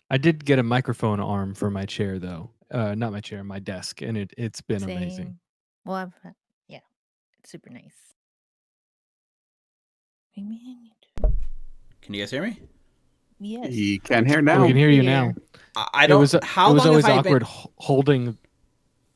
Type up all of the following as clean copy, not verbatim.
I did get a microphone arm for my chair though. Not my chair, my desk, and it's been amazing. Same. Well, yeah, it's super nice. Maybe I need to. Can you guys hear me? Yes. You can hear We now. can hear you now. I It don't. was How it was long always have I awkward been? holding.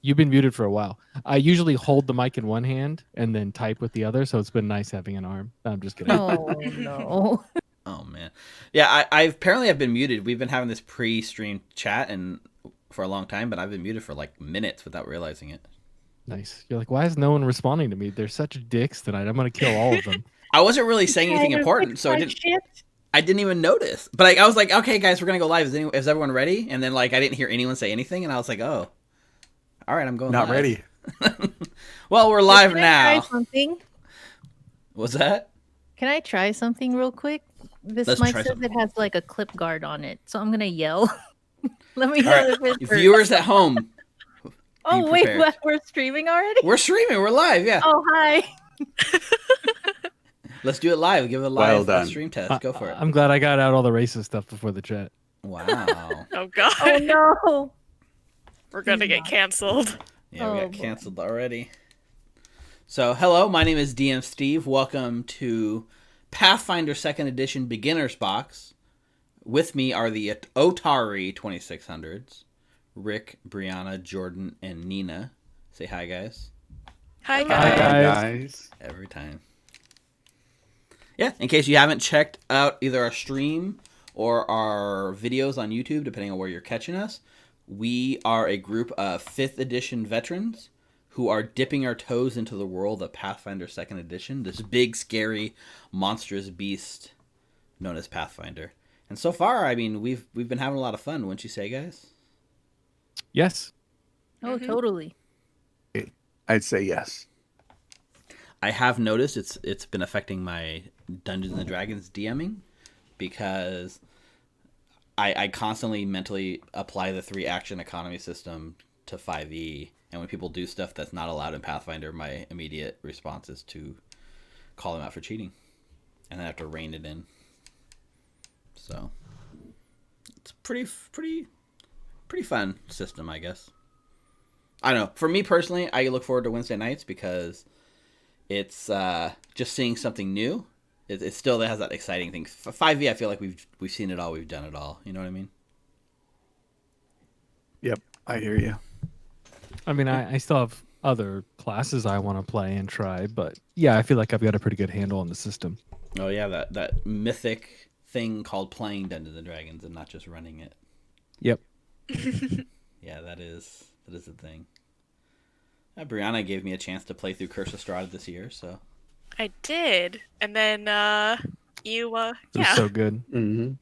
You've been muted for a while. I usually hold the mic in one hand and then type with the other, so it's been nice having an arm. I'm just kidding. Oh no. Oh man, yeah. I apparently have been muted. We've been having this pre-stream chat and for a long time, but I've been muted for like minutes without realizing it. Nice. You're like, why is no one responding to me? They're such dicks tonight. I'm gonna kill all of them. I wasn't really saying anything important, so I didn't even notice. But I was like, okay, guys, we're gonna go live. Is everyone ready? And then like I didn't hear anyone say anything, and I was like, oh, all right, I'm going. Not live. ready. Well, we're live Can I now. try something? What's that? Can I try something real quick? This Let's mic try says something. it has like a clip guard on it, so I'm gonna yell. Let me All know right, if it works. viewers at home. Oh wait, prepared. what? We're streaming already? We're streaming. We're live. Yeah. Oh hi. Let's do it live. Give it a live done. stream test. Go for it. I'm glad I got out all the racist stuff before the chat. Wow. Oh god. Oh no. We're gonna get canceled. Yeah, we Oh, got boy. canceled already. So, hello, my name is DM Steve. Welcome to Pathfinder 2nd Edition Beginner's Box. With me are the Otari 2600s. Rick, Brianna, Jordan, and Nina. Say hi, guys. Hi Hi, guys. guys. Every time. Yeah, in case you haven't checked out either our stream or our videos on YouTube, depending on where you're catching us, we are a group of 5th edition veterans who are dipping our toes into the world of Pathfinder 2nd Edition, this big, scary, monstrous beast known as Pathfinder. And so far, I mean, we've been having a lot of fun, wouldn't you say, guys? Yes. Oh Mhm. totally. I'd say yes. I have noticed it's been affecting my Dungeons and Dragons DMing because I constantly mentally apply the 3-action economy system to 5e, and when people do stuff that's not allowed in Pathfinder, my immediate response is to call them out for cheating, and then I have to rein it in. So it's pretty fun system, I guess. I don't know. For me personally, I look forward to Wednesday nights because it's just seeing something new. It still has that exciting thing. 5e, I feel like we've seen it all, we've done it all. You know what I mean? Yep, I hear you. I mean, I still have other classes I want to play and try, but yeah, I feel like I've got a pretty good handle on the system. Oh yeah, that mythic thing called playing Dungeons and Dragons and not just running it. Yep. Yeah, that is the thing. Brianna gave me a chance to play through Curse of Strahd this year, so I did. And then you It was yeah. so good. Mm-hmm.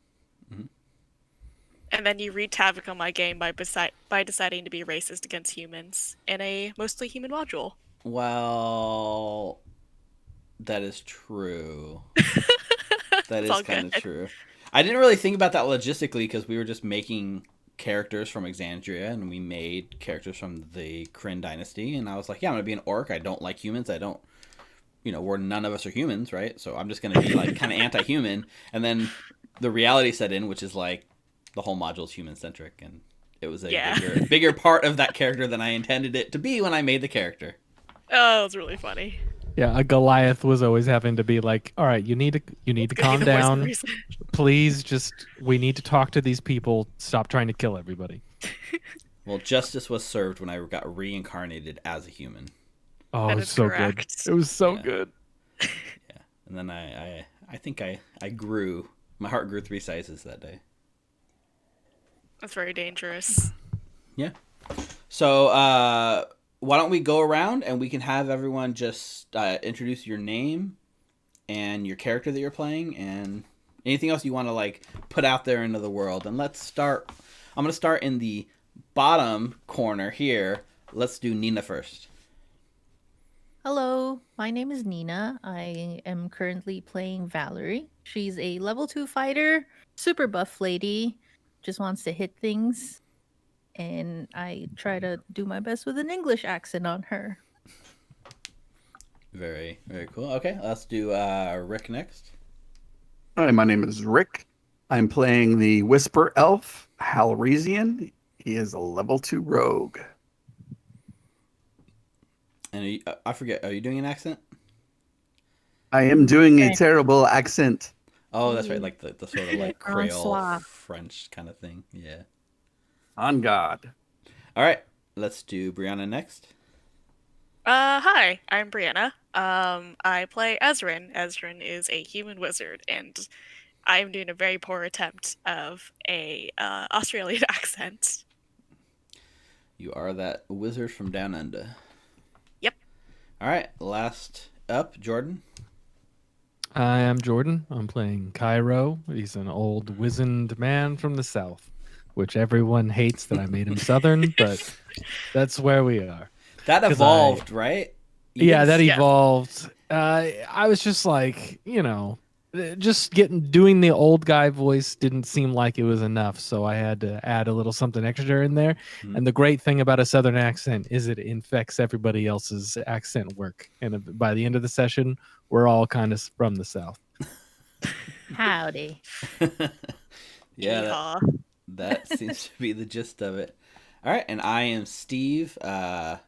And then you wreaked havoc on my game by deciding to be racist against humans in a mostly human module. well, that is true. That all is kind of good. true. I didn't really think about that logistically because we were just making characters from Exandria and we made characters from the Kryn dynasty, and I was like, yeah, I'm gonna be an orc. I don't like humans. I don't, none of us are humans, right? So I'm just gonna be like kind of anti-human. And then the reality set in, which is like the whole module is human centric, and it was a bigger part of that character than I intended it to be when I made the character. Oh, it was really funny. Yeah, a Goliath was always having to be like, "All right, you need to calm The voice of down. reason. Please, we need to talk to these people. Stop trying to kill everybody." Well, justice was served when I got reincarnated as a human. Oh, That it was is so correct. good. It was so Yeah. good. Yeah, and then I think I grew. My heart grew 3 sizes that day. That's very dangerous. Yeah. So why don't we go around and we can have everyone just introduce your name and your character that you're playing and anything else you want to like put out there into the world. And let's start. I'm gonna start in the bottom corner here. Let's do Nina first. Hello, my name is Nina. I am currently playing Valerie. She's a level 2 fighter, super buff lady, just wants to hit things. And I try to do my best with an English accent on her. Very, very cool. Okay, let's do Rick next. Hi, my name is Rick. I'm playing the Whisper Elf, Halresian. He is a level 2 rogue. And I forget, are you doing an accent? I am doing a Okay. terrible accent. Oh, that's right, like the sort of like Creole Francois. French kind of thing. Yeah. On God. All right, let's do Brianna next. Hi, I'm Brianna. I play Ezrin. Ezrin is a human wizard, and I'm doing a very poor attempt of a Australian accent. You are that wizard from down under. Yep. All right, last up, Jordan. I am Jordan. I'm playing Cairo. He's an old wizened man from the south, which everyone hates that I made him southern, but that's where we are. That 'Cause evolved, right? You Yeah, didn't that Yes. evolved. I was just like, just doing the old guy voice didn't seem like it was enough, so I had to add a little something extra in there. Hmm. And the great thing about a southern accent is it infects everybody else's accent work. And by the end of the session, we're all kind of from the south. Howdy. Yeah, Yeehaw. that seems to be the gist of it. All right, and I am Steve, The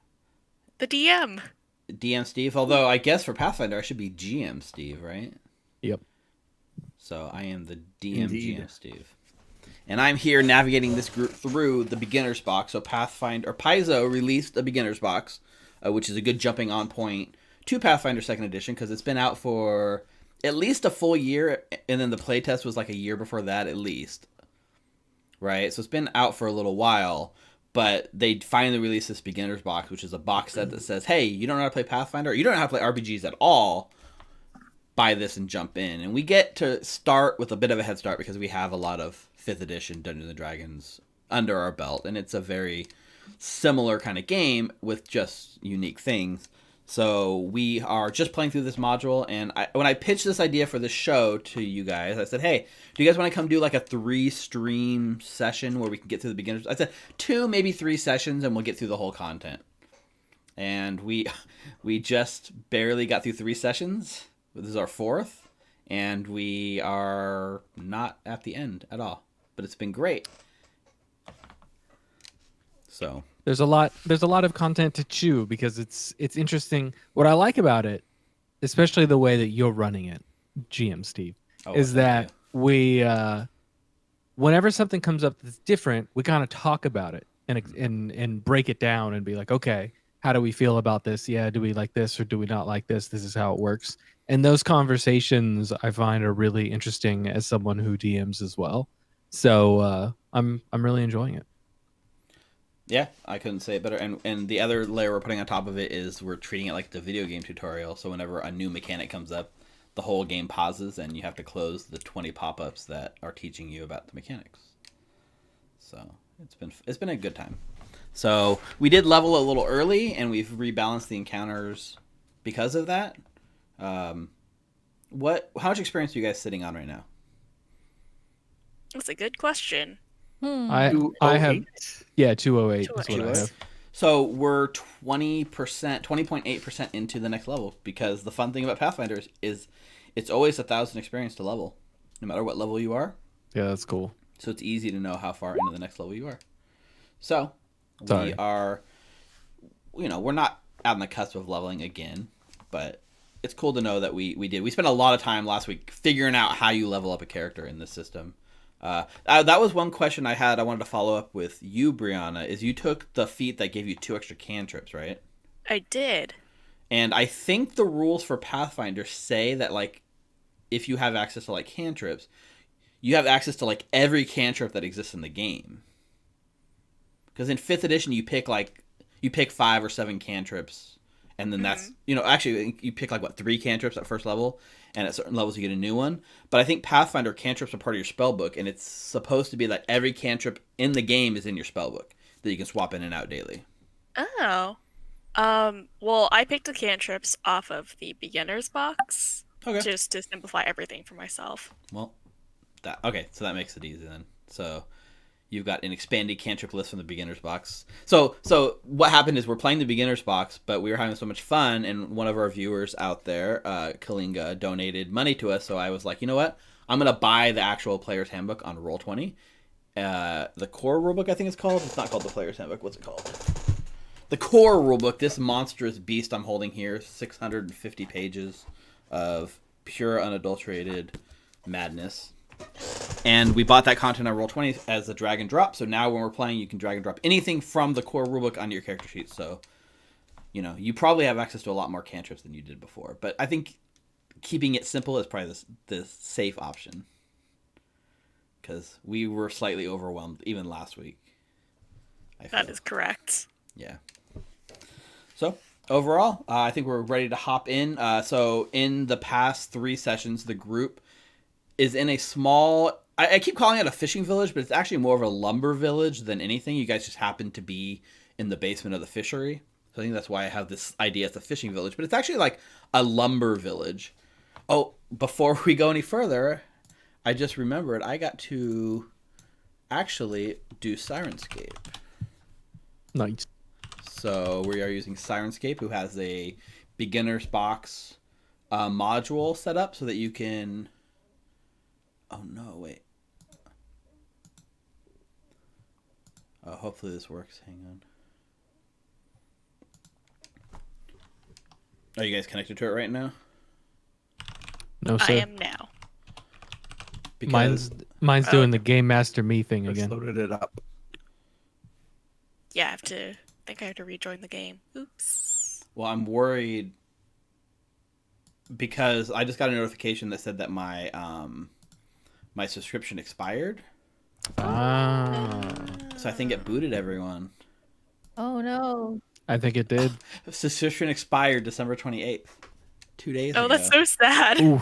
DM. DM Steve. Although I guess for Pathfinder I should be GM Steve, right? Yep. So I am the DM Indeed. GM Steve, and I'm here navigating this group through the beginner's box. So Pathfinder or Paizo released a beginner's box, which is a good jumping on point to Pathfinder Second Edition because it's been out for at least a full year, and then the playtest was like a year before that at least. Right, so it's been out for a little while, but they finally released this beginner's box, which is a box set that says, hey, you don't know how to play Pathfinder, or you don't know how to play RPGs at all, buy this and jump in. And we get to start with a bit of a head start because we have a lot of 5th edition Dungeons & Dragons under our belt, and it's a very similar kind of game with just unique things. So we are just playing through this module, and when I pitched this idea for the show to you guys, I said, hey, do you guys want to come do like a 3-stream session where we can get through the beginners? I said 2, maybe 3 sessions, and we'll get through the whole content. And we just barely got through 3 sessions. This is our 4th, and we are not at the end at all. But it's been great. So There's a lot of content to chew because it's interesting. What I like about it, especially the way that you're running it, GM Steve, is thank that you. we whenever something comes up that's different, we kind of talk about it and break it down and be like, okay, how do we feel about this? Yeah, do we like this or do we not like this? This is how it works. And those conversations I find are really interesting as someone who DMs as well. So I'm really enjoying it. Yeah, I couldn't say it better. And the other layer we're putting on top of it is we're treating it like the video game tutorial. So whenever a new mechanic comes up, the whole game pauses and you have to close the 20 pop-ups that are teaching you about the mechanics. So it's been a good time. So we did level a little early, and we've rebalanced the encounters because of that. How much experience are you guys sitting on right now? That's a good question. I have 208. 208 is what I 208. have. So we're 20.8% into the next level, because the fun thing about Pathfinder is it's always 1,000 experience to level, no matter what level you are. Yeah, that's cool. So it's easy to know how far into the next level you are. So Sorry. we are, we're not out on the cusp of leveling again, but it's cool to know that we did. We spent a lot of time last week figuring out how you level up a character in this system. That was one question I had. I wanted to follow up with you, Brianna, is you took the feat that gave you 2 extra cantrips, right? I did. And I think the rules for Pathfinder say that, like, if you have access to, like, cantrips, you have access to, like, every cantrip that exists in the game. Because in 5th edition, you pick 5 or 7 cantrips, and then that's, actually, you pick, 3 cantrips at first level, and at certain levels you get a new one. But I think Pathfinder cantrips are part of your spell book, and it's supposed to be that every cantrip in the game is in your spell book that you can swap in and out daily. Oh. Well, I picked the cantrips off of the beginner's box Okay. just to simplify everything for myself. Well, so that makes it easy then. So you've got an expanded cantrip list from the beginner's box. So what happened is we're playing the beginner's box, but we were having so much fun, and one of our viewers out there, Kalinga, donated money to us. So I was like, you know what? I'm gonna buy the actual player's handbook on Roll20. The core rulebook, I think it's called. It's not called the player's handbook. What's it called? The core rulebook. This monstrous beast I'm holding here, 650 pages of pure, unadulterated madness. And we bought that content on Roll20 as a drag and drop. So now when we're playing, you can drag and drop anything from the core rulebook onto your character sheet. So, you probably have access to a lot more cantrips than you did before. But I think keeping it simple is probably the safe option. Because we were slightly overwhelmed even last week. That is correct. Yeah. So, overall, I think we're ready to hop in. So, in the past 3 sessions, the group is in a small... I keep calling it a fishing village, but it's actually more of a lumber village than anything. You guys just happen to be in the basement of the fishery. So, I think that's why I have this idea it's a fishing village. But it's actually like a lumber village. Oh, before we go any further... I just remembered I got to actually do Sirenscape. Nice. So we are using Sirenscape, who has a beginner's box module set up so that you can... Oh, no, wait. Oh, hopefully this works. Hang on. Are you guys connected to it right now? No, sir. I am now. Because... Mine's doing the Game Master Me thing Just again. loaded it up. Yeah, I think I have to rejoin the game. Oops. Well, I'm worried because I just got a notification that said that my my subscription expired. Ah, So I think it booted everyone. Oh no. I think it did. Subscription expired December 28th. 2 days ago. Oh, that's so sad. Oof.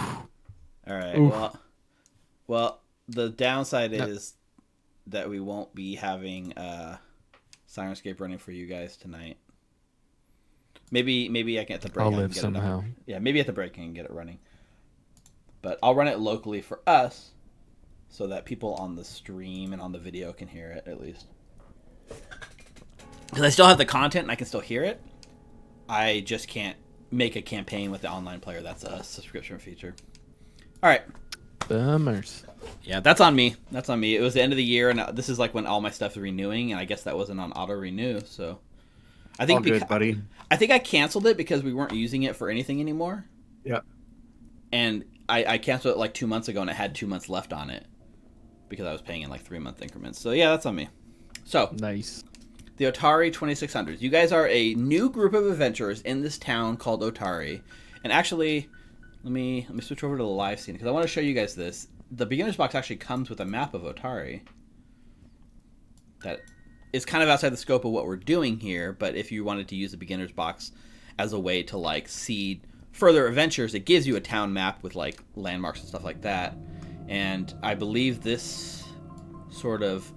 All right. Oof. Well, the downside is that we won't be having Sirenscape running for you guys tonight. Maybe I can at the break. I'll I can live get it up. somehow. Yeah, maybe at the break I can get it running. But I'll run it locally for us, so that people on the stream and on the video can hear it at least. Because I still have the content and I can still hear it. I just can't make a campaign with the online player. That's a subscription feature. All right. Bummers. Yeah, that's on me. That's on me. It was the end of the year, and this is like when all my stuff is renewing, and I guess that wasn't on auto renew. So I think All good, buddy. I think I canceled it because we weren't using it for anything anymore. Yeah. And I canceled it like 2 months ago, and I had 2 months left on it because I was paying in like 3-month increments. So yeah, that's on me. So Nice. the Otari 2600s. You guys are a new group of adventurers in this town called Otari, and actually. Let me switch over to the live scene because I want to show you guys this. The beginner's box actually comes with a map of Otari that is kind of outside the scope of what we're doing here, but if you wanted to use the beginner's box as a way to like seed further adventures, it gives you a town map with like landmarks and stuff like that. And I believe this sort of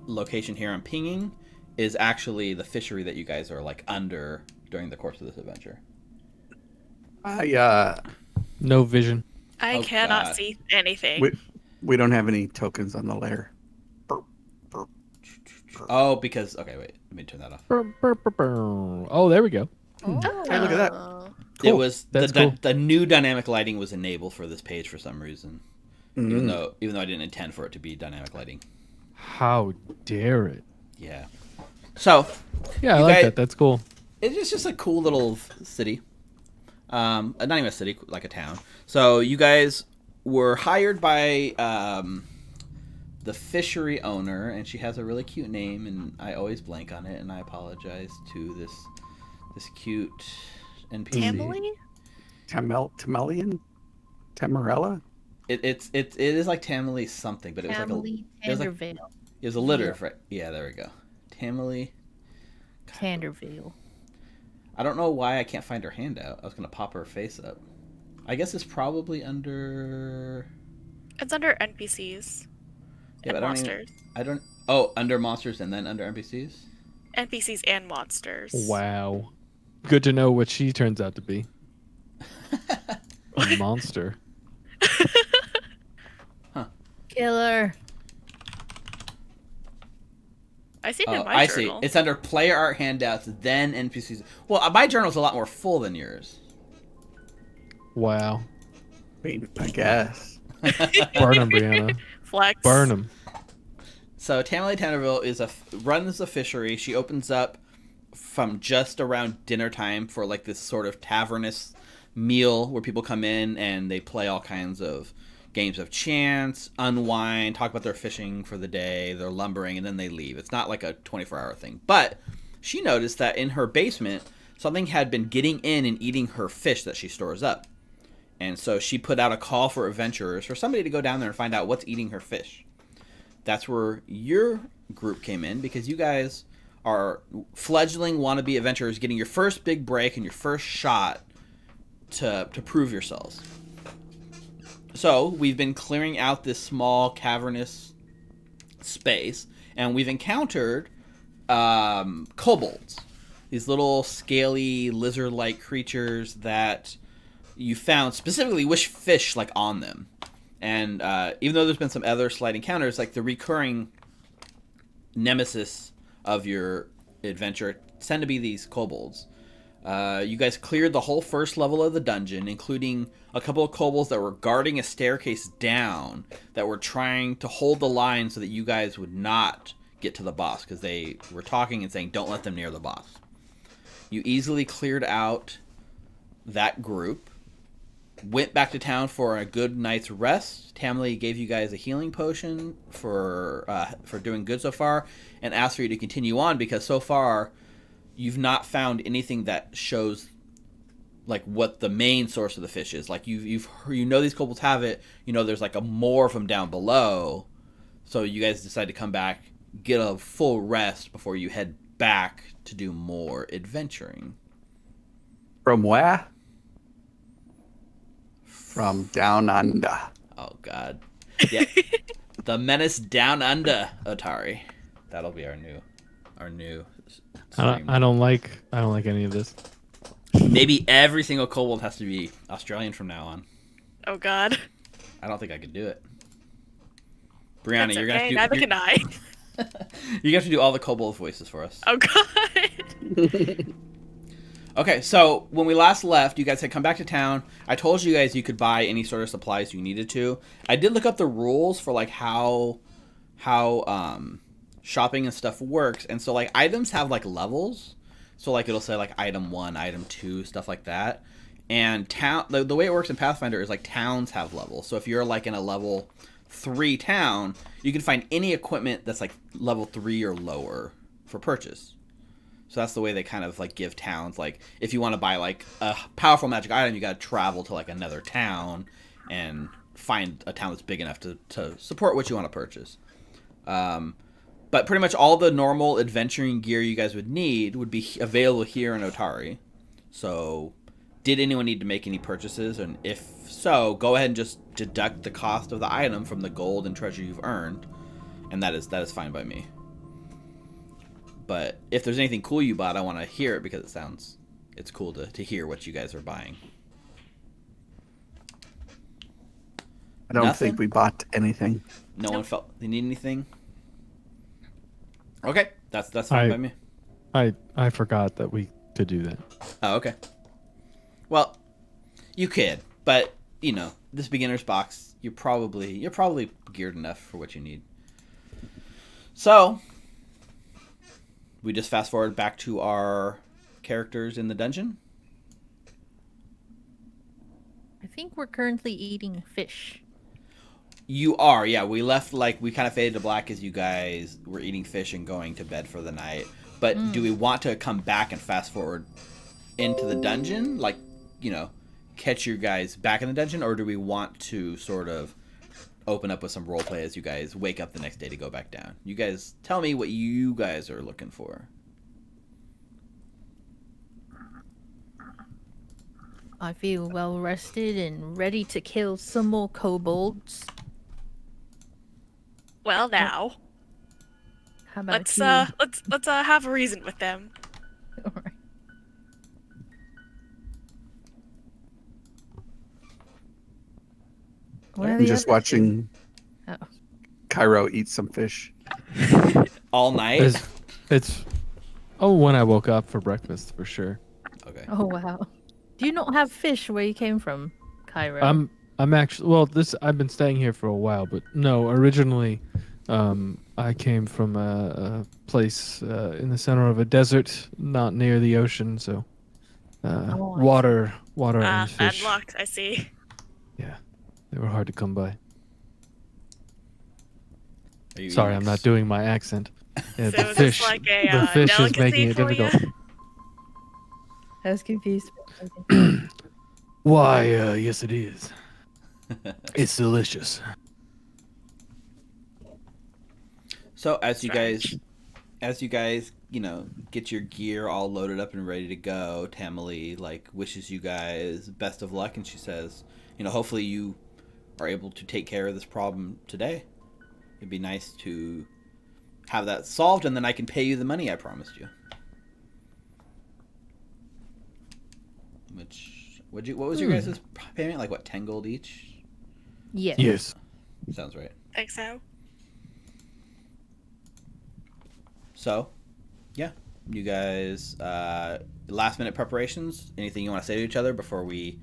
location here I'm pinging is actually the fishery that you guys are like under during the course of this adventure. No vision. I Oh, cannot God. see anything. We don't have any tokens on the lair. Oh, because okay, wait, let me turn that off. Brr, brr, brr, brr. Oh, there we go. Oh. Hey, look at that. It Cool. was That's cool. the new dynamic lighting was enabled for this page for some reason, even Mm. though I didn't intend for it to be dynamic lighting. How dare it? Yeah. So Yeah, I You like guys- that. That's cool. it's just a cool little city. Not even a city, like a town. So you guys were hired by the fishery owner, and she has a really cute name, and I always blank on it, and I apologize to this cute NPC. Emily? Temelian? Tamarella? It is like Tamily something, but it was Family it was like- Tandervale. it was alliterative, right? Yeah, there we go. Tamily. Tandervale. I don't know why I can't find her handout. I was gonna pop her face up. I guess it's probably under. It's under NPCs Yeah, and but I don't even- monsters. I don't. Oh, under monsters and then under NPCs. NPCs and monsters. Wow. Good to know what she turns out to be. A monster. Killer. I see it Oh, in my I journal. see. It's under player art handouts, then NPCs. Well, my journal's a lot more full than yours. Wow. I mean, I guess. Burn them, Brianna. Flex. Burn them. So Tamale Tannerville runs a fishery. She opens up from just around dinner time for like this sort of tavernous meal where people come in and they play all kinds of games of chance, unwind, talk about their fishing for the day, their lumbering, and then they leave. It's not like a 24-hour thing. But she noticed that in her basement, something had been getting in and eating her fish that she stores up. And so she put out a call for adventurers for somebody to go down there and find out what's eating her fish. That's where your group came in, because you guys are fledgling wannabe adventurers getting your first big break and your first shot to prove yourselves. So we've been clearing out this small cavernous space, and we've encountered kobolds, these little scaly lizard-like creatures that you found specifically wish fish like on them. And even though there's been some other slight encounters, like the recurring nemesis of your adventure tend to be these kobolds. You guys cleared the whole first level of the dungeon, including a couple of kobolds that were guarding a staircase down, that were trying to hold the line so that you guys would not get to the boss, because they were talking and saying, don't let them near the boss. You easily cleared out that group. Went back to town for a good night's rest. Tamale gave you guys a healing potion for doing good so far, and asked for you to continue on, because so far you've not found anything that shows like what the main source of the fish is. Like you know these kobolds have it. You know there's like a more of them down below. So you guys decide to come back, get a full rest before you head back to do more adventuring. From where? From down under. Oh God, yeah, the Menace Down Under, Otari. That'll be our new. I don't like any of this. Maybe every single kobold has to be Australian from now on. Oh God. I don't think I could do it. Brianna, That's you're okay. gonna have to Neither can I. you have to do all the kobold voices for us. Oh God. Okay, so when we last left, you guys had come back to town. I told you guys you could buy any sort of supplies you needed to. I did look up the rules for like how shopping and stuff works, and so like items have like levels. So like it'll say like item 1, item 2, stuff like that. And the way it works in Pathfinder is like towns have levels. So if you're like in a level 3 town, you can find any equipment that's like level 3 or lower for purchase. So that's the way they kind of like give towns, like if you want to buy like a powerful magic item, you got to travel to like another town and find a town that's big enough to support what you want to purchase. But pretty much all the normal adventuring gear you guys would need would be available here in Otari. So did anyone need to make any purchases? And if so, go ahead and just deduct the cost of the item from the gold and treasure you've earned. And that is fine by me. But if there's anything cool you bought, I want to hear it, because it's cool to hear what you guys are buying. I don't Nothing? think we bought anything. No one felt they need anything? Okay, that's fine by me. I forgot that we could do that. Oh, okay. Well, you could, but you know, this beginner's box, you're probably geared enough for what you need. So, we just fast forward back to our characters in the dungeon. I think we're currently eating fish. You are, yeah. We left, like, we kind of faded to black as you guys were eating fish and going to bed for the night. But do we want to come back and fast forward into the dungeon? Like, you know, catch you guys back in the dungeon? Or do we want to sort of open up with some roleplay as you guys wake up the next day to go back down? You guys tell me what you guys are looking for. I feel well rested and ready to kill some more kobolds. Well, now How about let's you? have a reason with them. Alright. What are I'm the just other watching two? Oh. Cairo eat some fish. All night? It's when I woke up for breakfast for sure. Okay. Oh wow. Do you not have fish where you came from, Cairo? I'm actually I've been staying here for a while, but no, originally, I came from a place in the center of a desert, not near the ocean, so Oh, I see. water and fish. Landlocked, I see. Yeah, they were hard to come by. Are you Sorry, eating, I'm like, not doing my accent. Yeah, So the is fish, this like the a fish is delicacy making it for you? difficult. I was confused. For a second. Why, yes, it is. It's delicious. So as you Strange. guys, get your gear all loaded up and ready to go, Tamale wishes you guys best of luck, and she says, hopefully you are able to take care of this problem today. It'd be nice to have that solved, and then I can pay you the money I promised you. What was your guys' payment? Like what, 10 gold each? Yes. Yes. Sounds right. Think so. So, yeah, you guys, last minute preparations. Anything you want to say to each other before we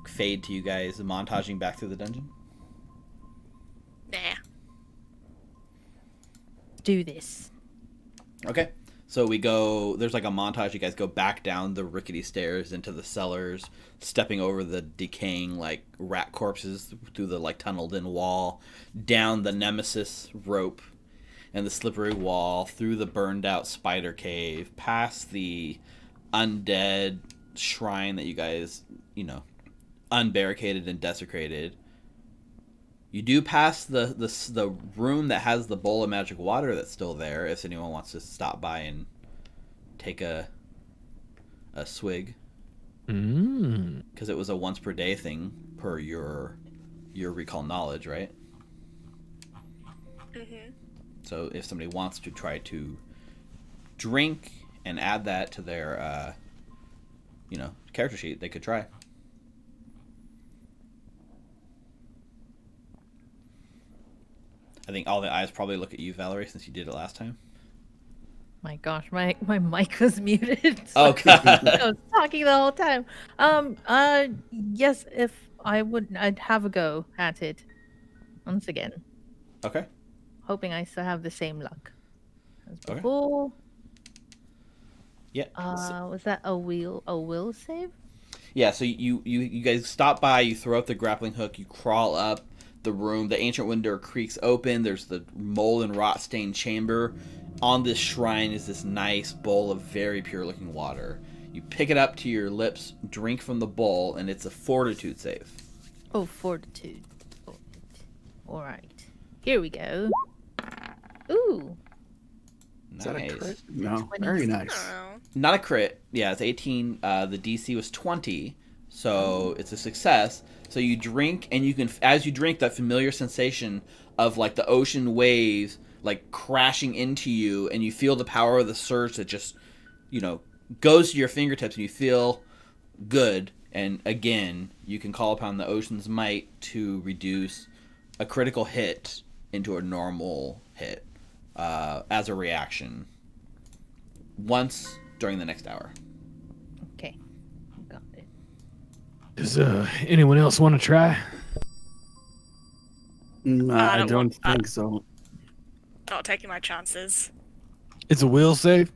fade to you guys montaging back through the dungeon? Nah. Do this. Okay. So we go, there's like a montage. You guys go back down the rickety stairs into the cellars, stepping over the decaying rat corpses through the tunneled in wall, down the nemesis rope and the slippery wall, through the burned out spider cave, past the undead shrine that you guys, unbarricaded and desecrated. You do pass the room that has the bowl of magic water that's still there, if anyone wants to stop by and take a swig. Because it was a once per day thing per your recall knowledge, right? Mm-hmm. So if somebody wants to try to drink and add that to their character sheet, they could try. I think all the eyes probably look at you, Valerie, since you did it last time. My gosh, my mic was muted. So Okay. I was talking the whole time. Yes, if I'd have a go at it once again. Okay. Hoping I still have the same luck as Okay. before. Yeah. Was that a will save? Yeah, so you guys stop by, you throw up the grappling hook, you crawl up the room, the ancient window creaks open, there's the mold and rot stained chamber. On this shrine is this nice bowl of very pure looking water. You pick it up to your lips, drink from the bowl, and it's a fortitude save. Oh, fortitude. Alright. Here we go. Ooh. Is that a Nice. crit? No. 20. Very nice. Oh. Not a crit. Yeah, it's 18. The DC was 20, so it's a success. So you drink, and you can, as you drink, that familiar sensation of the ocean waves crashing into you, and you feel the power of the surge that just, goes to your fingertips, and you feel good. And again, you can call upon the ocean's might to reduce a critical hit into a normal hit as a reaction once during the next hour. Okay. Got it. Does anyone else want to try? I don't think so. Not taking my chances. It's a will save.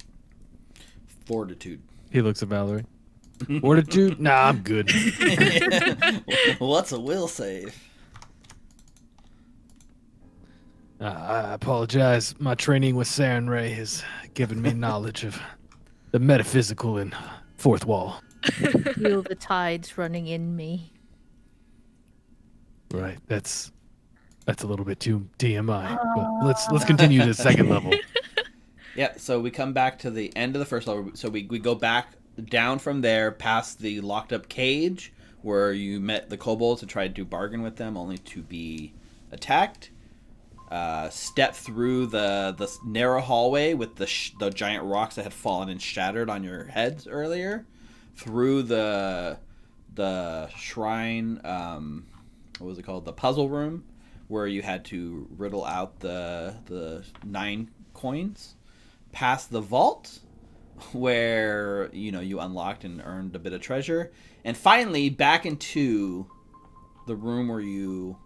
Fortitude. He looks at Valerie. Fortitude? Nah, I'm good. What's a will save? I apologize. My training with Saren Ray has given me knowledge of the metaphysical and fourth wall. Feel the tides running in me. Right. That's a little bit too TMI. But let's continue to the second level. Yeah, so we come back to the end of the first level. So we go back down from there past the locked up cage where you met the kobolds and tried to bargain with them only to be attacked. Step through the narrow hallway with the giant rocks that had fallen and shattered on your heads earlier. Through the shrine, what was it called? The puzzle room, where you had to riddle out the 9 coins. Past the vault, where you unlocked and earned a bit of treasure, and finally back into the room where you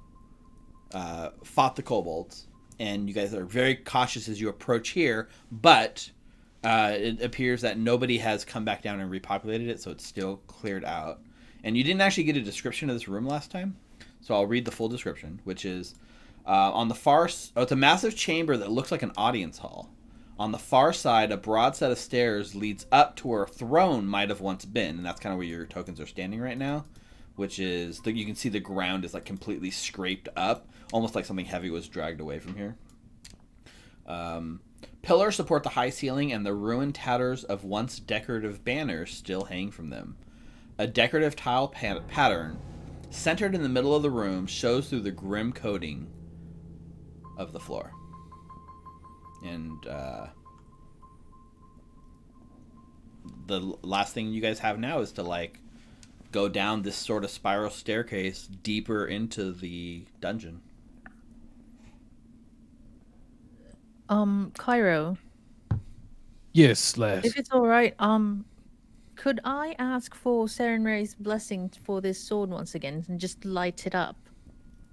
fought the kobolds, and you guys are very cautious as you approach here, but it appears that nobody has come back down and repopulated it, so it's still cleared out. And you didn't actually get a description of this room last time, so I'll read the full description, which is on the far... it's a massive chamber that looks like an audience hall. On the far side, a broad set of stairs leads up to where a throne might have once been, and that's kind of where your tokens are standing right now, which is... you can see the ground is like completely scraped up, almost like something heavy was dragged away from here. Pillars support the high ceiling, and the ruined tatters of once decorative banners still hang from them. A decorative tile pattern centered in the middle of the room shows through the grim coating of the floor. And the last thing you guys have now is to like go down this sort of spiral staircase deeper into the dungeon. Cairo, Yes, Lass. if it's all right, could I ask for Serenray's blessing for this sword once again and just light it up?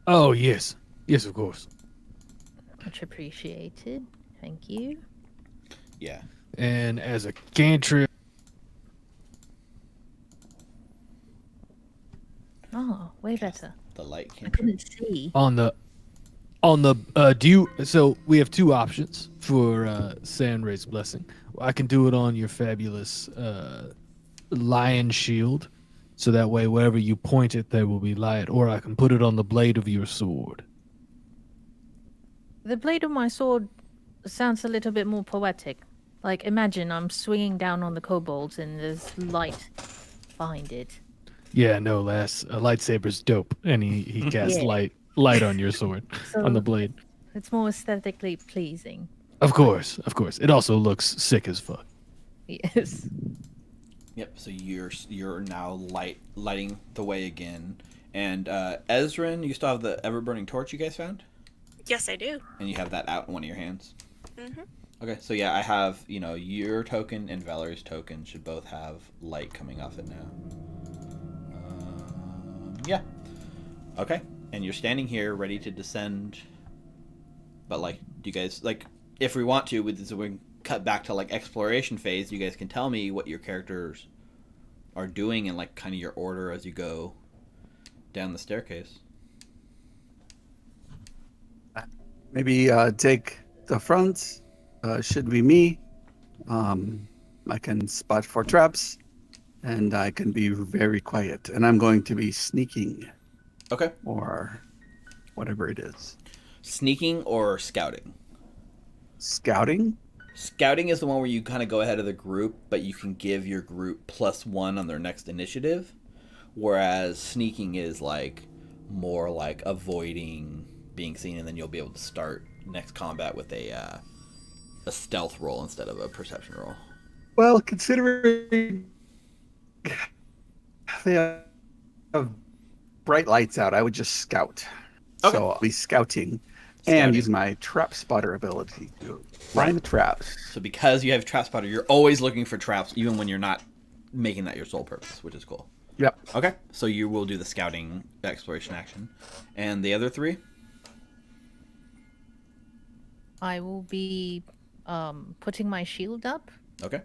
Oh, yes. Yes, of course. Much appreciated. Thank you. Yeah. And as a cantrip, Oh, way better. The light I cantrip. couldn't see. on the so we have two options for Sandray's blessing. I can do it on your fabulous lion shield, so that way wherever you point it there will be light, or I can put it on the blade of your sword. The blade of my sword sounds a little bit more poetic. Like, imagine I'm swinging down on the kobolds and there's light behind it. Yeah, no, Lass, a lightsaber's dope, and he casts Yeah. light on your sword, on the So blade. it's more aesthetically pleasing. Of course. It also looks sick as fuck. Yes. Yep. So you're now lighting the way again, and Ezrin, you still have the ever burning torch you guys found, Yes, I do. and you have that out in one of your hands. Hmm. Okay. So yeah, I have your token and Valerie's token should both have light coming off it now. Yeah. Okay. And you're standing here ready to descend. But like, do you guys like? If we want to, we can cut back to like exploration phase. You guys can tell me what your characters are doing and like kind of your order as you go down the staircase. Maybe take the front. Should be me. I can spot for traps, and I can be very quiet. And I'm going to be sneaking Okay. or whatever it is. Sneaking or scouting? Scouting? Scouting is the one where you kind of go ahead of the group, but you can give your group +1 on their next initiative. Whereas sneaking is like more like avoiding being seen, and then you'll be able to start next combat with a stealth roll instead of a perception roll. Well, considering they have bright lights out, I would just scout. Okay. So I'll be scouting Scouting. and use my trap spotter ability to find the traps. So because you have trap spotter, you're always looking for traps, even when you're not making that your sole purpose, which is cool. Yep. Okay, so you will do the scouting exploration action, and the other three. I will be putting my shield up. Okay.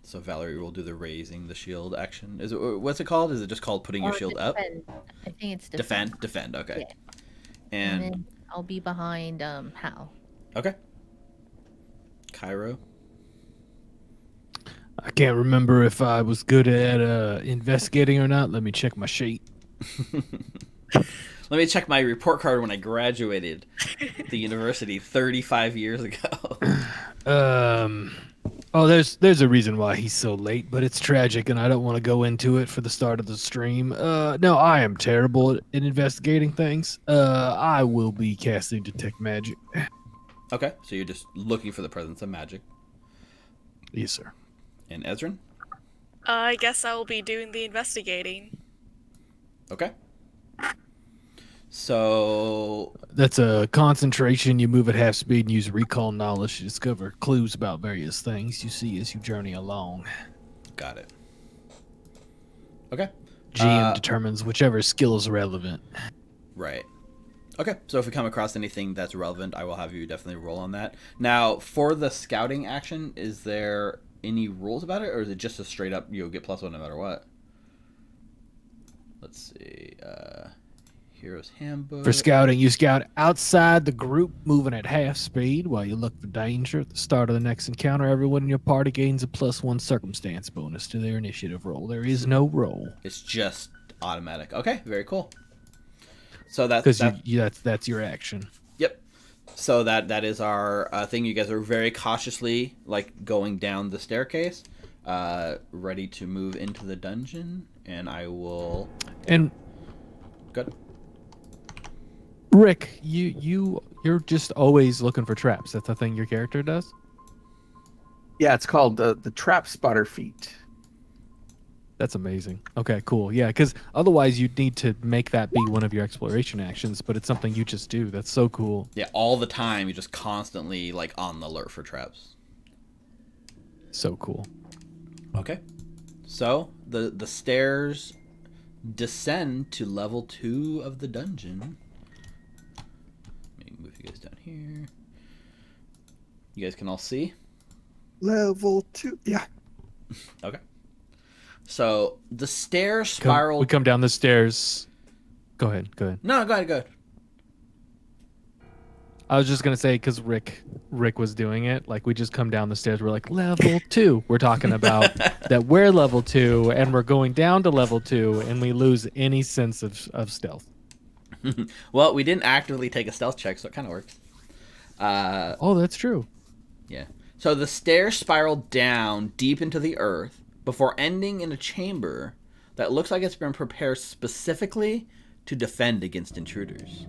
So Valerie will do the raising the shield action. Is it what's it called? Is it just called putting your Or shield up? defend. I think it's defend. Defend. Okay. Yeah. And then I'll be behind Hal. okay. Cairo. I can't remember if I was good at investigating or not. Let me check my sheet. Let me check my report card when I graduated the university 35 years ago. Oh, there's a reason why he's so late, but it's tragic, and I don't want to go into it for the start of the stream. No, I am terrible at investigating things. I will be casting detect magic. Okay, so you're just looking for the presence of magic. Yes, sir. And Ezrin? I guess I will be doing the investigating. Okay. So That's a concentration. You move at half speed and use recall knowledge to discover clues about various things you see as you journey along. got it. Okay. GM determines whichever skill is relevant. Right. Okay, so if we come across anything that's relevant, I will have you definitely roll on that. Now, for the scouting action, is there any rules about it, or is it just a straight up you'll get +1 no matter what? Let's see. Hero's Handbook. For scouting, you scout outside the group, moving at half speed while you look for danger. At the start of the next encounter, everyone in your party gains a +1 circumstance bonus to their initiative roll. There is no roll. It's just automatic. Okay, very cool. So that's because that's your action. Yep. So that is our thing. You guys are very cautiously like going down the staircase, ready to move into the dungeon, and I will. And good. Rick, you're just always looking for traps. That's the thing your character does. Yeah, it's called the trap spotter feat. That's amazing. Okay, cool. Yeah, because otherwise you'd need to make that be one of your exploration actions, but it's something you just do. That's so cool. Yeah, all the time. You're just constantly like on the alert for traps. So cool. Okay. So the stairs descend to level 2 of the dungeon. Let me move you guys down here. You guys can all see? Level 2. Yeah. Okay. So the stairs spiral. We come down the stairs. Go ahead. No, go ahead. I was just gonna say because Rick was doing it. Like we just come down the stairs. We're like level 2. We're talking about that we're level 2 and we're going down to level 2 and we lose any sense of stealth. Well, we didn't actively take a stealth check, so it kind of works. Oh, that's true. Yeah. So the stairs spiral down deep into the earth before ending in a chamber that looks like it's been prepared specifically to defend against intruders.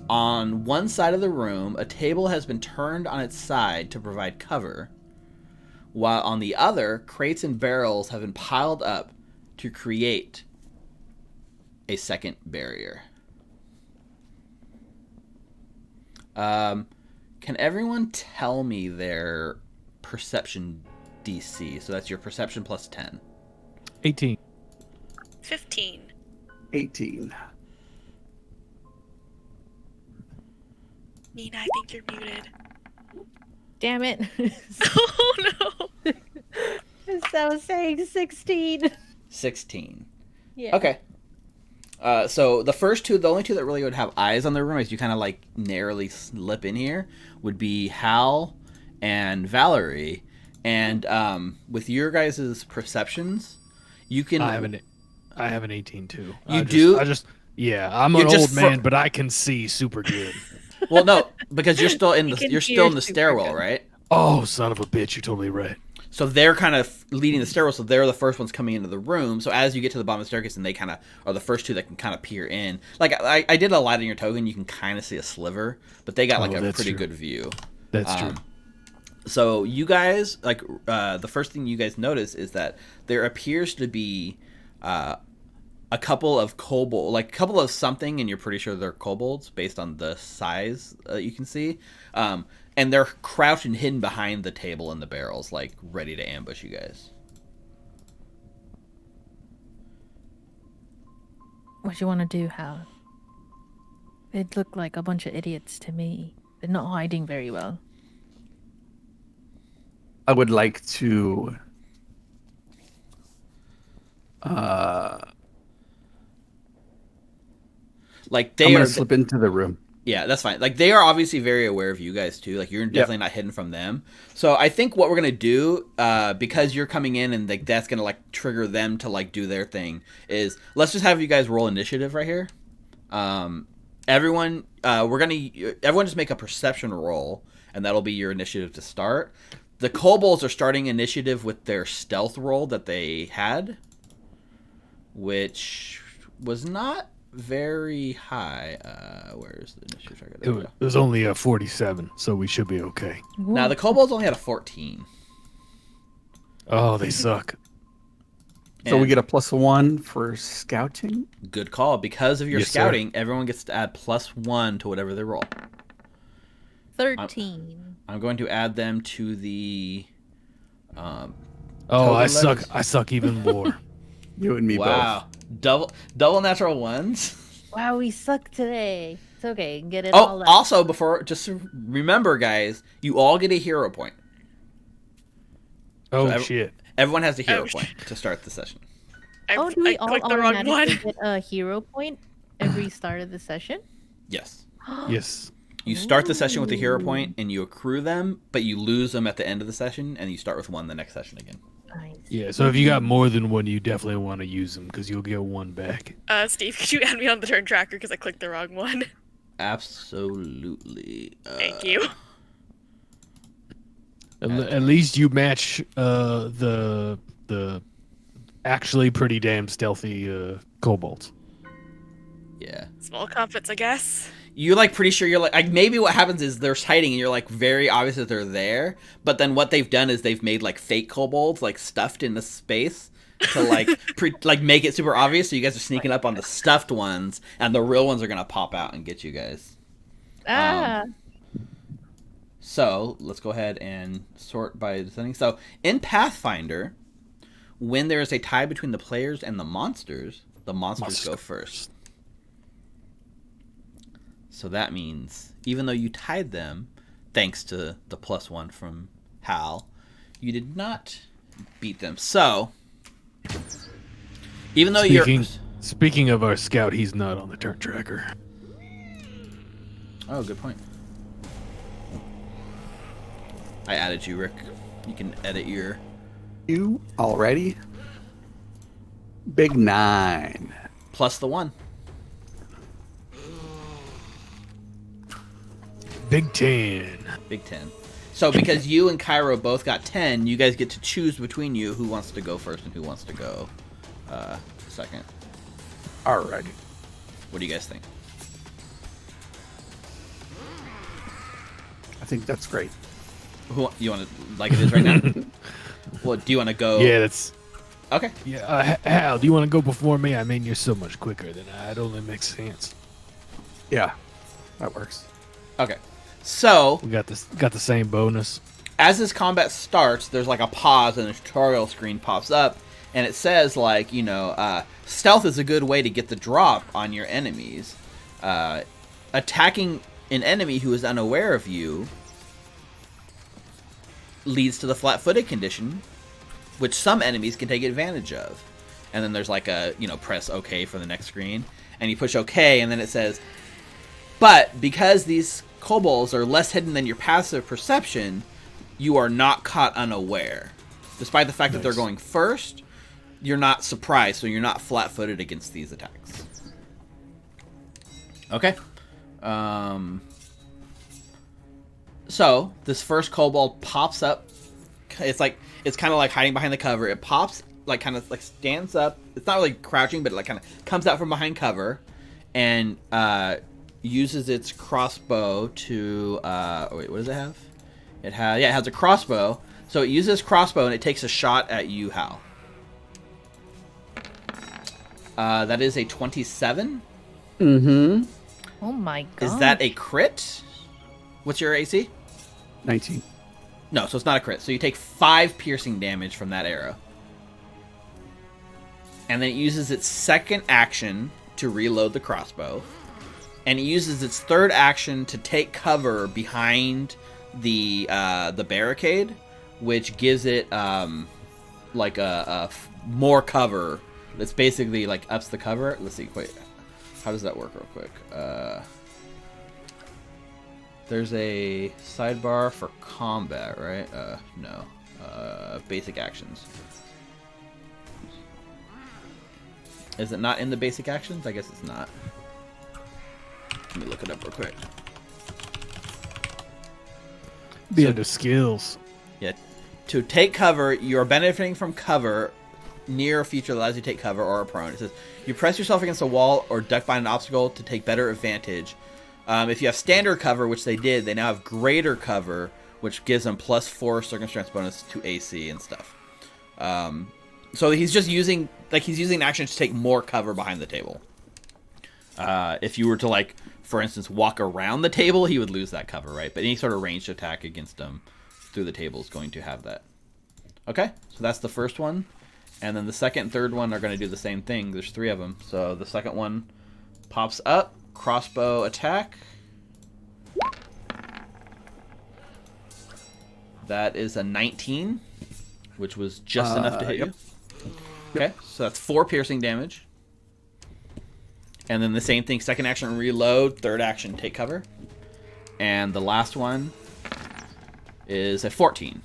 On one side of the room, a table has been turned on its side to provide cover, while on the other, crates and barrels have been piled up to create a second barrier. Can everyone tell me their perception DC? So that's your perception plus 10. 18. 15. 18. Nina, I think you're muted. Damn it. Oh no. I was saying 16. 16. Yeah. Okay. So the first two, the only two that really would have eyes on the room as you kind of like narrowly slip in here would be Hal and Valerie. And with your guys' perceptions, you can... I have an 18 too. I'm an old man, but I can see super good. Well, no, because you're still in the super stairwell, good. right? Oh, son of a bitch! You're totally right. So they're kind of leading the stairwell, so they're the first ones coming into the room. So as you get to the bottom of the staircase, and they kind of are the first two that can kind of peer in. Like I did a light on your token, you can kind of see a sliver, but they got like a pretty good view. That's true. So you guys, like, the first thing you guys notice is that there appears to be a couple of kobold, like a couple of something, and you're pretty sure they're kobolds based on the size you can see. And they're crouched and hidden behind the table and the barrels, like ready to ambush you guys. What do you want to do, Hal? They look like a bunch of idiots to me. They're not hiding very well. I would like to like I'm gonna slip into the room. Yeah, that's fine. Like, they are obviously very aware of you guys, too. Like, you're definitely not hidden from them. So I think what we're going to do, because you're coming in and, like, that's going to, like, trigger them to, like, do their thing, is let's just have you guys roll initiative right here. Everyone just make a perception roll, and that'll be your initiative to start. The kobolds are starting initiative with their stealth roll that they had, which was not very high. Where's the initiative tracker? There we go. It was only a 47, so we should be okay. Now the kobolds only had a 14. Oh, they suck. So we get a +1 for scouting. Good call. Because of your Yes, scouting, everyone gets to add +1 to whatever they roll. 13. I'm going to add them to the. Oh, I total suck. levels. I suck even more. You and me Wow. Double natural ones. Wow, we suck today. It's okay. Get it Oh, all out. also just remember, guys, you all get a hero point. Oh, So shit. Everyone has a hero Oh, point to start the session. Oh, do we all clicked the wrong automatically one. get a hero point every start of the session? Yes. Yes. You start the session with a hero Ooh. point, and you accrue them, but you lose them at the end of the session, and you start with one the next session again. I see. Yeah, so if you got more than one, you definitely want to use them because you'll get one back. Steve, could you add me on the turn tracker because I clicked the wrong one? Absolutely. Thank you. At least you match the actually pretty damn stealthy kobolds. Yeah. Small comfits, I guess. You're like pretty sure you're like maybe what happens is they're hiding and you're like very obvious that they're there, but then what they've done is they've made like fake kobolds like stuffed in the space to like like make it super obvious, so you guys are sneaking up on the stuffed ones and the real ones are gonna pop out and get you guys. Ah, So let's go ahead and sort by descending. So in Pathfinder, when there is a tie between the players and the monsters go first. So that means, even though you tied them, thanks to the +1 from Hal, you did not beat them. So, even though Speaking of our scout, he's not on the turn tracker. Oh, good point. I added you, Rick. You can edit your... You already? Big 9. Plus the 1. Big 10. Big 10. So because you and Cairo both got 10, you guys get to choose between you who wants to go first and who wants to go second. Alrighty. What do you guys think? I think that's great. Who you want to like it is right now? Well, do you want to go? Yeah, that's... Okay. Yeah, Hal, do you want to go before me? I mean, you're so much quicker than I. It only makes sense. Yeah, that works. Okay. So We got the same bonus. as this combat starts, there's like a pause and a tutorial screen pops up, and it says like, stealth is a good way to get the drop on your enemies. Attacking an enemy who is unaware of you leads to the flat-footed condition, which some enemies can take advantage of. And then there's like a, press OK for the next screen, and you push OK, and then it says, but because these kobolds are less hidden than your passive perception, you are not caught unaware. Despite the fact that they're going first, you're not surprised, so you're not flat-footed against these attacks. Okay. So this first kobold pops up. It's kind of like hiding behind the cover. It pops, like kind of like stands up. It's not really crouching, but it like kind of comes out from behind cover, and uses its crossbow to. Wait, what does it have? It has a crossbow. So it uses crossbow and it takes a shot at you, Hal. That is a 27. Mm-hmm. oh my god. Is that a crit? What's your AC? 19. No, so it's not a crit. So you take 5 piercing damage from that arrow. And then it uses its second action to reload the crossbow. And it uses its third action to take cover behind the barricade, which gives it like a more cover. That's basically like ups the cover. Let's see, wait. How does that work real quick? There's a sidebar for combat, right? No. Basic actions. Is it not in the basic actions? I guess it's not. Let me look it up real quick. Be under skills. Yeah. To take cover, you are benefiting from cover near a feature that allows you to take cover or are prone. It says, you press yourself against a wall or duck behind an obstacle to take better advantage. If you have standard cover, which they did, they now have greater cover, which gives them +4 circumstance bonus to AC and stuff. So he's just using actions to take more cover behind the table. If you were to, like, for instance, walk around the table, he would lose that cover, right? But any sort of ranged attack against him through the table is going to have that. Okay, so that's the first one. And then the second and third one are going to do the same thing. There's 3 of them. So the second one pops up. Crossbow attack. That is a 19, which was just enough to hit you. Okay, so that's 4 piercing damage. And then the same thing, second action, reload. Third action, take cover. And the last one is a 14.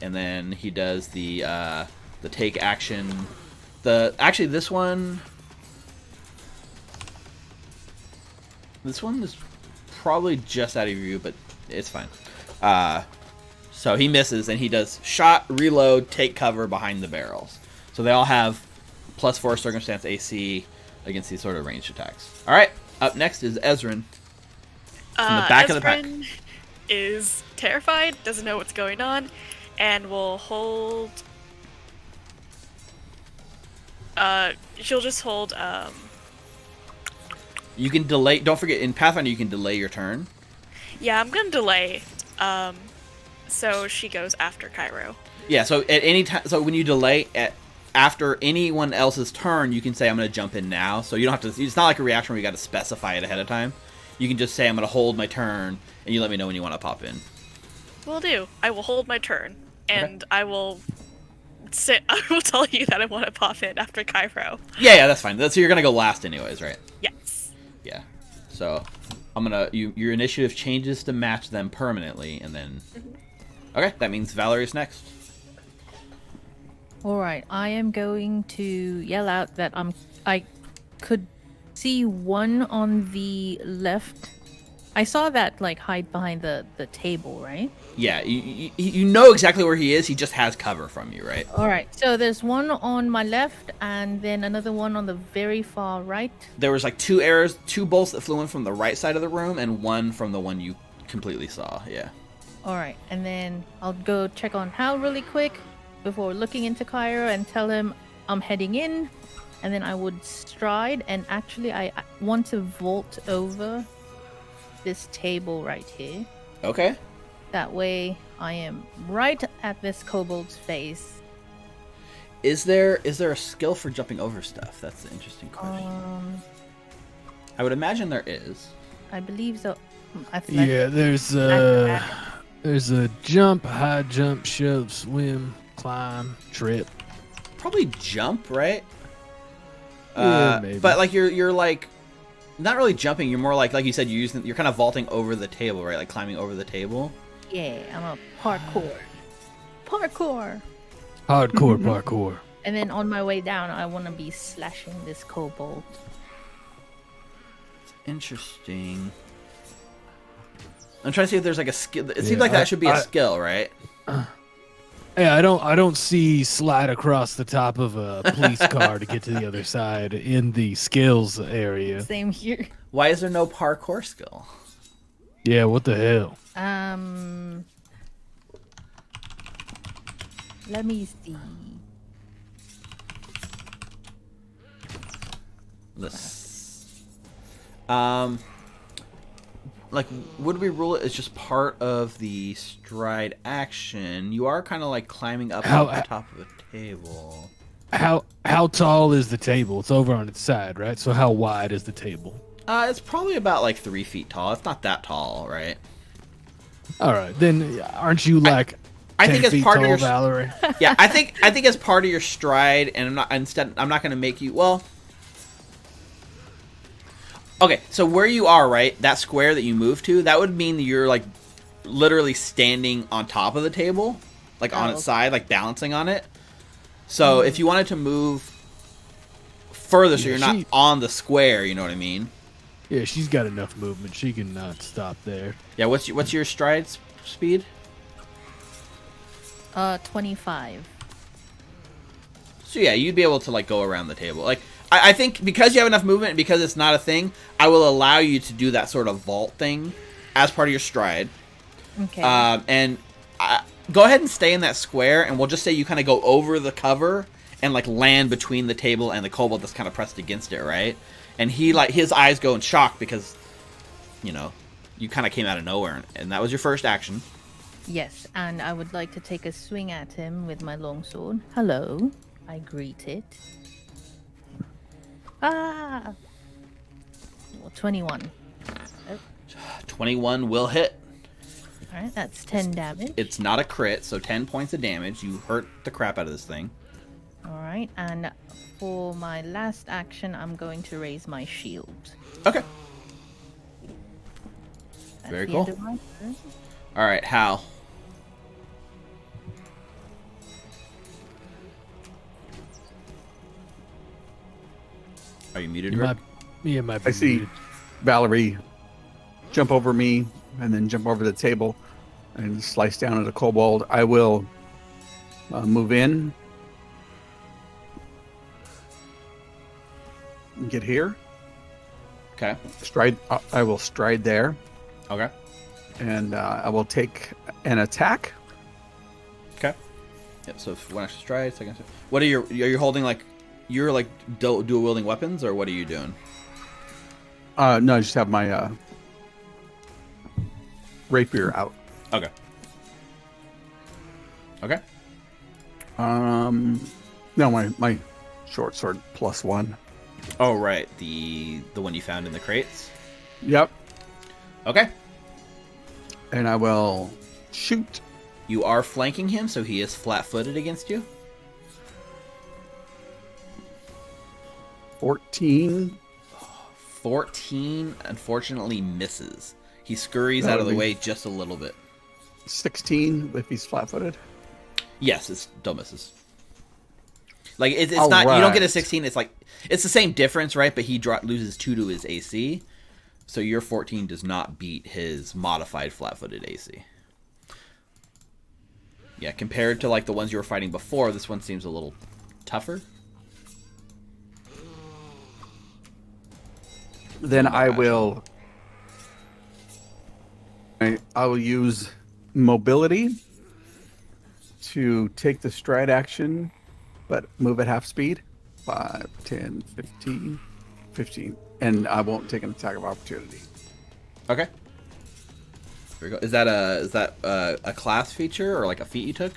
And then he does the take action. Actually, this one is probably just out of view, but it's fine. So he misses, and he does shot, reload, take cover behind the barrels. So they all have +4 circumstance AC against these sort of ranged attacks. All right, up next is Ezrin. From the back of the pack. Is terrified, doesn't know what's going on, and will hold. She'll just hold. You can delay. Don't forget, in Pathfinder, you can delay your turn. Yeah, I'm gonna delay. So she goes after Cairo. Yeah. So at any time, so when you delay after anyone else's turn, you can say, "I'm going to jump in now." So you don't have to. It's not like a reaction where you got to specify it ahead of time. You can just say, "I'm going to hold my turn," and you let me know when you want to pop in. Will do. I will hold my turn, and I will sit. I will tell you that I want to pop in after Cairo. Yeah, that's fine. So you're going to go last, anyways, right? Yes. Yeah. So I'm gonna. Your initiative changes to match them permanently, and then. Okay, that means Valerie's next. All right, I am going to yell out that I could see one on the left. I saw that like hide behind the table, right? Yeah, you know exactly where he is. He just has cover from you, right? All right, so there's one on my left, and then another one on the very far right. There was like 2 arrows, 2 bolts that flew in from the right side of the room, and one from the one you completely saw. Yeah. All right, and then I'll go check on Hal really quick before looking into Cairo and tell him I'm heading in, and then I would stride, and actually I want to vault over this table right here. Okay. That way I am right at this kobold's face. Is there a skill for jumping over stuff? That's the interesting question. I would imagine there is. I believe so. Yeah, there's a jump, high jump, shove, swim, climb, trip. Probably jump, right? Yeah, maybe. But like you're like not really jumping. You're more like you said. You're kind of vaulting over the table, right? Like climbing over the table. Yeah, I'm a parkour. Hardcore Parkour. And then on my way down, I want to be slashing this kobold. Interesting. I'm trying to see if there's like a skill. It seems like that should be a skill, right? Yeah, I don't see slide across the top of a police car to get to the other side in the skills area. Same here. Why is there no parkour skill? Yeah, what the hell? Let me see. Like, would we rule it as just part of the stride action? You are kind of like climbing up on the top of a table. How tall is the table? It's over on its side, right? So how wide is the table? It's probably about like 3 feet tall. It's not that tall, right? All right, then aren't you like? I think as part of your Valerie. Yeah, I think as part of your stride, and I'm not going to make you well. Okay, so where you are, right, that square that you moved to, that would mean that you're, like, literally standing on top of the table, like, on its side, like, balancing on it. So if you wanted to move further so you're not on the square, you know what I mean? Yeah, she's got enough movement. She can not stop there. Yeah, what's your stride speed? 25. So, yeah, you'd be able to, like, go around the table. Like, I think because you have enough movement and because it's not a thing, I will allow you to do that sort of vault thing as part of your stride. Okay. And go ahead and stay in that square, and we'll just say you kind of go over the cover and like land between the table and the kobold that's kind of pressed against it, right? And he like his eyes go in shock because, you know, you kind of came out of nowhere, and that was your first action. Yes, and I would like to take a swing at him with my longsword. Hello, I greet it. Ah! Well, 21. 21 will hit. Alright, that's 10 damage. It's not a crit, so 10 points of damage. You hurt the crap out of this thing. Alright, and for my last action, I'm going to raise my shield. Okay. That's Very the cool. end of my turn. All right, Hal. Are you muted, You Rick? might, yeah, it might be I see muted. Valerie jump over me and then jump over the table and slice down at a kobold. I will move in and get here. Okay. Stride. I will stride there, Okay. and I will take an attack. Okay. Yep. So if one extra stride, second. What are you holding like? You're like dual wielding weapons, or what are you doing? No, I just have my rapier out. Okay. Okay. No, my short sword +1. Oh right, the one you found in the crates. Yep, Okay. and I will shoot. You are flanking him, so he is flat-footed against you. 14. 14, unfortunately, misses. He scurries That out of would the be- way just a little bit. 16 if he's flat-footed. Yes, it still misses. Like it's All not. You don't get a right. 16. It's like it's the same difference, right? But he loses 2 to his AC, so your 14 does not beat his modified flat-footed AC. Yeah, compared to like the ones you were fighting before, this one seems a little tougher. Then I Gotcha. will. I will use mobility to take the stride action, but move at half speed. 5, 10, 15, 15. And I won't take an attack of opportunity. Okay. Here we go. Is that a class feature or like a feat you took?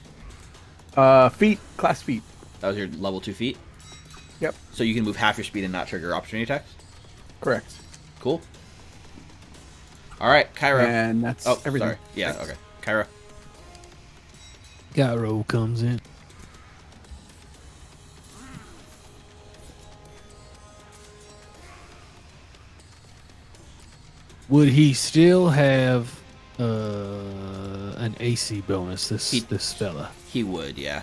Feet, class feet. That was your level 2 feat. Yep, So you can move half your speed and not trigger opportunity attacks. correct. Cool. All right, Kyra. And that's Oh, everything. sorry. Yeah. Thanks. Okay. Kyra. Gyro comes in. Would he still have an AC bonus? This fella. He would, yeah.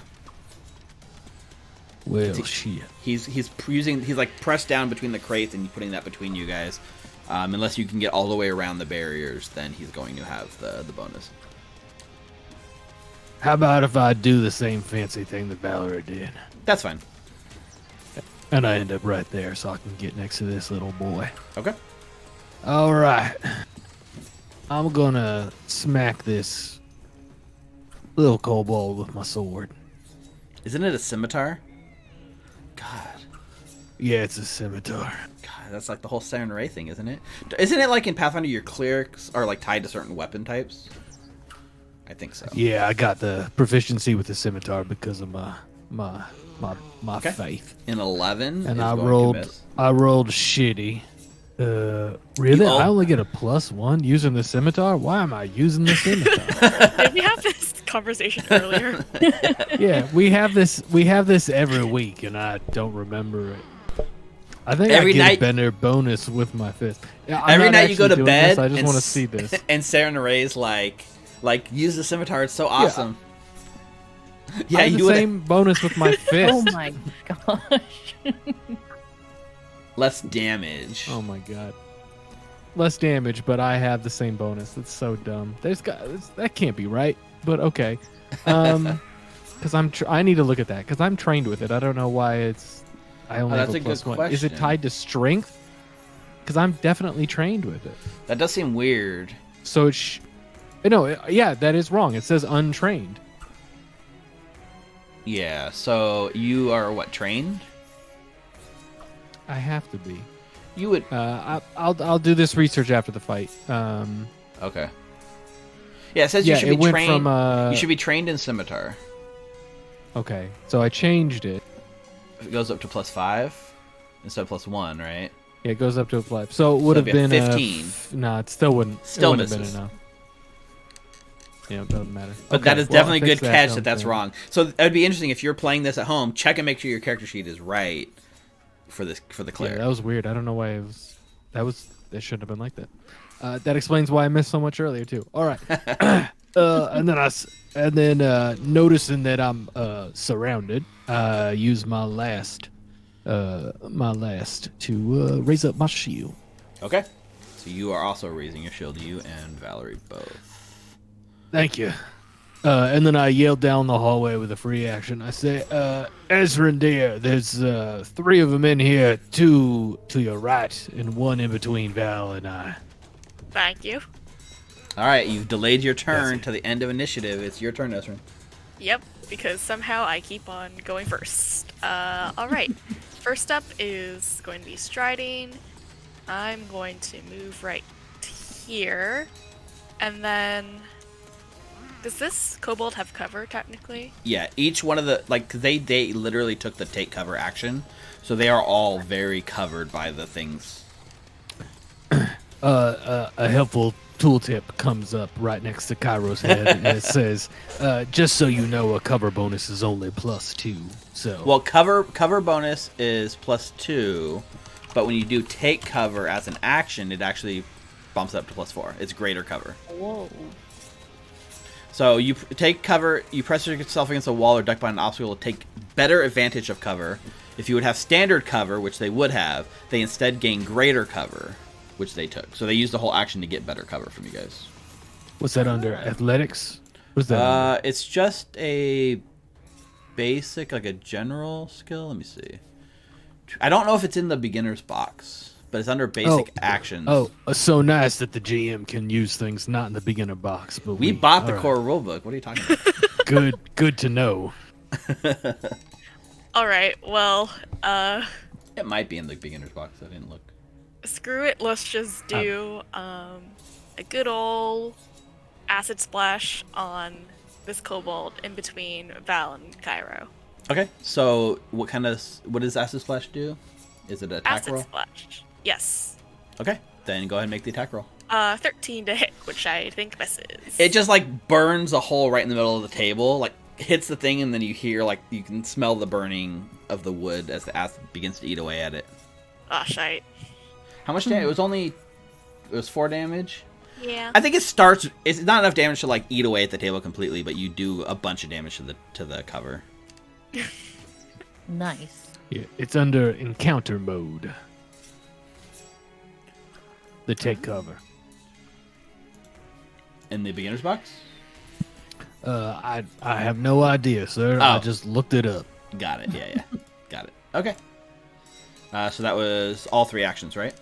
Well, He- shit. He's like pressed down between the crates and putting that between you guys. Unless you can get all the way around the barriers, then he's going to have the bonus. How about if I do the same fancy thing that Valerie did, That's fine. and I end up right there, so I can get next to this little boy? Okay. All right. I'm gonna smack this little kobold with my sword. Isn't it a scimitar? God. Yeah, it's a scimitar. God, that's like the whole Siren Ray thing, isn't it? Isn't it like in Pathfinder your clerics are like tied to certain weapon types? I think so. Yeah, I got the proficiency with the scimitar because of my Okay. faith. In 11, And is I going to rolled miss. shitty. Really? Oh. I only get a +1 using the scimitar? Why am I using the scimitar? Did we have this conversation earlier? Yeah, we have this every week, and I don't remember it. I think Every I get night- a better bonus with my fist. Yeah, I'm Every not night you go actually to doing bed. this, I just and want to s- see this. And Siren Ray's like use the scimitar. It's so awesome. Yeah, I have you the would same bonus with my fist. Oh my gosh. less damage. Oh my god. Less damage, but I have the same bonus. That's so dumb. That can't be right, but okay. Because I need to look at that because I'm trained with it. I don't know why I only have that's a a good +1. Is it question. tied to strength? Because I'm definitely trained with it. That does seem weird. So yeah, that is wrong. It says untrained. Yeah. So you are what, trained? I have to be. You would. I'll do this research after the fight. Okay. Yeah, it says Yeah, you should it be went trained. from, You should be trained in scimitar. Okay, so I changed it. It goes up to +5 instead of +1, right? Yeah, it goes up to a 5. So it would have that'd be a been 15. No, it still wouldn't. Still it wouldn't have misses. been enough. Yeah, it doesn't matter. But Okay, that is well, definitely a fix good catch don't that that's care. wrong. So it would be interesting if you're playing this at home. Check and make sure your character sheet is right for the Yeah, cleric. that was weird. I don't know why it was. It shouldn't have been like that. That explains why I missed so much earlier too. All right. And then noticing that I'm surrounded, use my last to raise up my shield. Okay. So you are also raising your shield. You and Valerie both. Thank you. And then I yelled down the hallway with a free action. I say, Ezrin dear, there's 3 of them in here, 2 to your right, and 1 in between Val and I. Thank you. All right, you've delayed your turn Yes. to the end of initiative. It's your turn, Ezrin. Yep, because somehow I keep on going first. All right. First up is going to be striding. I'm going to move right here, and then does this kobold have cover technically? Yeah, each one of the they literally took the take cover action, so they are all very covered by the things. A helpful tooltip comes up right next to Cairo's head, and it says, just so you know, a cover bonus is only +2. So Well, cover bonus is +2, but when you do take cover as an action, it actually bumps up to +4. It's greater cover. Whoa. So you take cover, you press yourself against a wall or duck behind an obstacle to take better advantage of cover. If you would have standard cover, which they would have, they instead gain greater cover, which they took. So they used the whole action to get better cover from you guys. what's that under athletics? What's that? under? It's just a basic, like a general skill. Let me see. I don't know if it's in the beginner's box, but it's under basic actions. Oh, so nice that the GM can use things not in the beginner box, but We bought the all right. core rulebook. What are you talking about? Good to know. All right. Well, It might be in the beginner's box. I didn't look. screw it. Let's just do a good old acid splash on this kobold in between Val and Cairo. Okay. So what does Acid Splash do? Is it an attack Acid roll? splash. Yes. Okay. Then go ahead and make the attack roll. 13 to hit, which I think misses. It just like burns a hole right in the middle of the table, like hits the thing, and then you hear you can smell the burning of the wood as the acid begins to eat away at it. Ah, shite. How much damage? It was 4 damage. Yeah. I think it's not enough damage to like eat away at the table completely, but you do a bunch of damage to the cover. Nice. Yeah, it's under encounter mode. The take cover. In the beginner's box? I have no idea, sir. I Oh. just looked it up. Got it. Yeah. Got it. Okay. So that was all 3 actions, right?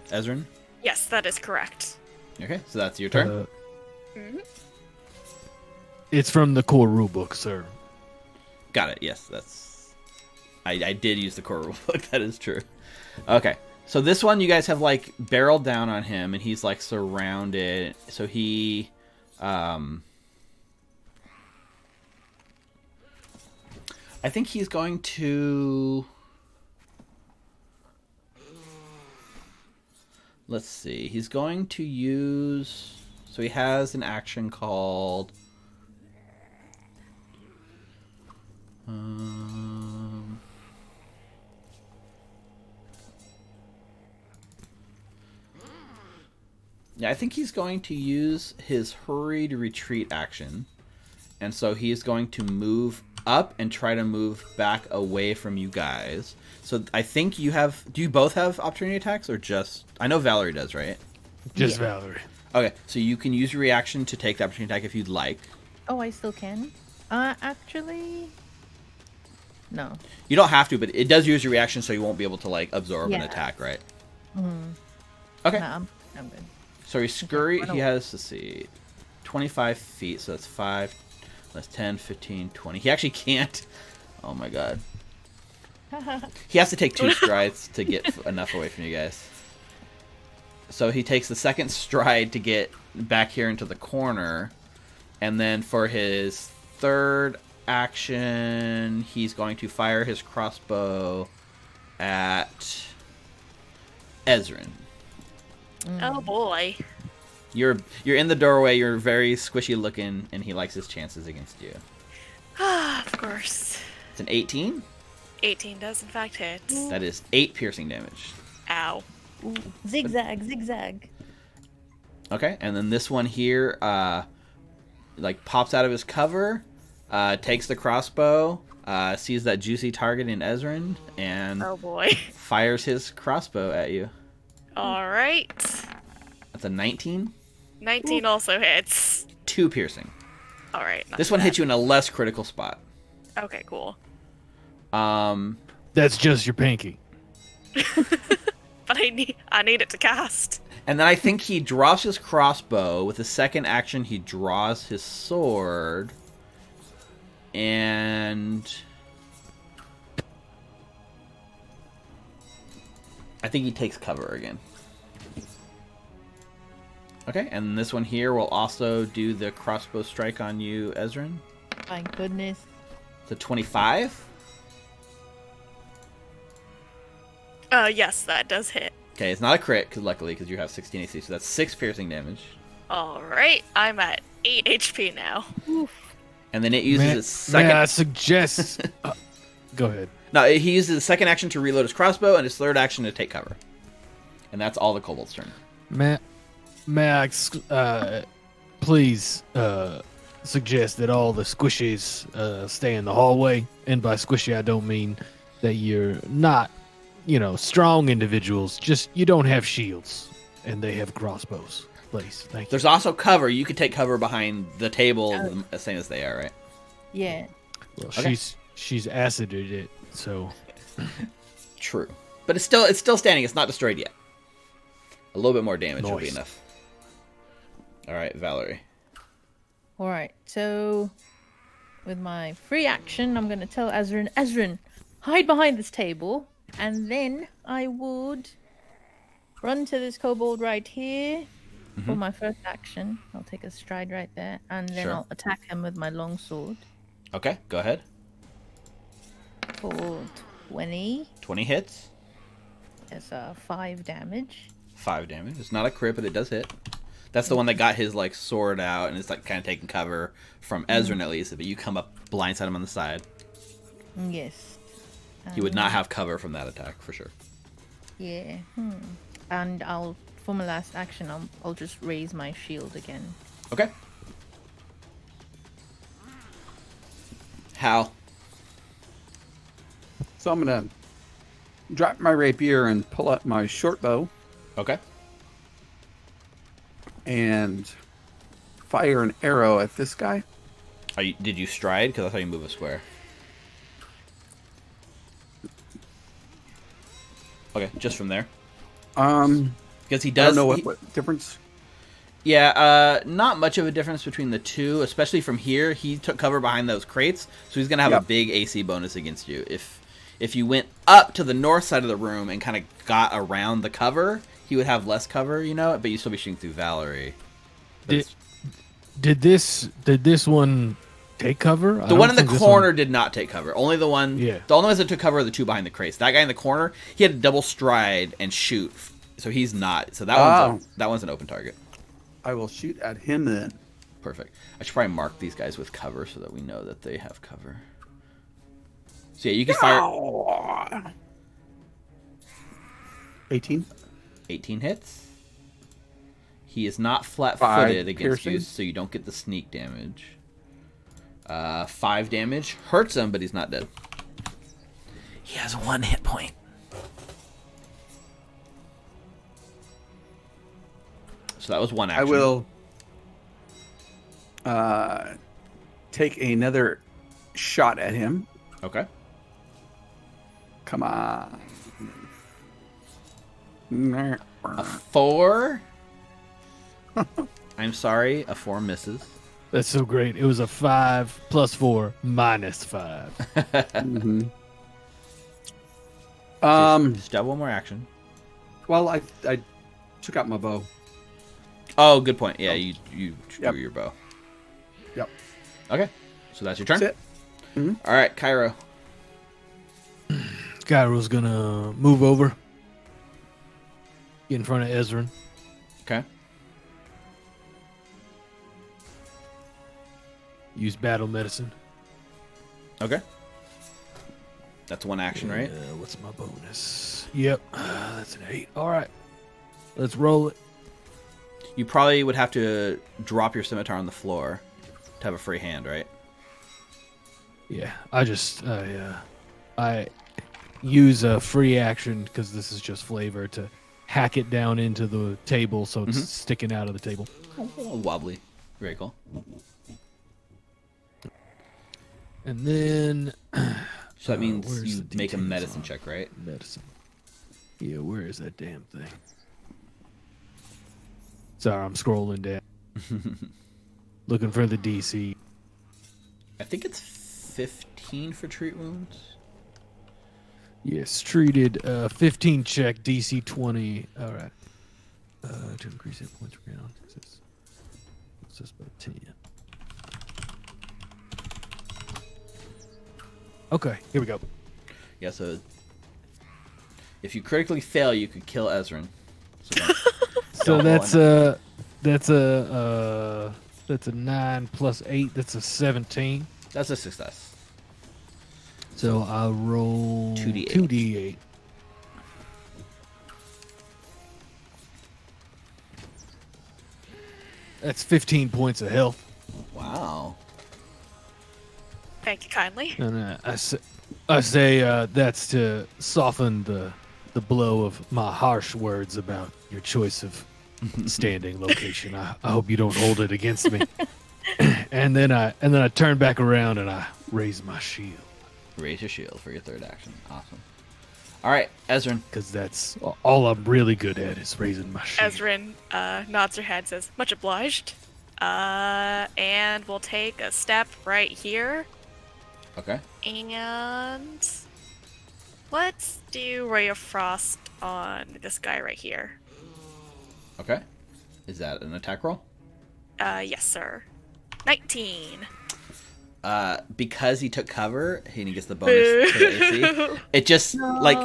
Ezrin? Yes, that is correct. Okay, so that's your turn. It's from the core rulebook, sir. Got it. Yes, I did use the core rulebook. That is true. Okay, so this one you guys have like barreled down on him, and he's like surrounded. So he, I think he's going to. Let's see. He's going to use. So he has an action called. Yeah, I think he's going to use his hurried retreat action. And so he's going to move up and try to move back away from you guys. So I think you have... Do you both have opportunity attacks or just... I know Valerie does, right? Just Yeah. Valerie. Okay, so you can use your reaction to take the opportunity attack if you'd like. Oh, I still can? Actually... No. You don't have to, but it does use your reaction so you won't be able to, like, absorb an Yeah. attack, right? Mm. Okay. No, I'm good. So he scurry. run He away. has, let's see, 25 feet. So that's 5. That's 10, 15, 20. He actually can't. Oh my god. He has to take 2 strides to get enough away from you guys. So he takes the second stride to get back here into the corner. And then for his third action, he's going to fire his crossbow at Ezrin. Oh boy. You're in the doorway, you're very squishy looking, and he likes his chances against you. Of course. It's an 18. 18 does in fact hit. That is 8 piercing damage. Ow. Ooh, zigzag, zigzag. Okay, and then this one here, like pops out of his cover, takes the crossbow, sees that juicy target in Ezrin, and Oh boy. fires his crossbow at you. Alright. That's a 19. 19 also hits. 2 piercing. Alright. This one hits you in a less critical spot. Okay, cool. That's just your pinky. But I need it to cast. And then I think he drops his crossbow. With the second action, he draws his sword. And I think he takes cover again. Okay, and this one here will also do the crossbow strike on you, Ezrin. My goodness. It's a 25. Yes, that does hit. Okay, it's not a crit, luckily, because you have 16 AC, so that's 6 piercing damage. Alright, I'm at 8 HP now. And then it uses its second... May I suggest... go ahead. No, he uses his second action to reload his crossbow, and his third action to take cover. And that's all the kobold's turn. May I please suggest that all the squishies stay in the hallway? And by squishy, I don't mean that you're not, strong individuals. Just you don't have shields, and they have crossbows. Please, thank you. There's also cover. You could take cover behind the table, the same as they are, right? Yeah. Well, Okay. she's acided it, so True. But it's still standing. It's not destroyed yet. A little bit more damage will be Nice. enough. All right, Valerie. All right. So, with my free action, I'm going to tell Ezrin, hide behind this table, and then I would run to this kobold right here for my first action. I'll take a stride right there, and then Sure. I'll attack him with my longsword Okay, go ahead. for 20. 20 hits. That's 5 damage. 5 damage. It's not a crit, but it does hit. That's the one that got his sword out and is kind of taking cover from Ezrin at least. But you come up blindside him on the side. Yes. He would not have cover from that attack for sure. Yeah. And for my last action, I'll just raise my shield again. Okay. Hal. So I'm gonna drop my rapier and pull out my short bow Okay. and fire an arrow at this guy. Did you stride? Because I thought you move a square. Okay, just from there. Because he I does. don't know what difference. Yeah, not much of a difference between the two, especially from here. He took cover behind those crates, so he's gonna have a Yep. big AC bonus against you. If you went up to the north side of the room and kind of got around the cover, he would have less cover, but you'd still be shooting through Valerie. But Did this one take cover? the one in the corner did not take cover. Only the one. Yeah. The only ones that took cover are the two behind the crates. That guy in the corner, he had to double stride and shoot, so he's not. So that one's an open target. I will shoot at him then. Perfect. I should probably mark these guys with cover so that we know that they have cover. So yeah, you can fire 18. 18 hits. He is not flat-footed 5 against you, piercing. so you don't get the sneak damage. 5 damage. Hurts him, but he's not dead. He has 1 hit point. So that was one action. I will take another shot at him. Okay. Come on. A 4. I'm sorry, a 4 misses. That's so great. It was a 5 plus 4 minus 5. Mm-hmm. Just have one more action. Well, I took out my bow. Oh, good point. Yeah, you Yep. drew your bow. Yep. Okay, so that's your turn. That's it. Mhm. All right, Cairo. Gyro's gonna move over. Get in front of Ezrin. Okay. Use battle medicine. Okay. That's one action, right? What's my bonus? Yep. That's an 8. All right. Let's roll it. You probably would have to drop your scimitar on the floor to have a free hand, right? Yeah. I use a free action because this is just flavor to hack it down into the table so it's sticking out of the table. Oh, wobbly. Very cool. And then So that means where's you the make a details medicine on check, right? medicine. Yeah, where is that damn thing? Sorry, I'm scrolling down. Looking for the DC. I think it's 15 for treat wounds. Yes, treated 15 check, DC 20. All right. To increase hit points per round. It's just about 10. Okay, here we go. Yeah, so if you critically fail, you could kill Ezrin. So Don't that's a 9 plus 8. That's a 17. That's a success. So I'll roll 2d8. 2d8. That's 15 points of health. Wow. Thank you kindly. And I say that's to soften the blow of my harsh words about your choice of standing location. I hope you don't hold it against me. and then I turn back around and I raise my shield Raise your shield for your third action. Awesome. All right, Ezrin. because that's all I'm really good at is raising my shield. Ezrin nods her head, says, "Much obliged." And we'll take a step right here. Okay. And let's do Ray of Frost on this guy right here. Okay. Is that an attack roll? Yes, sir. 19. Because he took cover and he gets the bonus to the AC. Boo. It just like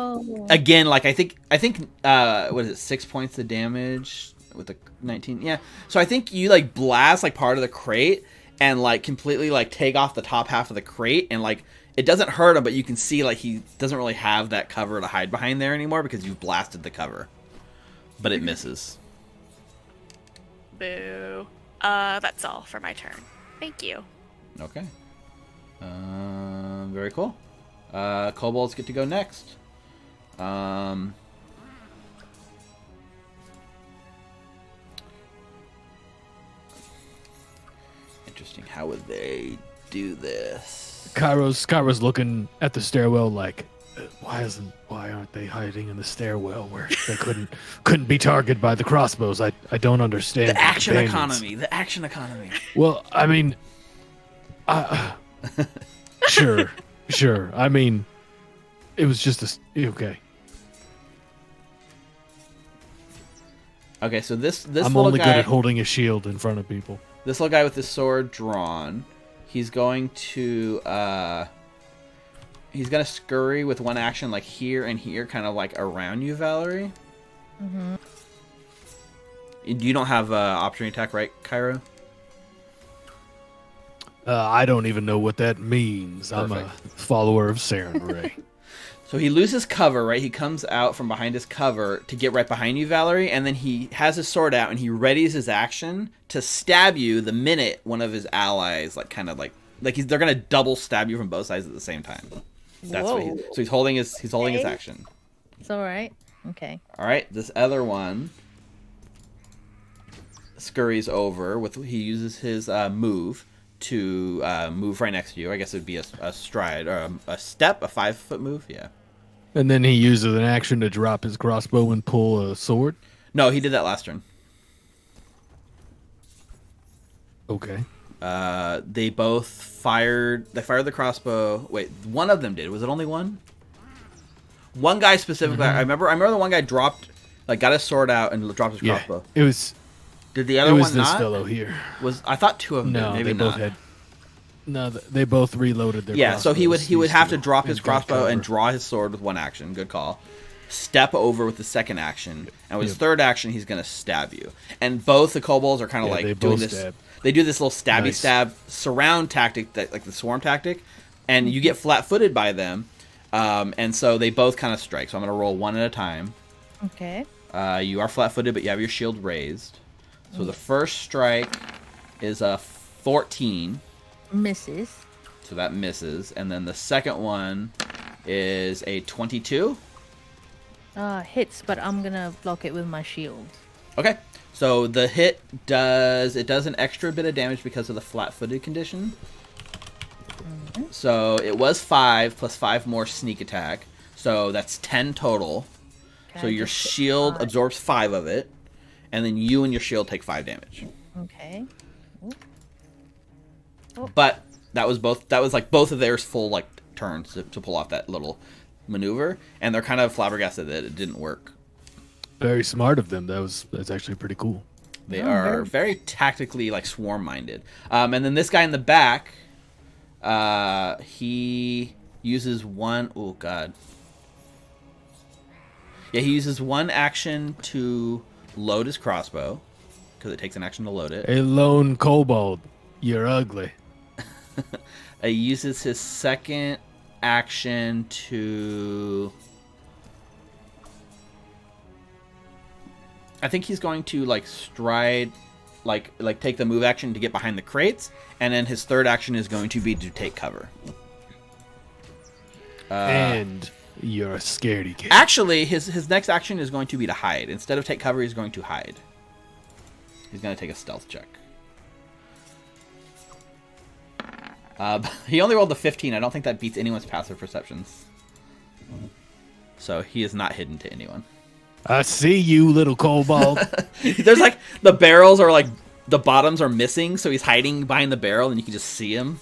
again, like I think what is it, 6 points of damage with the 19? Yeah. So I think you like blast like part of the crate and like completely like take off the top half of the crate and like it doesn't hurt him, but you can see like he doesn't really have that cover to hide behind there anymore because you've blasted the cover. But it misses. Boo. That's all for my turn. Thank you. Okay. Very cool. Kobolds get to go next. Interesting. How would they do this? Kairos looking at the stairwell like, why aren't they hiding in the stairwell where they couldn't be targeted by the crossbows? I don't understand. The action companions. economy. The action economy. Well, I mean, sure. I mean, it was just okay. Okay, so this I'm little only guy, good at holding a shield in front of people. this little guy with the sword drawn, he's going to scurry with one action like here and here, kind of like around you, Valerie. Mm-hmm. You don't have opportunity attack, right, Cairo? I don't even know what that means. I'm a follower of Saren Ray. So he loses cover, right? He comes out from behind his cover to get right behind you, Valerie, and then he has his sword out and he readies his action to stab you the minute one of his allies, like kind of like they're gonna double stab you from both sides at the same time. That's what so he's holding his action. It's all right. Okay. All right, this other one scurries over he uses his move to move right next to you. I guess it would be a stride or a step, a 5-foot move. Yeah. And then he uses an action to drop his crossbow and pull a sword. No, he did that last turn. Okay. They both fired. They fired the crossbow. Wait, one of them did. Was it only one? One guy specifically. I remember the one guy dropped Like got his sword out and dropped his Yeah, crossbow. it was Did the it other was one this not? fellow here. I thought two of them No, did. Maybe they both not. had. No, they both reloaded their. Yeah, so he would crossbows, have to these two, drop his and got crossbow and cover. draw his sword with one action. Good call. Step over with the second action, and with his Yep. third action, he's gonna stab you. And both the kobolds are kind of Yeah, they like doing both this. stab. They do this little stabby Nice. stab surround tactic, that like the swarm tactic, and you get flat-footed by them, and so they both kind of strike. So I'm gonna roll one at a time. Okay. You are flat-footed, but you have your shield raised. So the first strike is a 14. Misses. So that misses. And then the second one is a 22. Hits, but I'm gonna block it with my shield. Okay. So the hit does an extra bit of damage because of the flat-footed condition. So it was 5 plus 5 more sneak attack. So that's 10 total. Okay, So I your just hit shield 5. absorbs 5 of it. And then you and your shield take 5 damage. Okay. But that was like both of theirs full like turns to pull off that little maneuver, and they're kind of flabbergasted that it didn't work. Very smart of them. That's actually pretty cool. They Oh, are very tactically like swarm minded. And then this guy in the back, he uses one. Oh god. Yeah, he uses one action to load his crossbow because it takes an action to load it. A lone kobold. You're ugly. He uses his second action to... I think he's going to like stride, like take the move action to get behind the crates, and then his third action is going to be to take cover. And you're a scaredy cat. Actually, his next action is going to be to hide. Instead of take cover, he's going to hide. He's going to take a stealth check. He only rolled a 15. I don't think that beats anyone's passive perceptions. So he is not hidden to anyone. I see you, little kobold. There's like the barrels are like the bottoms are missing, so he's hiding behind the barrel, and you can just see him.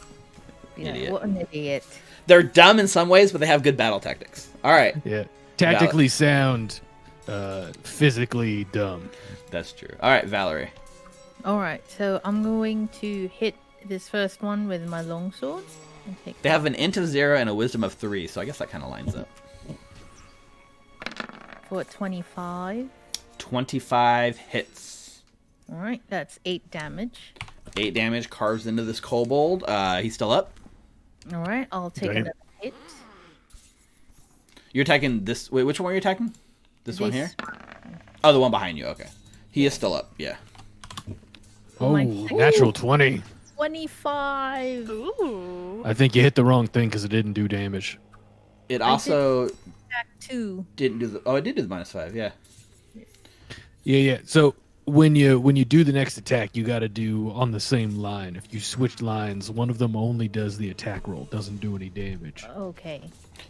Yeah, Idiot. what an idiot. They're dumb in some ways, but they have good battle tactics. All right, Yeah. Tactically sound, physically dumb. that's true. All right, Valerie. Alright, so I'm going to hit this first one with my longsword. And take They have an int of 0 and a wisdom of 3, so I guess that kind of lines up. for 25. 25 hits. Alright, that's 8 damage. 8 damage carves into this kobold. He's still up. Alright, I'll take Damn. another hit. You're attacking this. Wait, which one are you attacking? This one here? This- Oh, the one behind you. Okay. He is still up. Yeah. Oh Oh, my- natural 20. 25! Ooh. I think you hit the wrong thing because it didn't do damage. It I also Attack 2. didn't do the. Oh, it did do the -5. Yeah. Yeah. So when you do the next attack, you got to do on the same line. If you switch lines, one of them only does the attack roll, doesn't do any damage. Okay.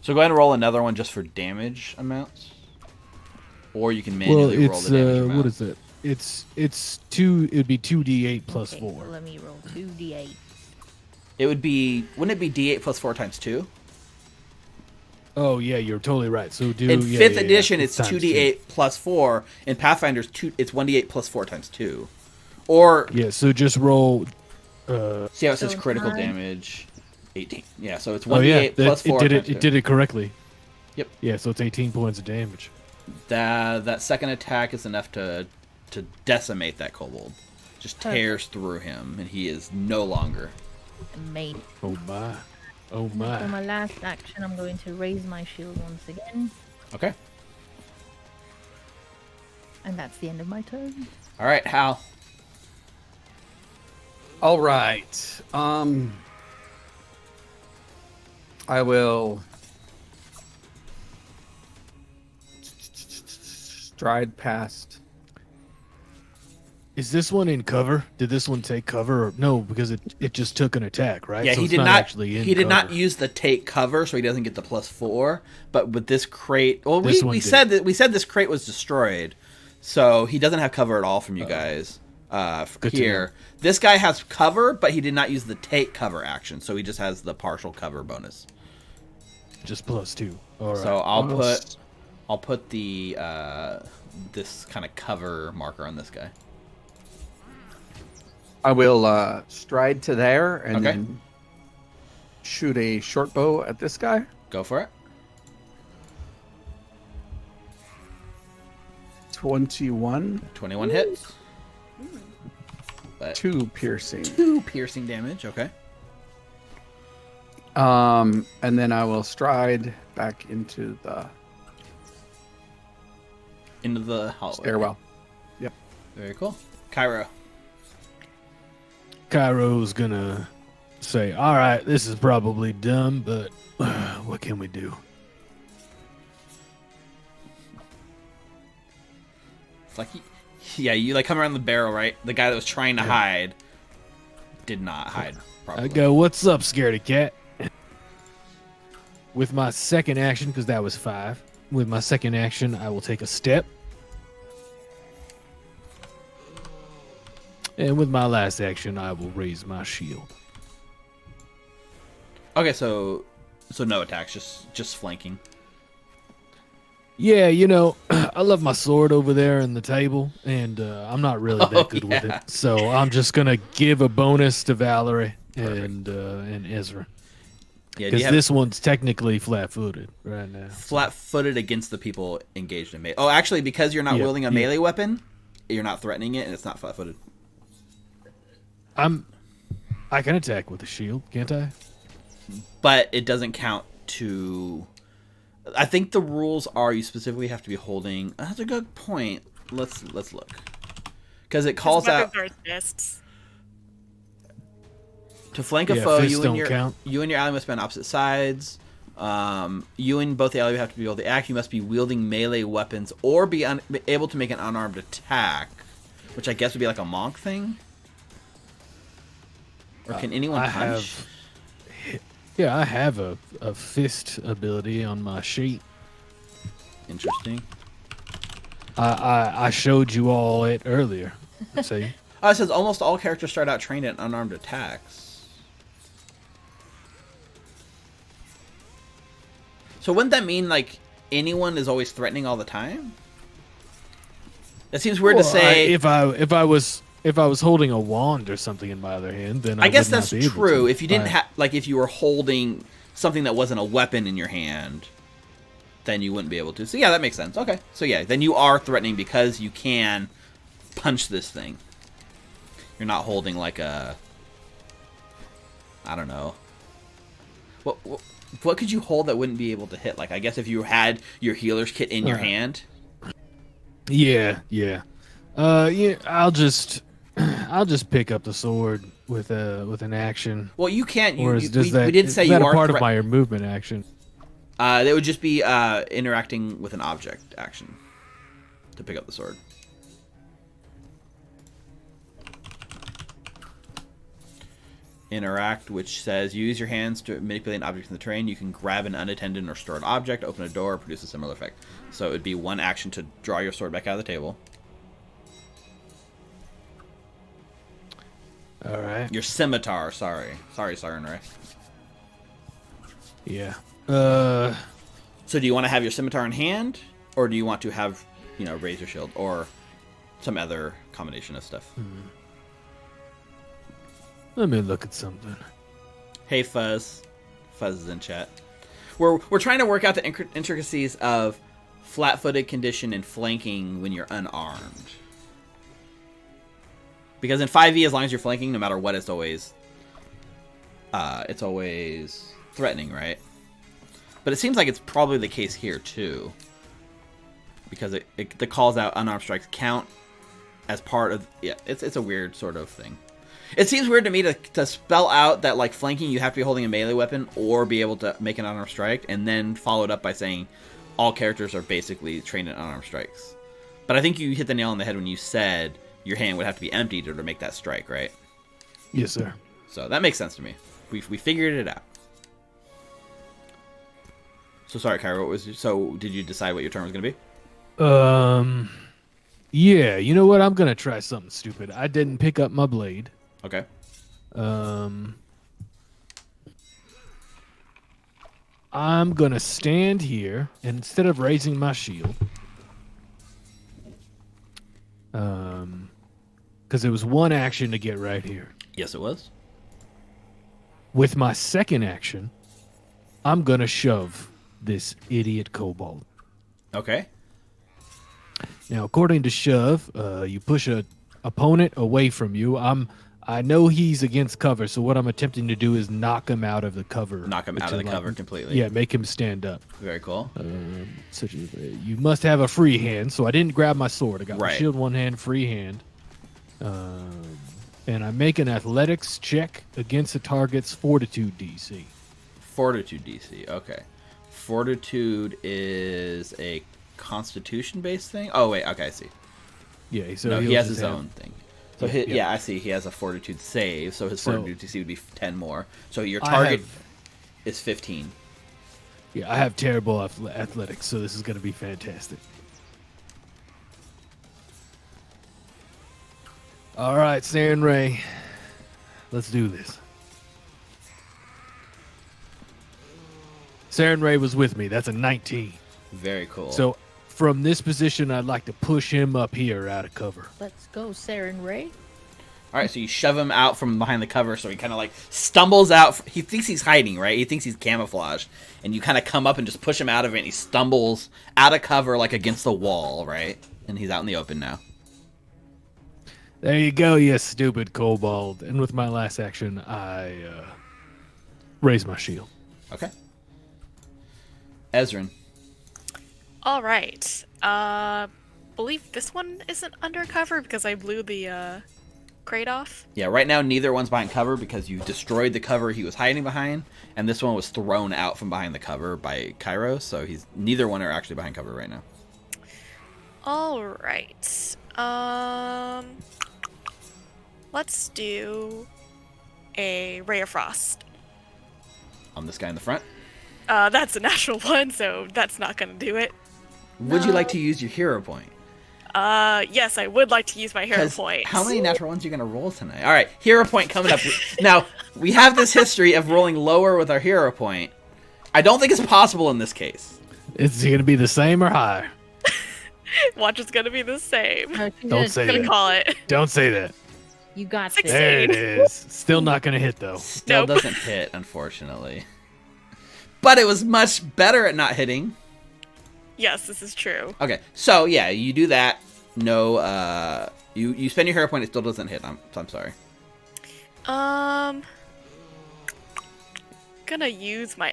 So go ahead and roll another one just for damage amounts, or you can Well, manually roll it's the damage amount. what is it? It's 2. It'd be 2d8 plus Okay, 4. so let me roll 2d8. It would be. Wouldn't it be D8 plus 4 times 2? Oh yeah, you're totally right. So do In yeah, 5th yeah, edition, yeah. it's times 2d8 plus 4. In Pathfinder's, it's 1d8 plus 4 times 2. Or 2. Yeah. So just roll. see how it says So critical 9. damage, 18. Yeah, so it's 1d8 Oh yeah, plus 4 it did times 2. it did it correctly. Yep. Yeah. So it's 18 points of damage. That second attack is enough to decimate that kobold. Just Okay. tears through him, and he is no longer. Made it. Oh my. Oh For my. my last action, I'm going to raise my shield once again. Okay. And that's the end of my turn. All right, Hal. All right. I will stride past. Is this one in cover? Did this one take cover? Or, no, because it just took an attack, right? Yeah, So he it's did not actually in he did not cover. use the take cover, so he doesn't get the +4. But with this crate, well, This we one did. said that this crate was destroyed, so he doesn't have cover at all from you guys. Good to Here, this guy has cover, but he did not use the take cover action, so he just has the partial cover bonus. Just +2. All right. So I'll put the this kind of cover marker on this guy. I will stride to there and Okay. then shoot a short bow at this guy. Go for it. 21. 21 hits. But 2 piercing. 2 piercing damage. Okay. And then I will stride back into the hallway. stairwell. Yep. Very cool. Cairo. Cairo's gonna say, "All right, this is probably dumb, but what can we do?" It's like, yeah, you like come around the barrel, right? The guy that was trying to hide did not hide properly. I go, "What's up, scaredy cat?" With my second action, because that was 5. With my second action, I will take a step. And with my last action, I will raise my shield. Okay, so no attacks, just flanking. Yeah, you know, I love my sword over there on the table, and I'm not really that good with yeah. it. So I'm just gonna give a bonus to Valerie and Ezra, Yeah, do you because have this one's technically flat-footed right now. flat-footed against the people engaged in melee? Oh, actually, because you're not Yeah, wielding a yeah. melee weapon, you're not threatening it, and it's not flat-footed. I can attack with a shield, can't I? But it doesn't count to. I think the rules are you specifically have to be holding. That's a good point. Let's look, because it calls His out weapons are fists. to flank a Yeah, foe. fists You don't and your count. ally must be on opposite sides. You and both the ally have to be able to act. You must be wielding melee weapons or be able to make an unarmed attack, which I guess would be like a monk thing. Or can anyone punch? I have a fist ability on my sheet. Interesting. I showed you all it earlier. See? Oh, it says almost all characters start out trained at unarmed attacks. So wouldn't that mean like anyone is always threatening all the time? It seems weird to Well, say. if I was holding a wand or something in my other hand, then I guess would not that's be able true. to. If you didn't Right. have, like, if you were holding something that wasn't a weapon in your hand, then you wouldn't be able to. So yeah, that makes sense. Okay, so yeah, then you are threatening because you can punch this thing. You're not holding like a, I don't know. What could you hold that wouldn't be able to hit? Like, I guess if you had your healer's kit in your hand. Yeah. Yeah, I'll just pick up the sword with an action. Well, you can't. Or You, is, does we, that, we did is say that you a are part of my movement action? That would just be interacting with an object action to pick up the sword. Interact, which says use your hands to manipulate an object in the terrain. You can grab an unattended or stored object, open a door, or produce a similar effect. So it would be one action to draw your sword back out of the table. All right. Your scimitar, sorry, Sarenrae. Yeah. So do you want to have your scimitar in hand, or do you want to have, razor shield, or some other combination of stuff? Let me look at something. Hey, Fuzz. Fuzz is in chat. We're trying to work out the intricacies of flat-footed condition and flanking when you're unarmed. Because in 5e, as long as you're flanking, no matter what, it's always threatening, right? But it seems like it's probably the case here too, because the calls out unarmed strikes count as part of. Yeah, it's a weird sort of thing. It seems weird to me to spell out that like flanking you have to be holding a melee weapon or be able to make an unarmed strike, and then followed up by saying all characters are basically trained in unarmed strikes. But I think you hit the nail on the head when you said your hand would have to be emptied to make that strike, right? Yes, sir. So that makes sense to me. We figured it out. So sorry, Kyra, so did you decide what your turn was going to be? Yeah, you know what? I'm gonna try something stupid. I didn't pick up my blade. Okay. I'm gonna stand here, and instead of raising my shield, Because it was one action to get right here. Yes, it was. With my second action, I'm gonna shove this idiot kobold. Okay. Now, according to shove, you push a opponent away from you. I know he's against cover, so what I'm attempting to do is knock him out of the cover. Knock him out of the cover completely. Yeah, make him stand up. Very cool. You must have a free hand, so I didn't grab my sword. I got my Right. shield one hand, free hand. And I make an athletics check against the target's fortitude DC. Fortitude DC. Okay. Fortitude is a constitution-based thing? Oh, wait. Okay, I see. Yeah, so No, he has his own thing. So Yeah, his, yeah. yeah, I see. He has a fortitude save, so his So- fortitude DC would be 10 more. So your I target have- is 15. Yeah, I have terrible athletics, so this is going to be fantastic. All right, Saren Ray, let's do this. Saren Ray was with me. That's a 19. Very cool. So from this position, I'd like to push him up here out of cover. Let's go, Saren Ray. All right, so you shove him out from behind the cover, so he kind of like stumbles out. He thinks he's hiding, right? He thinks he's camouflaged, and you kind of come up and just push him out of it, and he stumbles out of cover like against the wall, right? And he's out in the open now. There you go, you stupid kobold. And with my last action, I raise my shield. Okay. Ezrin. All right. Believe this one isn't undercover because I blew the crate off. Yeah, right now neither one's behind cover because you destroyed the cover he was hiding behind, and this one was thrown out from behind the cover by Kairos, so neither one are actually behind cover right now. All right. Let's do a Ray of Frost. On this guy in the front. That's a natural one, so that's not gonna do it. Would you like to use your hero point? Yes, I would like to use my hero 'Cause point. how many natural ones are you going to roll tonight? All right, hero point coming up. Now, we have this history of rolling lower with our hero point. I don't think it's possible in this case. Is he going to be the same or higher? Watch is gonna be the same. Don't say Gonna that. call it. Don't say that. You got 16. this. There it is. Still not going to hit, though. Still Nope. doesn't hit, unfortunately. But it was much better at not hitting. Yes, this is true. Okay, so yeah, you do that. No, you spend your hero point. It still doesn't hit. I'm sorry. Gonna use my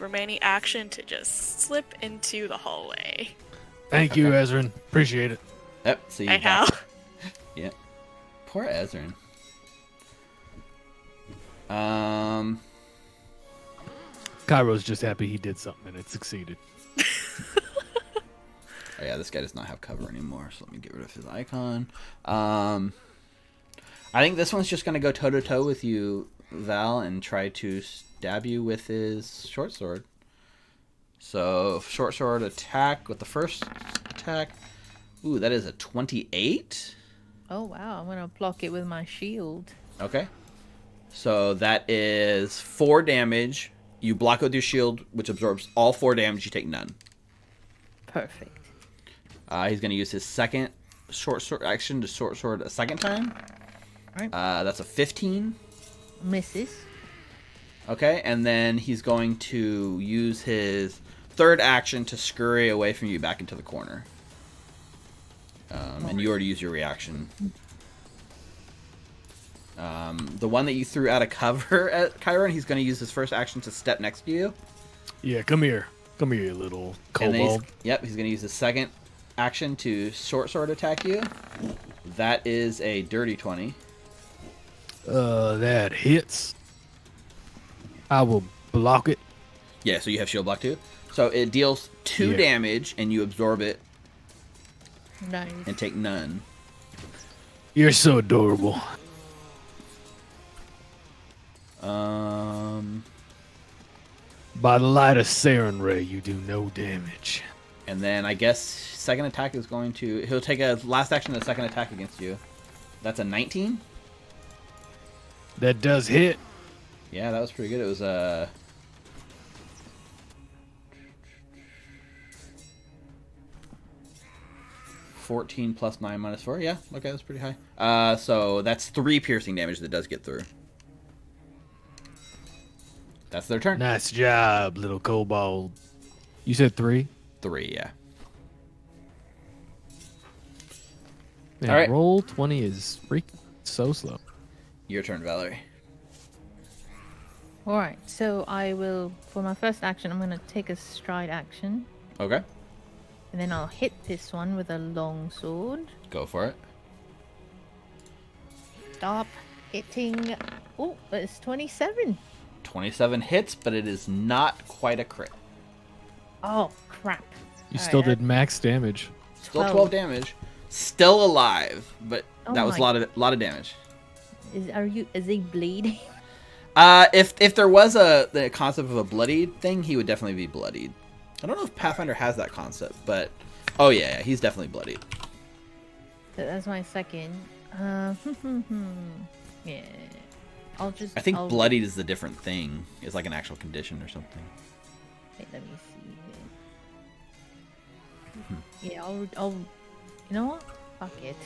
remaining action to just slip into the hallway. Thank you, Ezrin. Appreciate it. Yep. So you Hey, Hal. Yeah. Poor Ezrin. Cairo's just happy he did something and it succeeded. Oh yeah, this guy does not have cover anymore, so let me get rid of his icon. I think this one's just gonna go toe to toe with you, Val, and try to stab you with his short sword. So short sword attack with the first attack. Ooh, that is a 28. Oh wow, I'm gonna block it with my shield. Okay. So that is 4 damage. You block it with your shield, which absorbs all 4 damage. You take none. Perfect. He's going to use his second short sword action to short sword a second time. Right. That's a 15. Misses. Okay, and then he's going to use his third action to scurry away from you back into the corner. And you already used your reaction. The one that you threw out of cover at Chiron, he's going to use his first action to step next to you. Yeah, come here. Come here, you little And then kobold. he's going to use his second action to short sword attack you. That is a dirty 20. That hits. I will block it. Yeah, so you have shield block too. So it deals 2 Yeah. damage, and you absorb it Nice. and take none. You're so adorable. By the light of Saren Ray, you do no damage. And then I guess second attack is going to... He'll take a last action and a second attack against you. That's a 19? That does hit. Yeah, that was pretty good. It was a... 14 plus 9 minus 4. Yeah, okay, that's pretty high. So that's 3 piercing damage that does get through. That's their turn. Nice job, little kobold. You said 3? 3, yeah. Man, All right. roll 20 is freaking so slow. Your turn, Valerie. All right, so I will, for my first action, I'm going to take a stride action. Okay, And then I'll hit this one with a long sword. go for it. Stop hitting. Oh, it's 27. 27 hits, but it is not quite a crit. Oh, crap. You All still right, did max damage. Still 12 damage. Still alive, but Oh that was a my- lot of damage. Is he bleeding? If there was the concept of a bloodied thing, he would definitely be bloodied. I don't know if Pathfinder has that concept, but oh yeah, he's definitely bloodied. That's my second. Yeah. I think bloodied is the different thing. It's like an actual condition or something. Wait, let me see here. Yeah, I'll. You know what? Fuck it.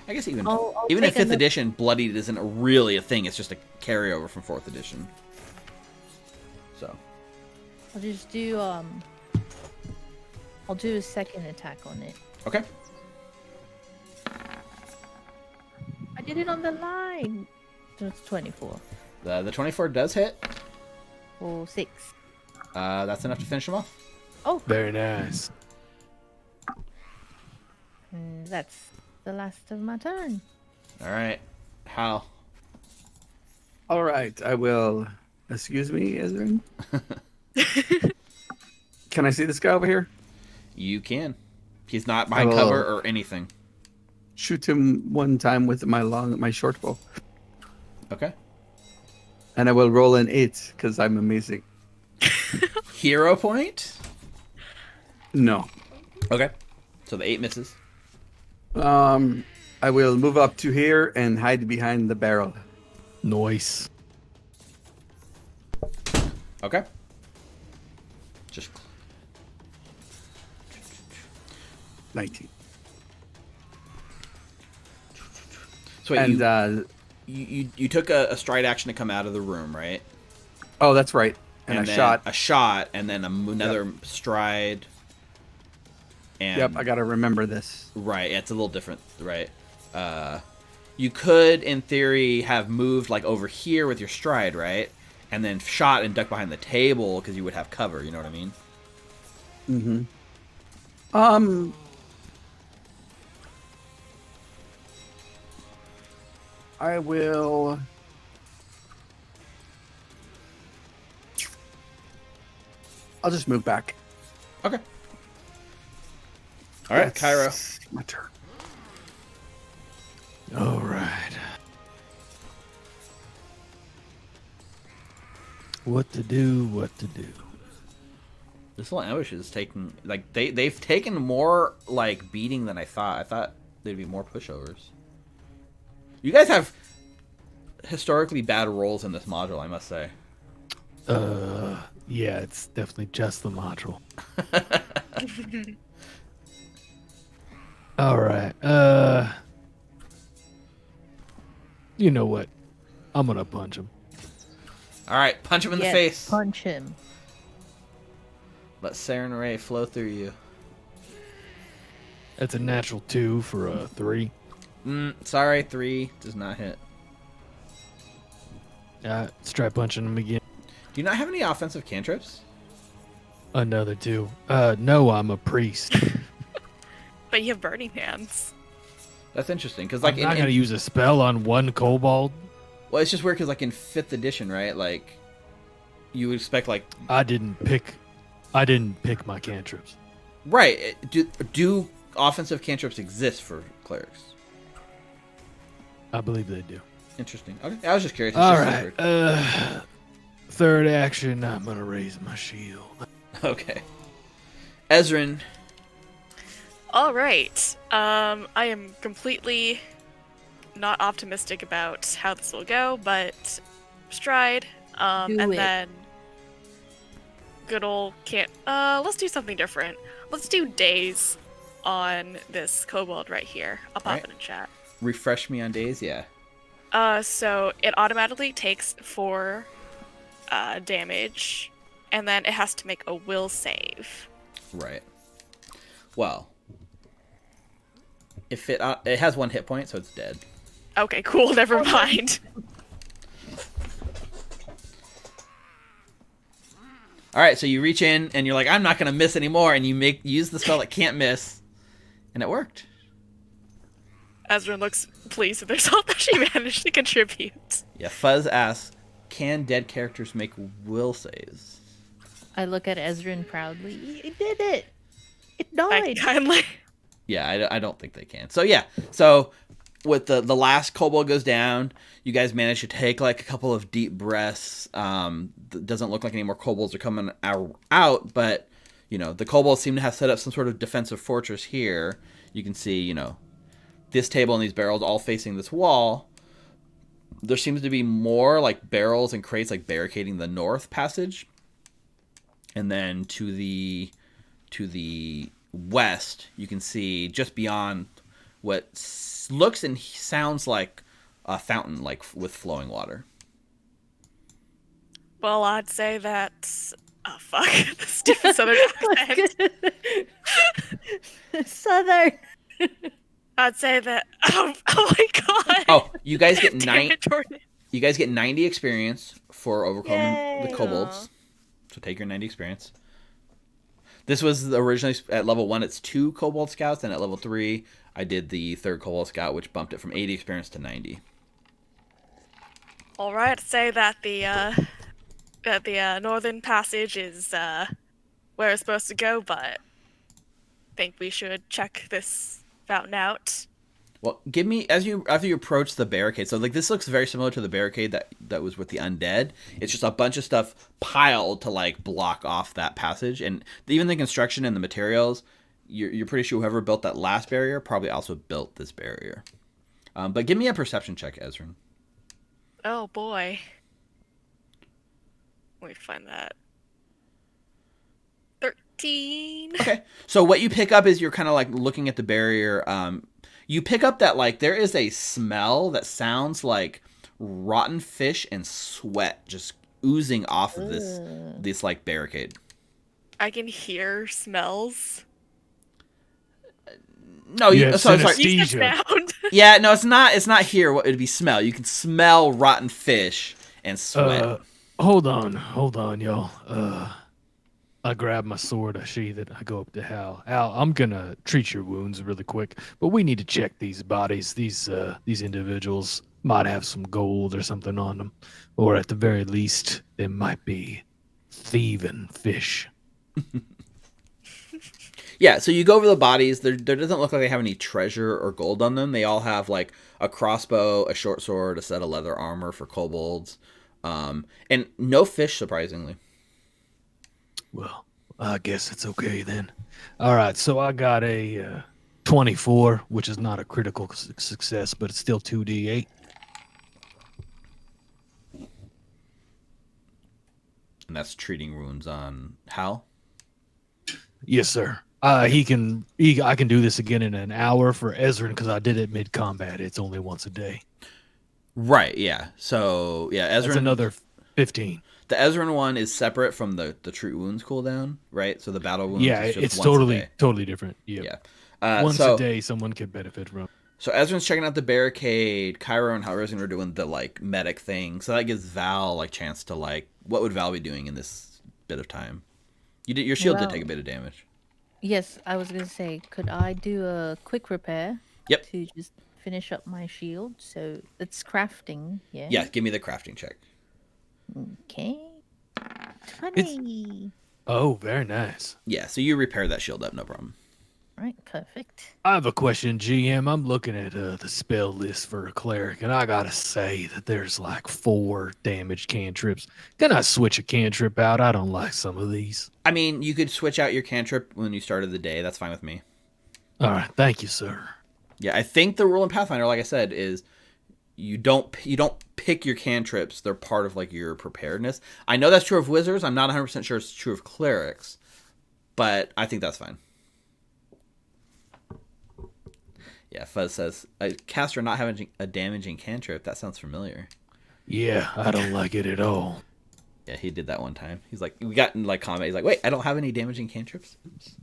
I guess even I'll even in take 5th another- edition, bloodied isn't really a thing. It's just a carryover from 4th edition. So I'll just do I'll do a second attack on it. okay, I did it on the line. So it's 24 the 24 does hit. or 6. That's enough to finish him off. Oh, Very nice. that's the last of my turn. All right, Hal. All right, I will. Excuse me, Ezrin. Can I see this guy over here? You can. He's not behind will- cover or anything. Shoot him one time with my short bow, Okay. and I will roll an 8 because I'm amazing. Hero point. No, Okay. So the 8 misses. I will move up to here and hide behind the barrel. Nice. Okay. Just 19. so wait, And you took a stride action to come out of the room, right? oh, that's right. And I then shot. a shot, and then another stride. And Yep, I gotta remember this. right, it's a little different, right? You could, in theory, have moved like over here with your stride, right? And then shot and ducked behind the table because you would have cover. You know what I mean? Mm-hmm. I will. I'll just move back. Okay. All right, Cairo. That's my turn. All right. What to do, what to do. This little ambush is taking like they've taken more like beating than I thought. I thought there'd be more pushovers. You guys have historically bad rolls in this module, I must say. Yeah, it's definitely just the module. All right. You know what? I'm gonna punch him. All right, punch him in the Yes, face. Punch him. Let Saren Ray flow through you. That's a natural 2 for a 3. Sorry, 3 does not hit. Let's try punching him again. Do you not have any offensive cantrips? Another 2. No, I'm a priest. But you have burning hands. That's interesting because like I'm not gonna use a spell on one kobold. well, it's just weird because like in 5th edition, right? Like you would expect like I didn't pick my cantrips. right. Do offensive cantrips exist for clerics? I believe they do. Interesting. Okay, I was just curious. It's All just right. weird. Third action. I'm gonna raise my shield. Okay. Ezrin. All right. I am completely not optimistic about how this will go, but stride. Do And it. then good old can't. Let's do something different. Let's do daze. on this kobold right here. I'll pop Alright. it in chat. Refresh me on days, yeah. So it automatically takes 4 damage, and then it has to make a will save. Right. Well, if it has 1 hit point, so it's dead. Okay, cool. Never mind. All right, so you reach in and you're like, I'm not gonna miss anymore, and you use the spell that can't miss, and it worked. Ezra looks pleased with herself that she managed to contribute. Yeah. Fuzz asks, can dead characters make will saves? I look at Ezrin proudly. It did it. It I died. kindly. Yeah, I don't think they can. So yeah, so with the last kobold goes down, you guys manage to take like a couple of deep breaths. Doesn't look like any more kobolds are coming out, but you know the kobolds seem to have set up some sort of defensive fortress here. You can see, you know, this table and these barrels all facing this wall. There seems to be more like barrels and crates like barricading the north passage, and then to the west, you can see just beyond what looks and sounds like a fountain, like with flowing water. Well, I'd say that's. Oh, fuck. The stupid southern accent. Southern. I'd say that. Oh my god. Oh, you guys get Damn it, Jordan. You guys get 90 experience for overcoming the Yay. kobolds. So take your 90 experience. This was originally at level 1, it's 2 kobold scouts, and at level 3, I did the 3rd kobold scout, which bumped it from 80 experience to 90. All right. I'd say that the northern passage is where it's supposed to go, but I think we should check this fountain out. Well, give me after you approach the barricade. So like this looks very similar to the barricade that was with the undead. It's just a bunch of stuff piled to like block off that passage, and even the construction and the materials. You're pretty sure whoever built that last barrier probably also built this barrier. But give me a perception check, Ezrin. Oh boy. Let me find that. 13. Okay. So what you pick up is you're kind of like looking at the barrier. You pick up that like there is a smell that sounds like rotten fish and sweat just oozing off of this like barricade. I can hear smells. No, Yeah, sorry. You Anesthesia. just found. Yeah, no, it's not here. What it'd be smell? You can smell rotten fish and sweat. Hold on, y'all. I grab my sword, I sheath it, I go up to Hal. Hal, I'm gonna treat your wounds really quick, but we need to check these bodies. These individuals might have some gold or something on them, or at the very least, they might be thieving fish. Yeah, so you go over the bodies. There doesn't look like they have any treasure or gold on them. They all have like a crossbow, a short sword, a set of leather armor for kobolds, and no fish, surprisingly. Well, I guess it's okay then. All right, so I got a 24, which is not a critical success, but it's still 2d8. And that's treating wounds on Hal. Yes, sir. I can do this again in an hour for Ezrin because I did it mid-combat. It's only once a day. Right, yeah. So, yeah, That's Ezrin... another 15. The Ezrin one is separate from the treat wounds cooldown, right? So the battle wounds Yeah, is just it's once a day. totally different. Yep. Yeah. Once so, a day, someone can benefit from. So Ezrin's checking out the barricade. Cairo and Halrizon are doing the like medic thing. So that gives Val like chance to like, what would Val be doing in this bit of time? Your shield did Well- take a bit of damage. Yes, I was gonna say, could I do a quick repair? Yep. To just finish up my shield. So it's crafting. Yeah. Yeah, give me the crafting check. Okay. 20. Oh, very nice. Yeah, so you repair that shield up, no problem. Right. Perfect. I have a question, GM. I'm looking at the spell list for a cleric, and I gotta say that there's like 4 damage cantrips. Can I switch a cantrip out? I don't like some of these. I mean, you could switch out your cantrip when you started the day. That's fine with me. All right, thank you, sir. Yeah, I think the rule in Pathfinder, like I said, is you don't pick your cantrips. They're part of like your preparedness. I know that's true of wizards. I'm not 100% sure it's true of clerics, but I think that's fine. Yeah, Fuzz says, a caster not having a damaging cantrip. That sounds familiar. Yeah, I don't like it at all. Yeah, he did that one time. He's like, we got in like combat. He's like, wait, I don't have any damaging cantrips. Oops.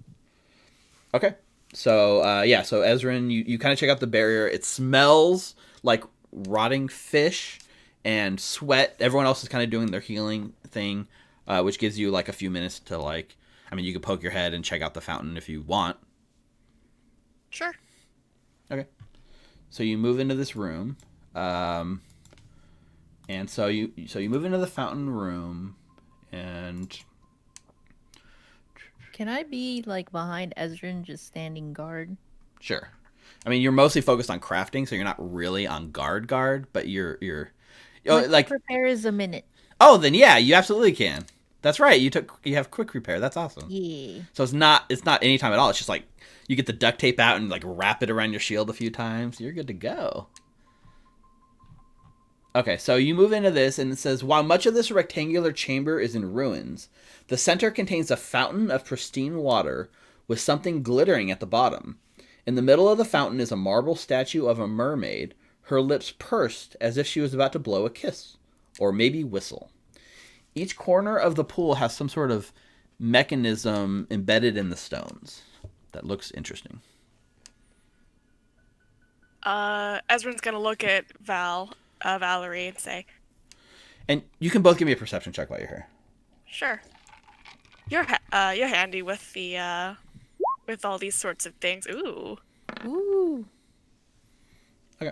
Okay, so so Ezrin, you kind of check out the barrier. It smells like rotting fish and sweat. Everyone else is kind of doing their healing thing, which gives you like a few minutes to like. I mean, you could poke your head and check out the fountain if you want. Sure. Okay, so you move into this room. And so you move into the fountain room, and Can I be like behind Ezrin, just standing guard? sure. I mean, you're mostly focused on crafting, so you're not really on guard, but you're My like prepare is a minute. oh, then yeah, you absolutely can. That's right. You have quick repair. That's awesome. Yeah. So it's not any time at all. It's just like you get the duct tape out and like wrap it around your shield a few times. You're good to go. Okay, so you move into this, and it says, while much of this rectangular chamber is in ruins, the center contains a fountain of pristine water with something glittering at the bottom. In the middle of the fountain is a marble statue of a mermaid, her lips pursed as if she was about to blow a kiss, or maybe whistle. Each corner of the pool has some sort of mechanism embedded in the stones. That looks interesting. Ezrin's gonna look at Valerie and say, And you can both give me a perception check while you're here. "Sure, you're handy with the with all these sorts of things." Ooh, Ooh. Okay.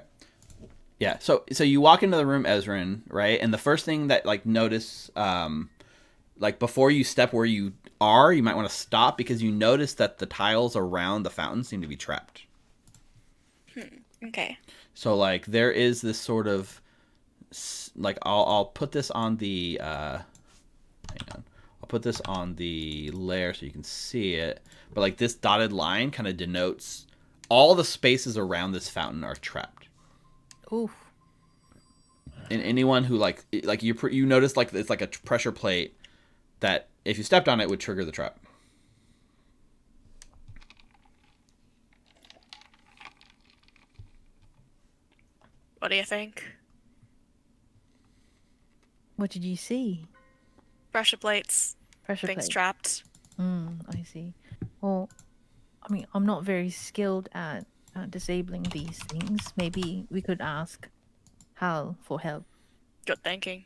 Yeah, so you walk into the room, Ezrin, right? And the first thing that like notice, like before you step where you are, you might want to stop because you notice that the tiles around the fountain seem to be trapped. okay. So like there is this sort of like I'll put this on the hang on. I'll put this on the layer so you can see it. But like this dotted line kind of denotes all the spaces around this fountain are trapped. Oof. And anyone who like you notice like it's like a pressure plate that if you stepped on it would trigger the trap. What do you think? What did you see? Pressure plates, Pressure things plate. trapped. I see. Well, I mean, I'm not very skilled at disabling these things. Maybe we could ask Hal for help. Good thinking.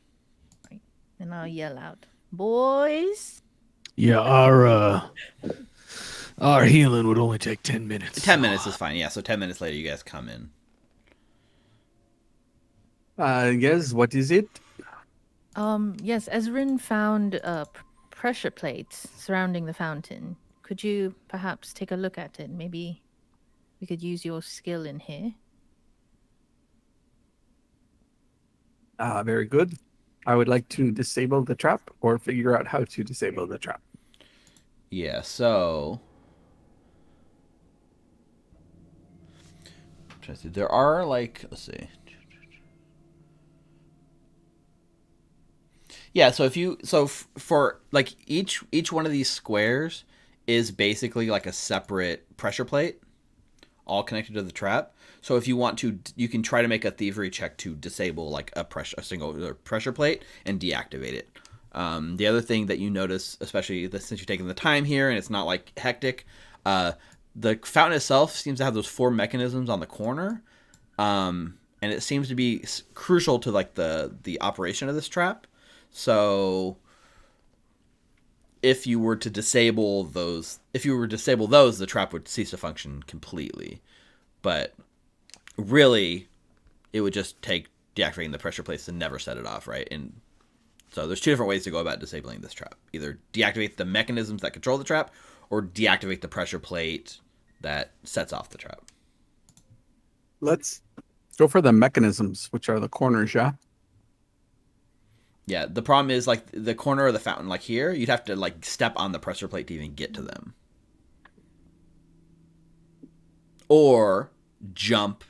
And I'll yell out, boys! Yeah, our healing would only take 10 minutes. 10 minutes is fine. Yeah, so 10 minutes later you guys come in. Yes, what is it? Yes, Ezrin found pressure plates surrounding the fountain. Could you perhaps take a look at it? Maybe we could use your skill in here. Very good. I would like to disable the trap or figure out how to disable the trap. Yeah, so there are like let's see. Yeah, so for like each one of these squares is basically like a separate pressure plate, all connected to the trap. So if you want to, you can try to make a thievery check to disable like a single pressure plate and deactivate it. The other thing that you notice, especially since you're taking the time here and it's not like hectic, the fountain itself seems to have those 4 mechanisms on the corner, and it seems to be crucial to like the operation of this trap. So if you were to disable those, the trap would cease to function completely. But really, it would just take deactivating the pressure plates to never set it off, right? And so there's 2 different ways to go about disabling this trap. Either deactivate the mechanisms that control the trap, or deactivate the pressure plate that sets off the trap. Let's go for the mechanisms, which are the corners, yeah? Yeah, the problem is like the corner of the fountain, like here, you'd have to like step on the pressure plate to even get to them. Or jump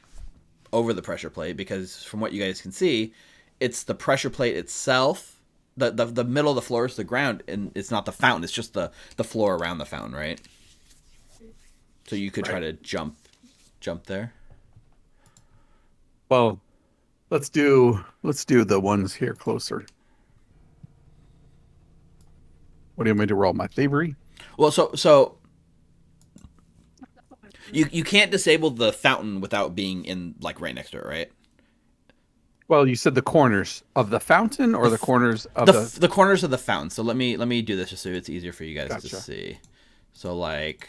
over the pressure plate, because from what you guys can see, it's the pressure plate itself. The middle of the floor is the ground, and it's not the fountain. It's just the floor around the fountain, right? So you could try to jump there. Well, let's do the ones here closer. What do you want me to roll? My thievery? Well, so you can't disable the fountain without being in like right next to it, right? Well, you said the corners of the fountain or the corners of The corners of the fountain. So let me do this just so it's easier for you guys to Gotcha. see. So like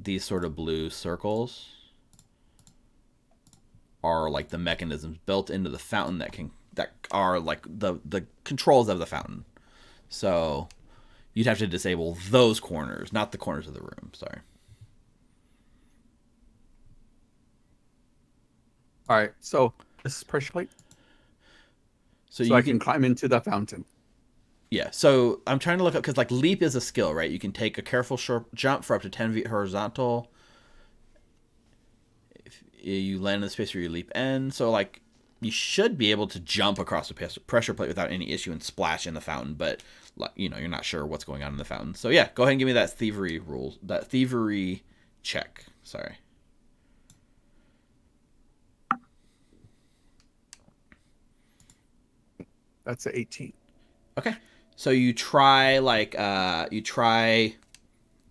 these sort of blue circles are like the mechanisms built into the fountain that are like the controls of the fountain. So you'd have to disable those corners, not the corners of the room. Sorry. All right. So this is pressure plate. So So you I can climb into the fountain. Yeah, so I'm trying to look up because like leap is a skill, right? You can take a careful short jump for up to 10 feet horizontal. If you land in the space where you leap in, so like you should be able to jump across the pressure plate without any issue and splash in the fountain, but you know you're not sure what's going on in the fountain. So yeah, go ahead and give me that thievery check. Sorry. That's an 18. Okay. So you try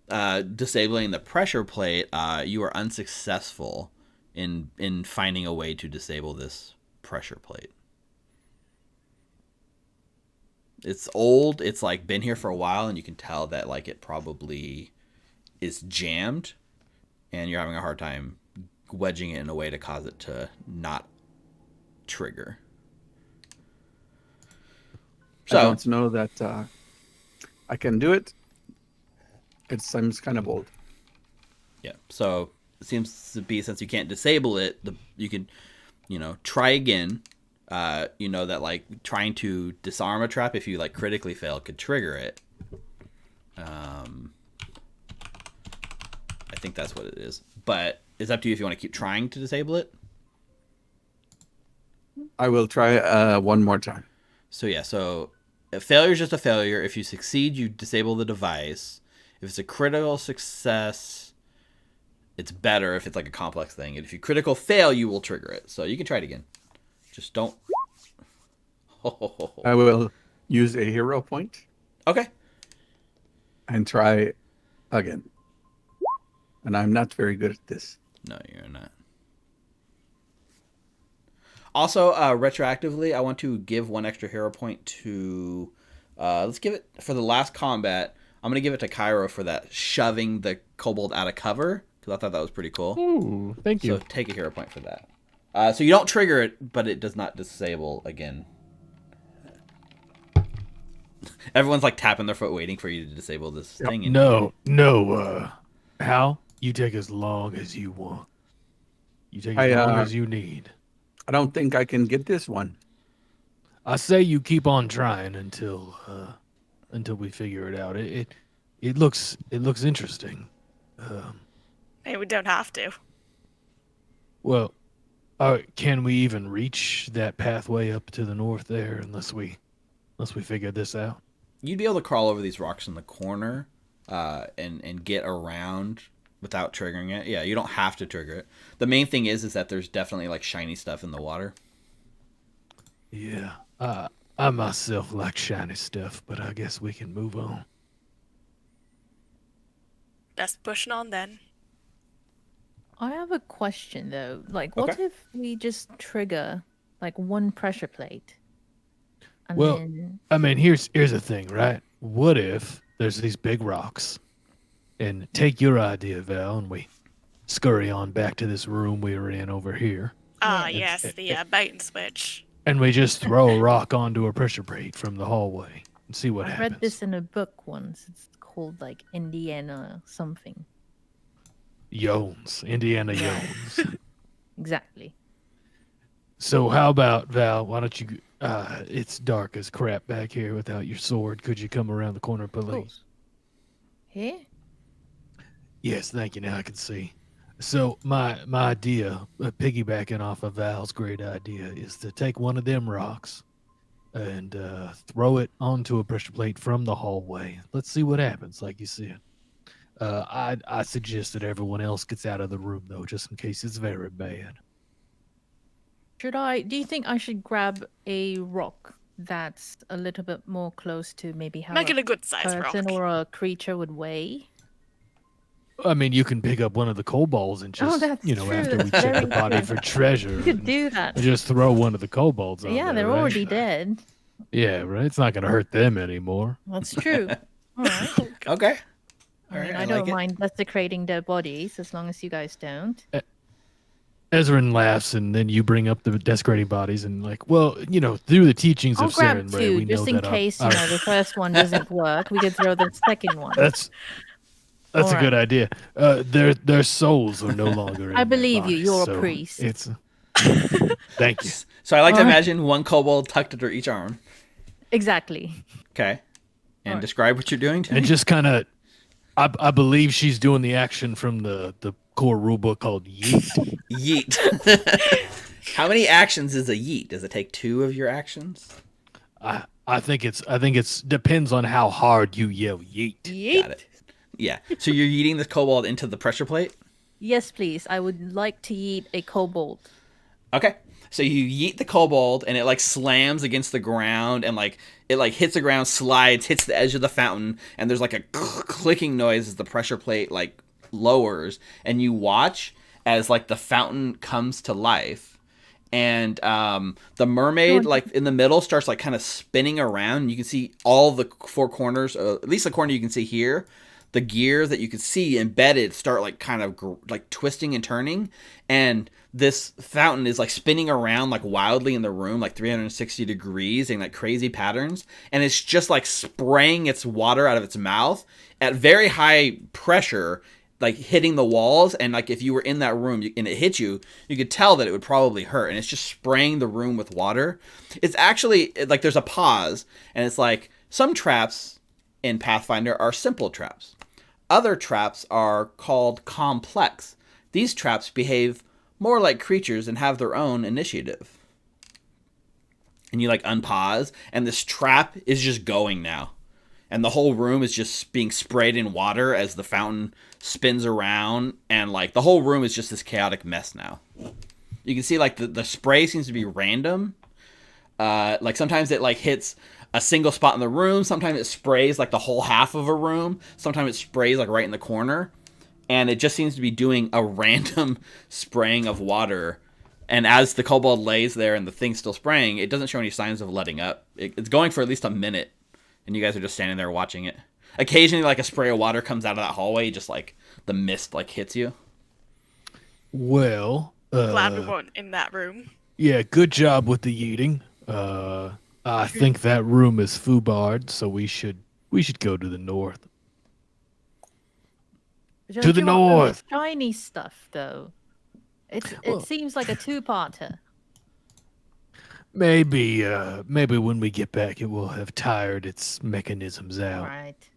disabling the pressure plate. You are unsuccessful in finding a way to disable this pressure plate. It's old. It's like been here for a while, and you can tell that like it probably is jammed, and you're having a hard time wedging it in a way to cause it to not trigger. So I don't know that I can do it. It seems kind of old. yeah, so it seems to be since you can't disable it, you can, try again. You know that like trying to disarm a trap if you like critically fail could trigger it. I think that's what it is, but it's up to you if you want to keep trying to disable it. I will try one more time. So yeah, so a failure is just a failure. If you succeed, you disable the device. If it's a critical success, it's better if it's like a complex thing. And if you critical fail, you will trigger it. So you can try it again. Just don't. I will use a hero point Okay. and try again. And I'm not very good at this. No, you're not. Also, retroactively, I want to give one extra hero point to. Let's give it for the last combat. I'm gonna give it to Cairo for that shoving the kobold out of cover because I thought that was pretty cool. Ooh, thank you. So take a hero point for that. So you don't trigger it, but it does not disable again. Everyone's like tapping their foot, waiting for you to disable this thing. And No, Hal, you take as long as you want. You take as long as you need. I don't think I can get this one. I say you keep on trying until we figure it out. It looks interesting. Hey, we don't have to. Well, can we even reach that pathway up to the north there unless we figure this out? You'd be able to crawl over these rocks in the corner, and get around without triggering it. Yeah, you don't have to trigger it. The main thing is that there's definitely like shiny stuff in the water. Yeah. I myself like shiny stuff, but I guess we can move on. Best pushing on then. I have a question though. Like, what Okay. if we just trigger like one pressure plate? And Well, then... I mean, here's the thing, right? What if there's these big rocks, and take your idea, Val, and we scurry on back to this room we were in over here, Ah, Yeah. yes, the bait and switch. and we just throw a rock onto a pressure plate from the hallway and see what I happens. read this in a book once. It's called like Indiana something. Yones, Indiana Yeah. Yones. Exactly. So how about, Val, why don't you, it's dark as crap back here without your sword. Could you come around the corner, please? Here? Yes, thank you. Now I can see. So my idea, piggybacking off of Val's great idea, is to take one of them rocks and throw it onto a pressure plate from the hallway. Let's see what happens, like you said. I suggest that everyone else gets out of the room, though, just in case it's very bad. Do you think I should grab a rock that's a little bit more close to maybe how Make it a a good size rock. person or a creature would weigh? I mean, you can pick up one of the kobolds and just, that's true. after we That's check the very body true. for treasure, You could and do that. just throw one of the kobolds on Yeah, there, they're right? already dead. Yeah, right. It's not gonna hurt them anymore. That's true. All right. Okay. I All mean, right, I I don't like it. mind desecrating their bodies as long as you guys don't. Ezrin laughs, and then you bring up the desecrating bodies, and like, well, through the teachings I'll of grab Saren Ray, two we know just in that case our the first one doesn't work. We could throw the second one. that's a All good right. idea. Their souls are no longer. I in their believe you. bodies, You're a so priest. It's thank you. So I like to All right. imagine one kobold tucked under each arm. Exactly. Okay. And Alright. describe what you're doing to And me. just kind of, I believe she's doing the action from the core rulebook called yeet. Yeet. How many actions is a yeet? Does it take 2 of your actions? I think it's depends on how hard you yell yeet. Got it. Yeah. So you're yeeting this kobold into the pressure plate? Yes, please. I would like to eat a kobold. Okay. So you yeet the kobold and it like slams against the ground and like it like hits the ground, slides, hits the edge of the fountain, and there's like a clicking noise as the pressure plate like lowers, and you watch as like the fountain comes to life. And the mermaid like in the middle starts like kind of spinning around. You can see all the 4 corners, at least the corner you can see here. The gears that you can see embedded start like kind of like twisting and turning, and this fountain is like spinning around like wildly in the room, like 360 degrees and like crazy patterns, and it's just like spraying its water out of its mouth at very high pressure, like hitting the walls. And like if you were in that room and it hit you, you could tell that it would probably hurt, and it's just spraying the room with water. It's actually like there's a pause, and it's like some traps in Pathfinder are simple traps. Other traps are called complex. These traps behave more like creatures and have their own initiative. And you like unpause, and this trap is just going now. And the whole room is just being sprayed in water as the fountain spins around, and like the whole room is just this chaotic mess now. You can see like the spray seems to be random. Like sometimes it like hits a single spot in the room. Sometimes it sprays like the whole half of a room. Sometimes it sprays like right in the corner. And it just seems to be doing a random spraying of water. And as the kobold lays there and the thing's still spraying, it doesn't show any signs of letting up. It's going for at least a minute. And you guys are just standing there watching it. Occasionally like a spray of water comes out of that hallway. Just like the mist like hits you. Well, Glad we weren't in that room. yeah, good job with the yeeting. I think that room is foobarred, so we should go to the north. Don't To the you want the north. shiny stuff, though. Well- It seems like a 2-parter. Maybe when we get back, it will have tired its mechanisms out, Right.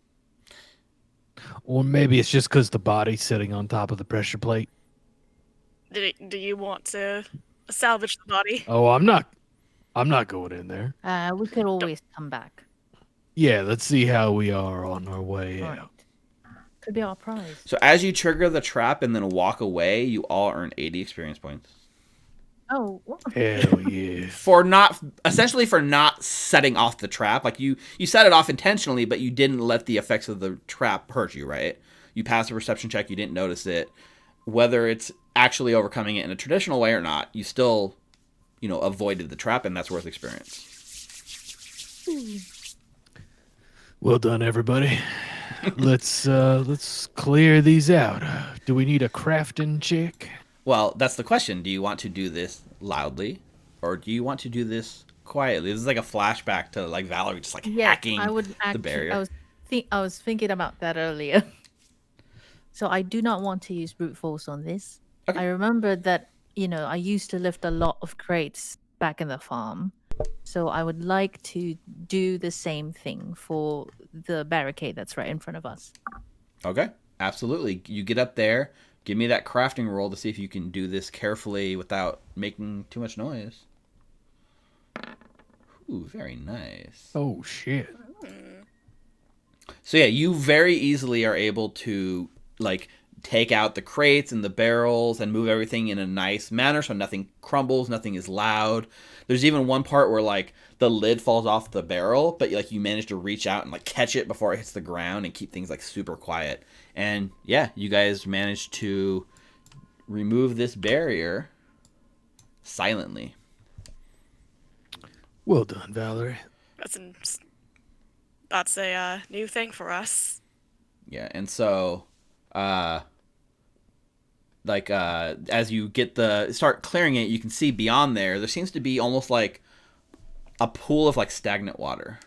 or maybe it's just because the body's sitting on top of the pressure plate. Do you want to salvage the body? Oh, I'm not going in there. We could always come back. Yeah, let's see how we are on our way All out. right. Could be our prize. So as you trigger the trap and then walk away, you all earn 80 experience points. Oh, what? Hell yeah. For essentially for not setting off the trap. Like you set it off intentionally, but you didn't let the effects of the trap hurt you, right? You passed a perception check, you didn't notice it. Whether it's actually overcoming it in a traditional way or not, you still, avoided the trap, and that's worth experience. Well done, everybody. Let's clear these out. Do we need a crafting check? Well, that's the question. Do you want to do this loudly, or do you want to do this quietly? This is like a flashback to like Valerie just like hacking I would the actually. barrier. I was thinking about that earlier. So I do not want to use brute force on this. Okay. I remember that I used to lift a lot of crates back in the farm, so I would like to do the same thing for the barricade that's right in front of us. Okay, absolutely. You get up there. Give me that crafting roll to see if you can do this carefully without making too much noise. Ooh, very nice. Oh shit. So yeah, you very easily are able to like take out the crates and the barrels and move everything in a nice manner so nothing crumbles, nothing is loud. There's even one part where like the lid falls off the barrel, but like you manage to reach out and like catch it before it hits the ground and keep things like super quiet. And yeah, you guys managed to remove this barrier silently. Well done, Valerie. That's a new thing for us. Yeah, and so as you start clearing it, you can see beyond there seems to be almost like a pool of like stagnant water.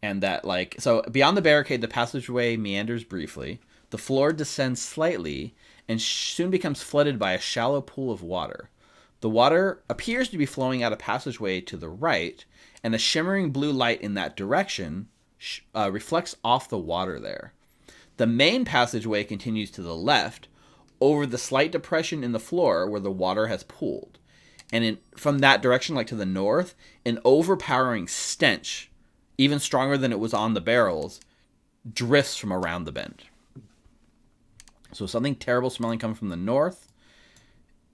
And that like, so beyond the barricade, the passageway meanders briefly. The floor descends slightly and soon becomes flooded by a shallow pool of water. The water appears to be flowing out a passageway to the right, and a shimmering blue light in that direction reflects off the water there. The main passageway continues to the left, over the slight depression in the floor where the water has pooled. And from that direction, like to the north, an overpowering stench, even stronger than it was on the barrels, drifts from around the bend. So something terrible smelling coming from the north,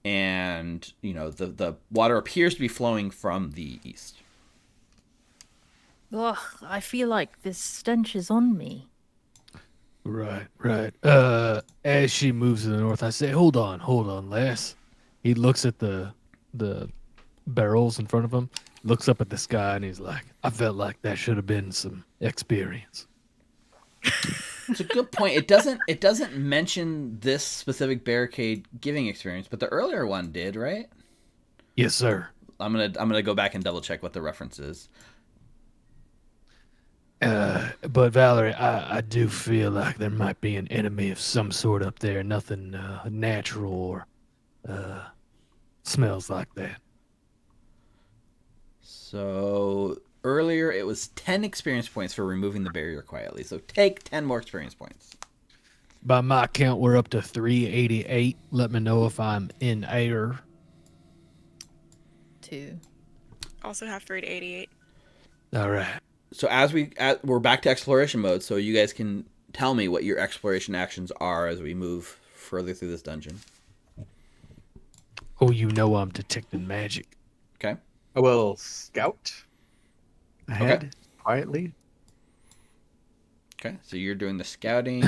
and the water appears to be flowing from the east. Ugh, I feel like this stench is on me. Right. As she moves to the north, I say, hold on, lass. He looks at the barrels in front of him, looks up at the sky, and he's like, I felt like that should have been some experience. It's a good point. It doesn't mention this specific barricade giving experience, but the earlier one did, right? Yes, sir. I'm gonna go back and double check what the reference is. But Valerie, I do feel like there might be an enemy of some sort up there. Nothing natural or smells like that. So earlier it was 10 experience points for removing the barrier quietly. So take 10 more experience points. By my count, we're up to 388. Let me know if I'm in error. 2. Also have 3 to 88. All right. So we're back to exploration mode, so you guys can tell me what your exploration actions are as we move further through this dungeon. Oh, I'm detecting magic. Okay. I will scout ahead quietly. Okay, so you're doing the scouting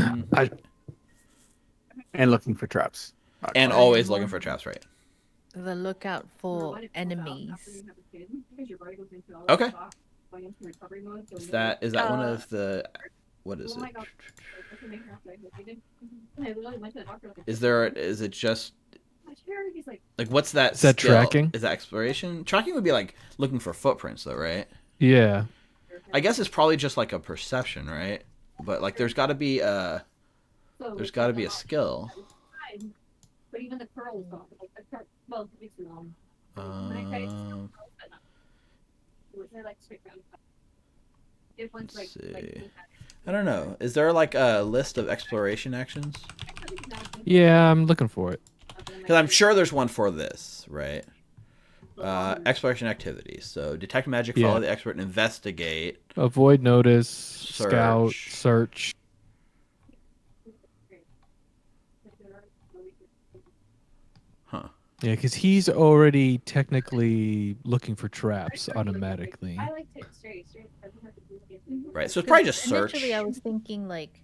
And looking for traps. and always looking for traps, right? The lookout for enemies. Okay. Is that one of the, what is it? Is it just like what's that? Is that skill? tracking? Is that exploration? Tracking would be like looking for footprints, though, right? Yeah. I guess it's probably just like a perception, right? But like, there's got to be a skill. Let's see. I don't know. Is there like a list of exploration actions? Yeah, I'm looking for it. Because I'm sure there's one for this, right? Exploration activities. So detect magic, follow the expert, and investigate. Avoid notice, scout, search. Huh. Yeah, because he's already technically looking for traps automatically. Right, so it's probably just search. Initially, I was thinking like,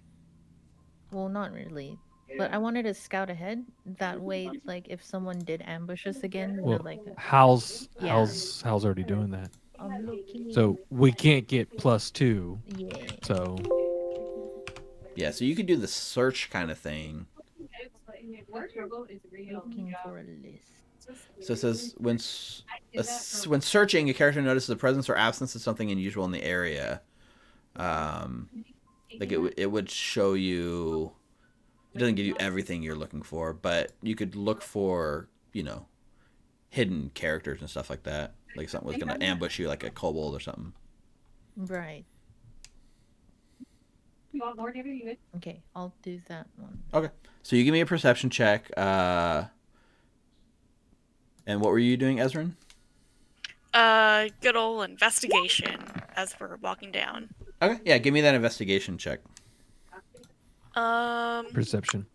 well, not really, but I wanted to scout ahead. That way, like, if someone did ambush us again, Well, like, Hal's already doing that. I'm looking. So we can't get +2. Yeah. So Yeah, so you could do the search kind of thing. Looking for a list. So it says when searching, a character notices the presence or absence of something unusual in the area. Like it would show you. It doesn't give you everything you're looking for, but you could look for hidden characters and stuff like that. Like something was gonna ambush you, like a kobold or something. Right. Okay, I'll do that one. Okay, so you give me a perception check. And what were you doing, Ezrin? Good old investigation as we're walking down. Okay, yeah, give me that investigation check. Perception.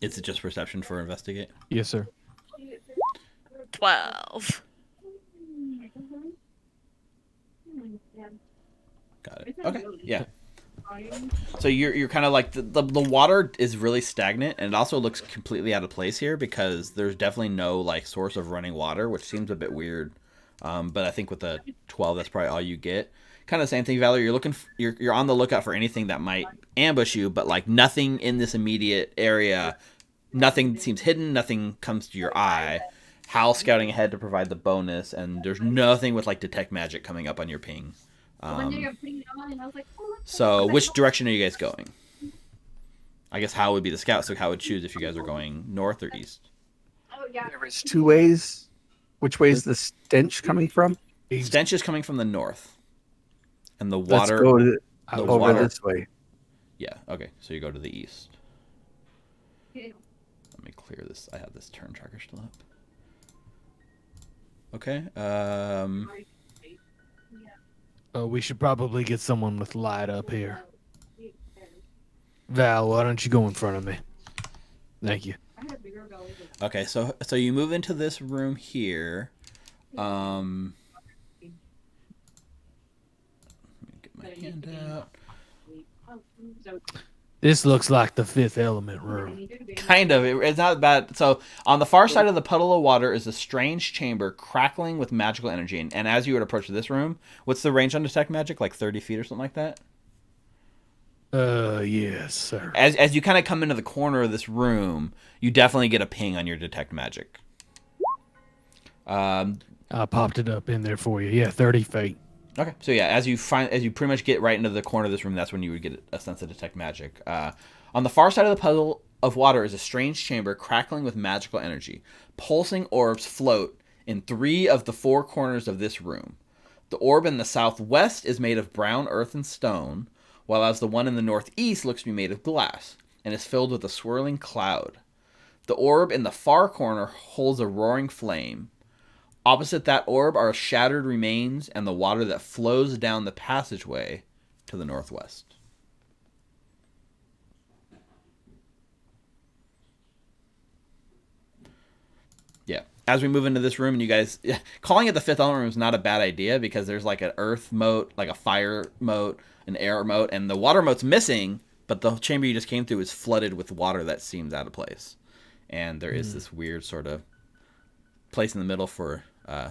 Is it just perception for investigate? Yes, sir. 12. Got it. Okay. Yeah. So you're kind of like the water is really stagnant, and it also looks completely out of place here because there's definitely no like source of running water, which seems a bit weird. But I think with the 12, that's probably all you get. Kind of the same thing, Valerie. You're on the lookout for anything that might ambush you, but like nothing in this immediate area. Nothing seems hidden. Nothing comes to your eye. Hal's scouting ahead to provide the bonus, and there's nothing with like detect magic coming up on your ping. So which direction are you guys going? I guess Hal would be the scout, so Hal would choose if you guys are going north or east. There is two ways. Which way is the stench coming from? Stench is coming from the north, and the Let's water. go over water- this way. Yeah. Okay. So you go to the east. Let me clear this. I have this turn tracker still up. Okay. We should probably get someone with light up here. Val, why don't you go in front of me? Thank you. Okay. So you move into this room here. Let me get my hand out. This looks like the Fifth Element room. Kind of. It's not bad. So on the far side of the puddle of water is a strange chamber crackling with magical energy. And as you would approach this room, what's the range on detect magic? Like 30 feet or something like that? Yes, sir. As you kind of come into the corner of this room, you definitely get a ping on your detect magic. I popped it up in there for you. Yeah, 30 feet. Okay, so yeah, as you pretty much get right into the corner of this room, that's when you would get a sense of detect magic. On the far side of the puddle of water is a strange chamber crackling with magical energy. Pulsing orbs float in 3 of the 4 corners of this room. The orb in the southwest is made of brown earth and stone, while as the one in the northeast looks to be made of glass and is filled with a swirling cloud. The orb in the far corner holds a roaring flame. Opposite that orb are shattered remains and the water that flows down the passageway to the northwest. Yeah. As we move into this room, and you guys, calling it the Fifth Element room is not a bad idea because there's like an earth moat, like a fire moat, an air moat, and the water moat's missing, but the chamber you just came through is flooded with water that seems out of place. And there is this weird sort of place in the middle for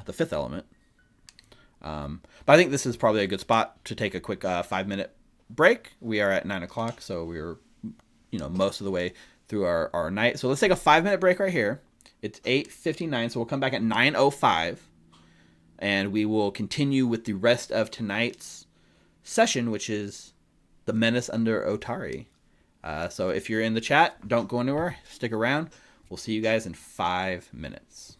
the Fifth Element. But I think this is probably a good spot to take a quick 5-minute break. We are at 9 o'clock, so we're most of the way through our night. So let's take a 5-minute break right here. It's 8:59, so we'll come back at 9:05, and we will continue with the rest of tonight's session, which is the Menace under Otari. So if you're in the chat, don't go anywhere. Stick around. We'll see you guys in 5 minutes.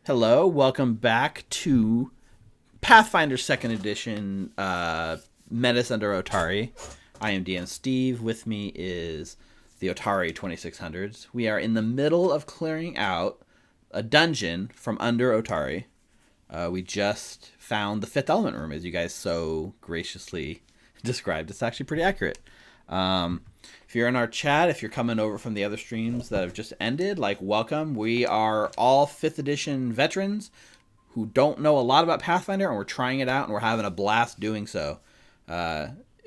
Hello, welcome back to Pathfinder 2nd Edition, Menace under Otari. I am DM Steve. With me is the Otari 2600s. We are in the middle of clearing out a dungeon from under Otari. We just found the Fifth Element room, as you guys so graciously described. It's actually pretty accurate. If you're in our chat, if you're coming over from the other streams that have just ended, welcome. We are all 5th edition veterans who don't know a lot about Pathfinder, and we're trying it out, and we're having a blast doing so.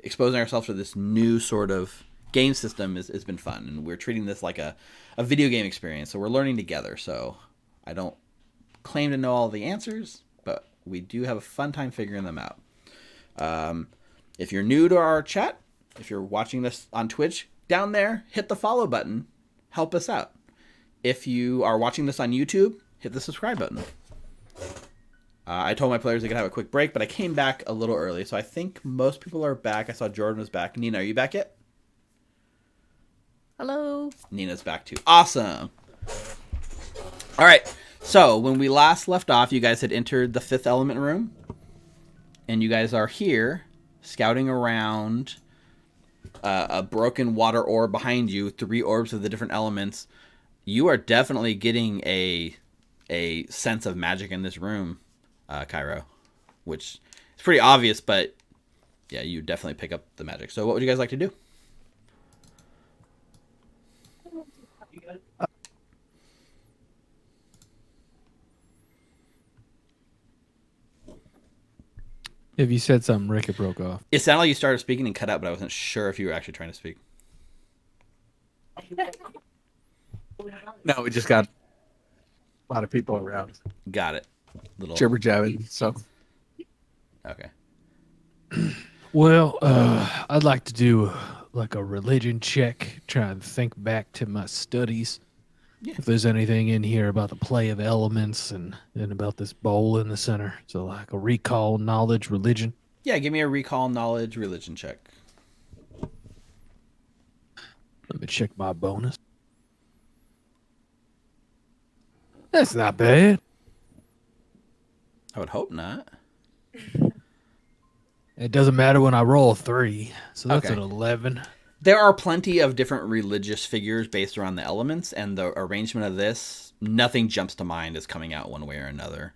Exposing ourselves to this new sort of game system has been fun, and we're treating this like a video game experience, so we're learning together. So I don't claim to know all the answers, but we do have a fun time figuring them out. If you're new to our chat, if you're watching this on Twitch, down there, hit the follow button. Help us out. If you are watching this on YouTube, hit the subscribe button. I told my players they could have a quick break, but I came back a little early, so I think most people are back. I saw Jordan was back. Nina, are you back yet? Hello. Nina's back too. Awesome. All right. So when we last left off, you guys had entered the fifth element room, and you guys are here scouting around a broken water orb behind you, 3 orbs of the different elements. You are definitely getting a sense of magic in this room, Cairo, which is pretty obvious, but yeah, you definitely pick up the magic. So what would you guys like to do? If you said something, Rick, it broke off. It sounded like you started speaking and cut out, but I wasn't sure if you were actually trying to speak. No, we just got a lot of people around. Got it. Little Jibber jabbing. So okay. Well, I'd like to do like a religion check, try and think back to my studies. Yeah. If there's anything in here about the play of elements and about this bowl in the center. So like a recall, knowledge, religion. Yeah, give me a recall, knowledge, religion check. Let me check my bonus. That's not bad. I would hope not. It doesn't matter when I roll a 3. So that's Okay. an 11. There are plenty of different religious figures based around the elements, and the arrangement of this, nothing jumps to mind as coming out one way or another.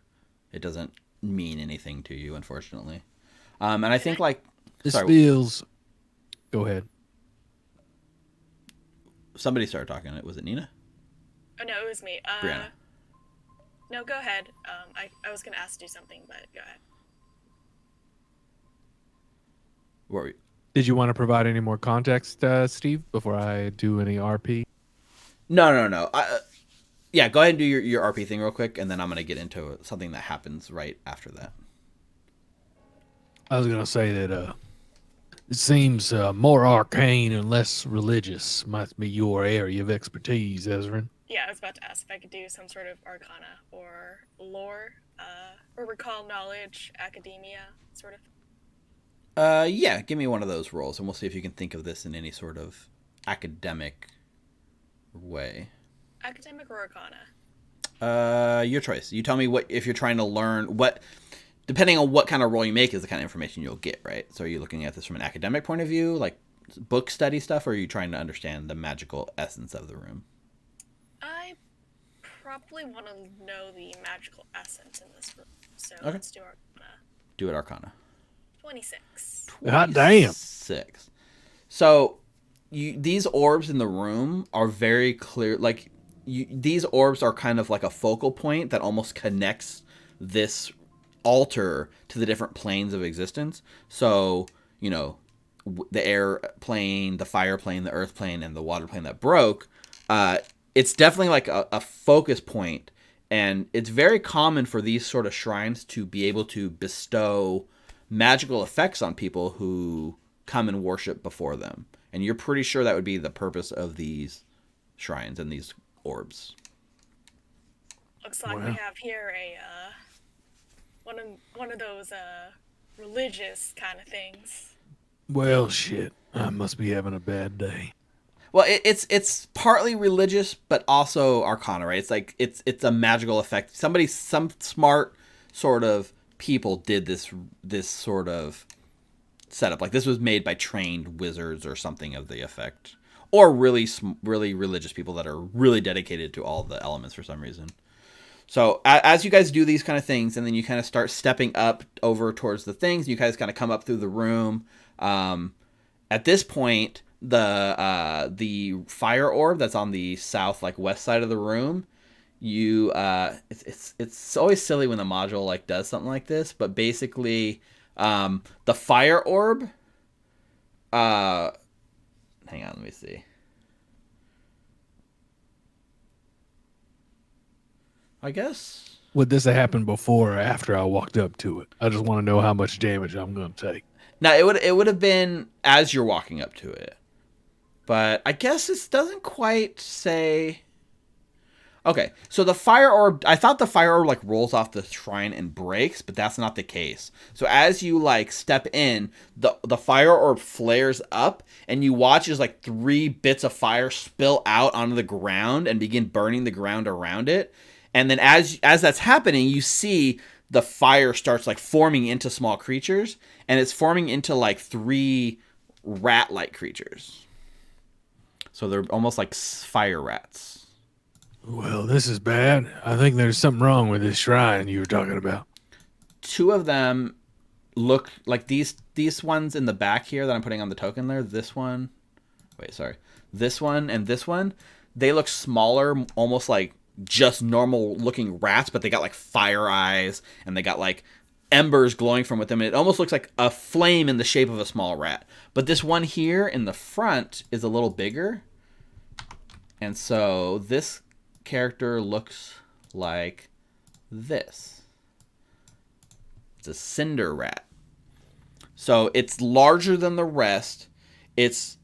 It doesn't mean anything to you, unfortunately. And I think, like... This sorry, feels... Go ahead. somebody started talking. Was it Nina? Oh no, it was me. Brianna. No, go ahead. I was gonna ask to do something, but go ahead. What were you? Did you want to provide any more context, Steve, before I do any RP? No. Yeah, go ahead and do your RP thing real quick, and then I'm going to get into something that happens right after that. I was going to say that it seems more arcane and less religious might be your area of expertise, Ezrin. Yeah, I was about to ask if I could do some sort of arcana or lore, or recall knowledge, academia, sort of. Yeah, give me one of those rolls, and we'll see if you can think of this in any sort of academic way. Academic or arcana? Your choice. You tell me what if you're trying to learn what. Depending on what kind of roll you make is the kind of information you'll get, right? So are you looking at this from an academic point of view, like book study stuff, or are you trying to understand the magical essence of the room? I probably want to know the magical essence in this room, so Okay. let's do arcana. Do it Arcana. 26. Hot damn. 6. So these orbs in the room are very clear. Like these orbs are kind of like a focal point that almost connects this altar to the different planes of existence. So, you know, the air plane, the fire plane, the earth plane, and the water plane that broke. It's definitely like a focus point, and it's very common for these sort of shrines to be able to bestow magical effects on people who come and worship before them. And you're pretty sure that would be the purpose of these shrines and these orbs. Looks like we have here a one of those religious kind of things. Well, shit. I must be having a bad day. Well, it's partly religious, but also arcana, right? It's like it's a magical effect. Some smart sort of people did this sort of setup. Like this was made by trained wizards or something of the effect, or really religious people that are really dedicated to all the elements for some reason. So as you guys do these kind of things, and then you kind of start stepping up over towards the things, you guys kind of come up through the room. At this point, the fire orb that's on the south, like west side of the room, you it's always silly when the module like does something like this, but basically the fire orb hang on, let me see. I guess. Would this have happened before or after I walked up to it? I just want to know how much damage I'm going to take. Now it would have been as you're walking up to it, but I guess this doesn't quite say. Okay, so the fire orb, I thought the fire orb like rolls off the shrine and breaks, but that's not the case. So as you like step in, the fire orb flares up, and you watch as like 3 bits of fire spill out onto the ground and begin burning the ground around it. And then as that's happening, you see the fire starts like forming into small creatures, and it's forming into like 3 rat-like creatures. So they're almost like fire rats. Well, this is bad. I think there's something wrong with this shrine you were talking about. 2 of them look like these ones in the back here that I'm putting on the token there. This one, this one and this one, they look smaller, almost like just normal looking rats, but they got like fire eyes and they got like embers glowing from within. It almost looks like a flame in the shape of a small rat. But this one here in the front is a little bigger. And so this character looks like this. It's a cinder rat. So it's larger than the rest. It's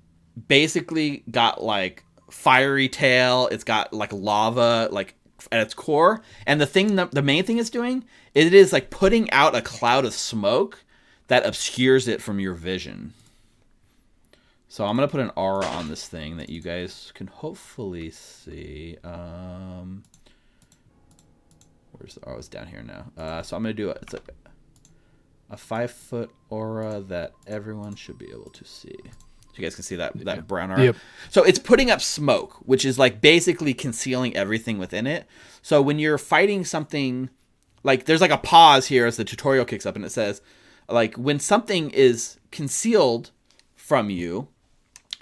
basically got like fiery tail. It's got like lava like at its core. And the main thing it's doing, it is like putting out a cloud of smoke that obscures it from your vision. So I'm going to put an aura on this thing that you guys can hopefully see. Where's the aura? It's down here now. So I'm going to do it. It's like a 5-foot aura that everyone should be able to see. So you guys can see that brown aura. Yep. So it's putting up smoke, which is like basically concealing everything within it. So when you're fighting something, like there's like a pause here as the tutorial kicks up and it says, like when something is concealed from you,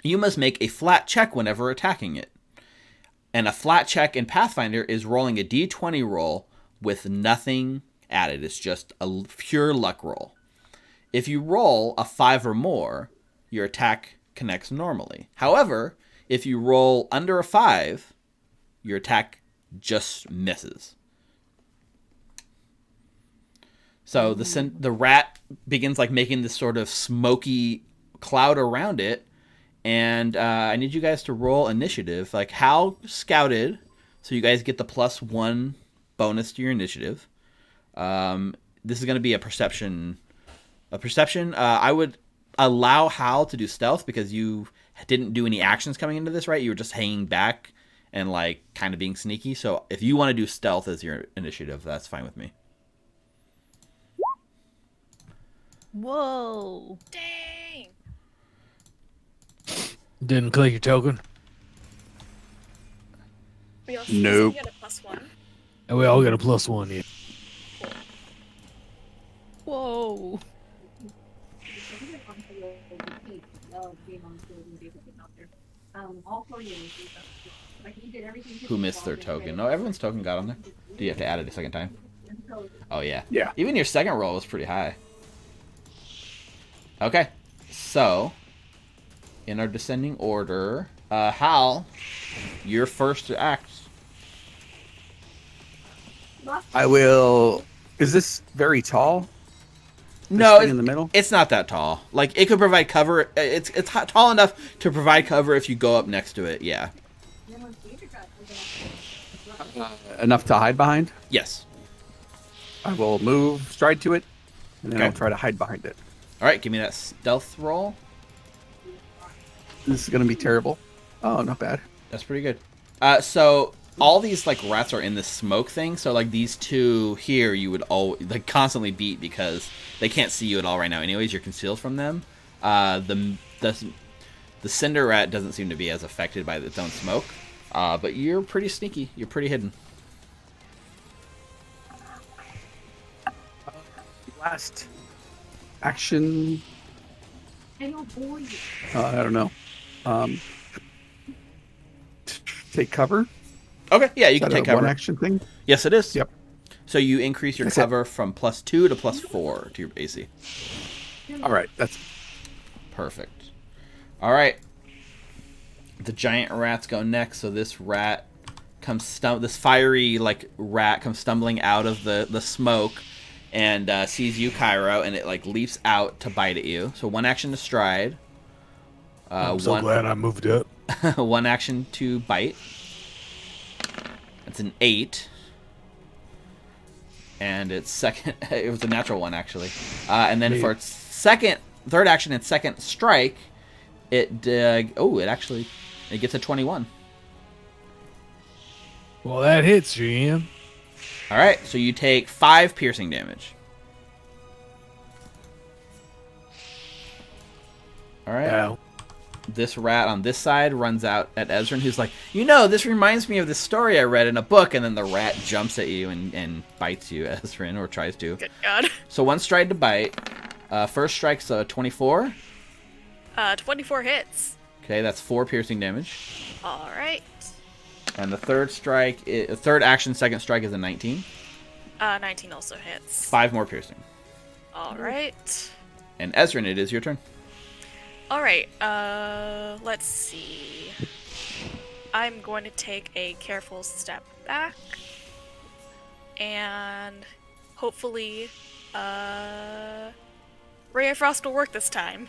you must make a flat check whenever attacking it. And a flat check in Pathfinder is rolling a d20 roll with nothing added. It's just a pure luck roll. If you roll a 5 or more, your attack connects normally. However, if you roll under a 5, your attack just misses. So the rat begins like making this sort of smoky cloud around it. And I need you guys to roll initiative. Like Hal scouted, so you guys get the +1 bonus to your initiative. This is going to be a perception. I would allow Hal to do stealth because you didn't do any actions coming into this, right? You were just hanging back and like kind of being sneaky. So if you want to do stealth as your initiative, that's fine with me. Whoa. Dang. Didn't click your token. We also Nope. get a +1. And we all get a +1 here. Whoa. Who missed their token? No, everyone's token got on there. Do you have to add it a second time? Oh, yeah. Yeah. Even your second roll was pretty high. Okay. So, in our descending order, Hal, you're first to act. I will. Is this very tall? No, thing in the middle? It's not that tall. Like, it could provide cover. It's tall enough to provide cover if you go up next to it, yeah. Enough to hide behind? Yes. I will move, stride to it, and then Okay. I'll try to hide behind it. All right, give me that stealth roll. This is going to be terrible. Oh, not bad. That's pretty good. So all these like rats are in this smoke thing. So like these 2 here, you would all like constantly beat because they can't see you at all right now. Anyways, you're concealed from them. The cinder rat doesn't seem to be as affected by its own smoke. But you're pretty sneaky. You're pretty hidden. Last action. I don't know. Take cover. Okay, yeah, you Is can that take a cover. one action thing? Yes, it is. Yep. So you increase your That's it. cover from +2 to +4 to your AC. All right, that's Perfect. All right. The giant rats go next. So this rat comes this fiery like rat comes stumbling out of the smoke and sees you, Cairo, and it like leaps out to bite at you. So 1 action to stride. I'm so glad I moved up. 1 action to bite. It's an 8. And it's second. It was a natural 1 actually. And then for its third action and second strike, it gets a 21. Well, that hits, GM. All right, so you take 5 piercing damage. All right. Ow. This rat on this side runs out at Ezrin, who's like, this reminds me of this story I read in a book, and then the rat jumps at you and bites you, Ezrin, or tries to. Good God. So 1 stride to bite. First strike's a 24. 24 hits. Okay, that's 4 piercing damage. All right. And the third action, second strike is a 19. 19 also hits. 5 more piercing. All right. And Ezrin, it is your turn. All right. Let's see. I'm going to take a careful step back, and hopefully, Ray of Frost will work this time.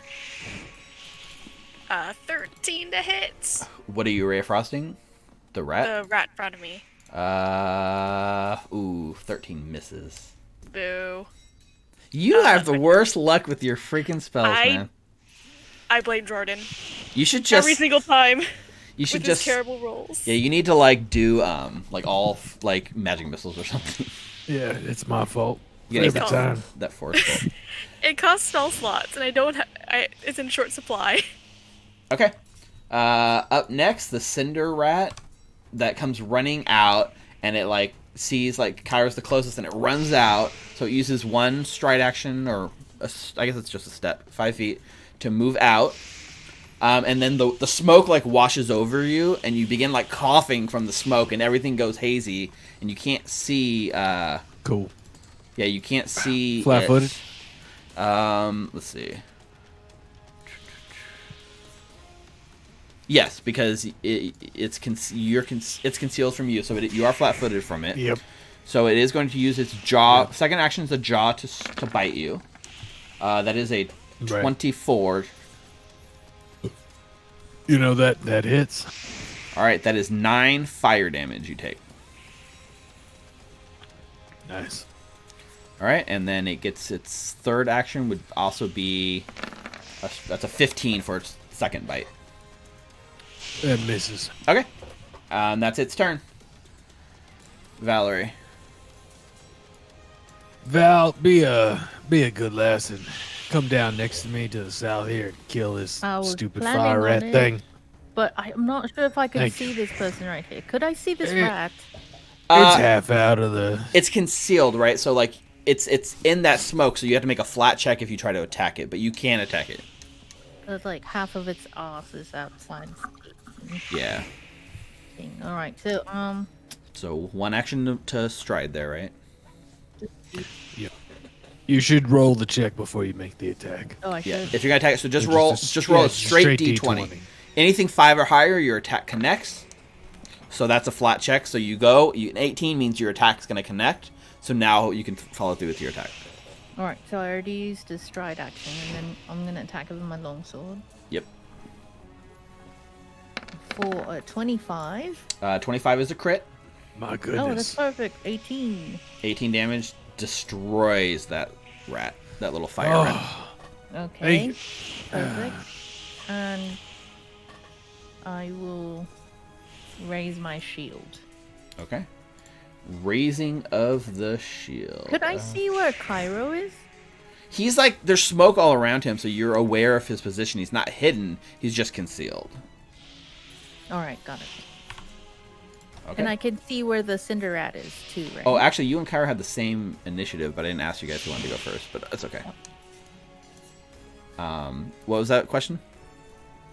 13 to hit. What are you ray of frosting? The rat? The rat in front of me. 13 misses. Boo. You have the worst luck with your freaking spells, man. I blame Jordan. You should just every single time. You should with just his terrible rolls. Yeah, you need to do all magic missiles or something. Yeah, it's my fault. You gotta Every get time. that force bolt. It costs spell slots, and I don't. It's in short supply. Okay. Up next, the cinder rat that comes running out, and it sees Kyra's the closest, and it runs out. So it uses 1 stride action, or I guess it's just a step, 5 feet, to move out. And then the smoke washes over you, and you begin coughing from the smoke, and everything goes hazy, and you can't see. Cool. Yeah, you can't see. Flat-footed. Let's see. Yes, because it's concealed from you, so you are flat-footed from it. Yep. So it is going to use its jaw. Yep. Second action is a jaw to bite you. That is a 24. That hits. All right, that is 9 fire damage you take. Nice. All right, and then it gets its third action would also be that's a 15 for its second bite. It misses. Okay, that's its turn. Valerie. Val, be a good lass and come down next to me to the south here and kill this I was stupid planning fire on rat it. thing. But I'm not sure if I can Thank see you. this person right here. Could I see this Eh. rat? It's half out of the. It's concealed, right? So it's in that smoke, so you have to make a flat check if you try to attack it, but you can attack it. There's half of its ass is outside. Yeah. All right, so So 1 action to stride there, right? Yep. You should roll the check before you make the attack. I Yeah. should. If you're gonna attack it, so just Or roll yeah, a straight D20. Anything 5 or higher, your attack connects. So that's a flat check. So you go. 18 means your attack's gonna connect. So now you can follow through with your attack. All right, so I already used the stride action, and then I'm gonna attack it with my longsword Yep. for 25. 25 is a crit. My Oh, that's goodness. perfect. 18. 18 damage destroys that rat, that little fire rat. Okay. Perfect. And I will raise my shield. Okay. Raising of the shield. Could I see where Cairo is? He's there's smoke all around him, so you're aware of his position. He's not hidden. He's just concealed. All right, got it. Okay. And I can see where the cinder rat is too, right? Oh, actually, you and Kyra had the same initiative, but I didn't ask you guys who wanted to go first, but that's okay. What was that question?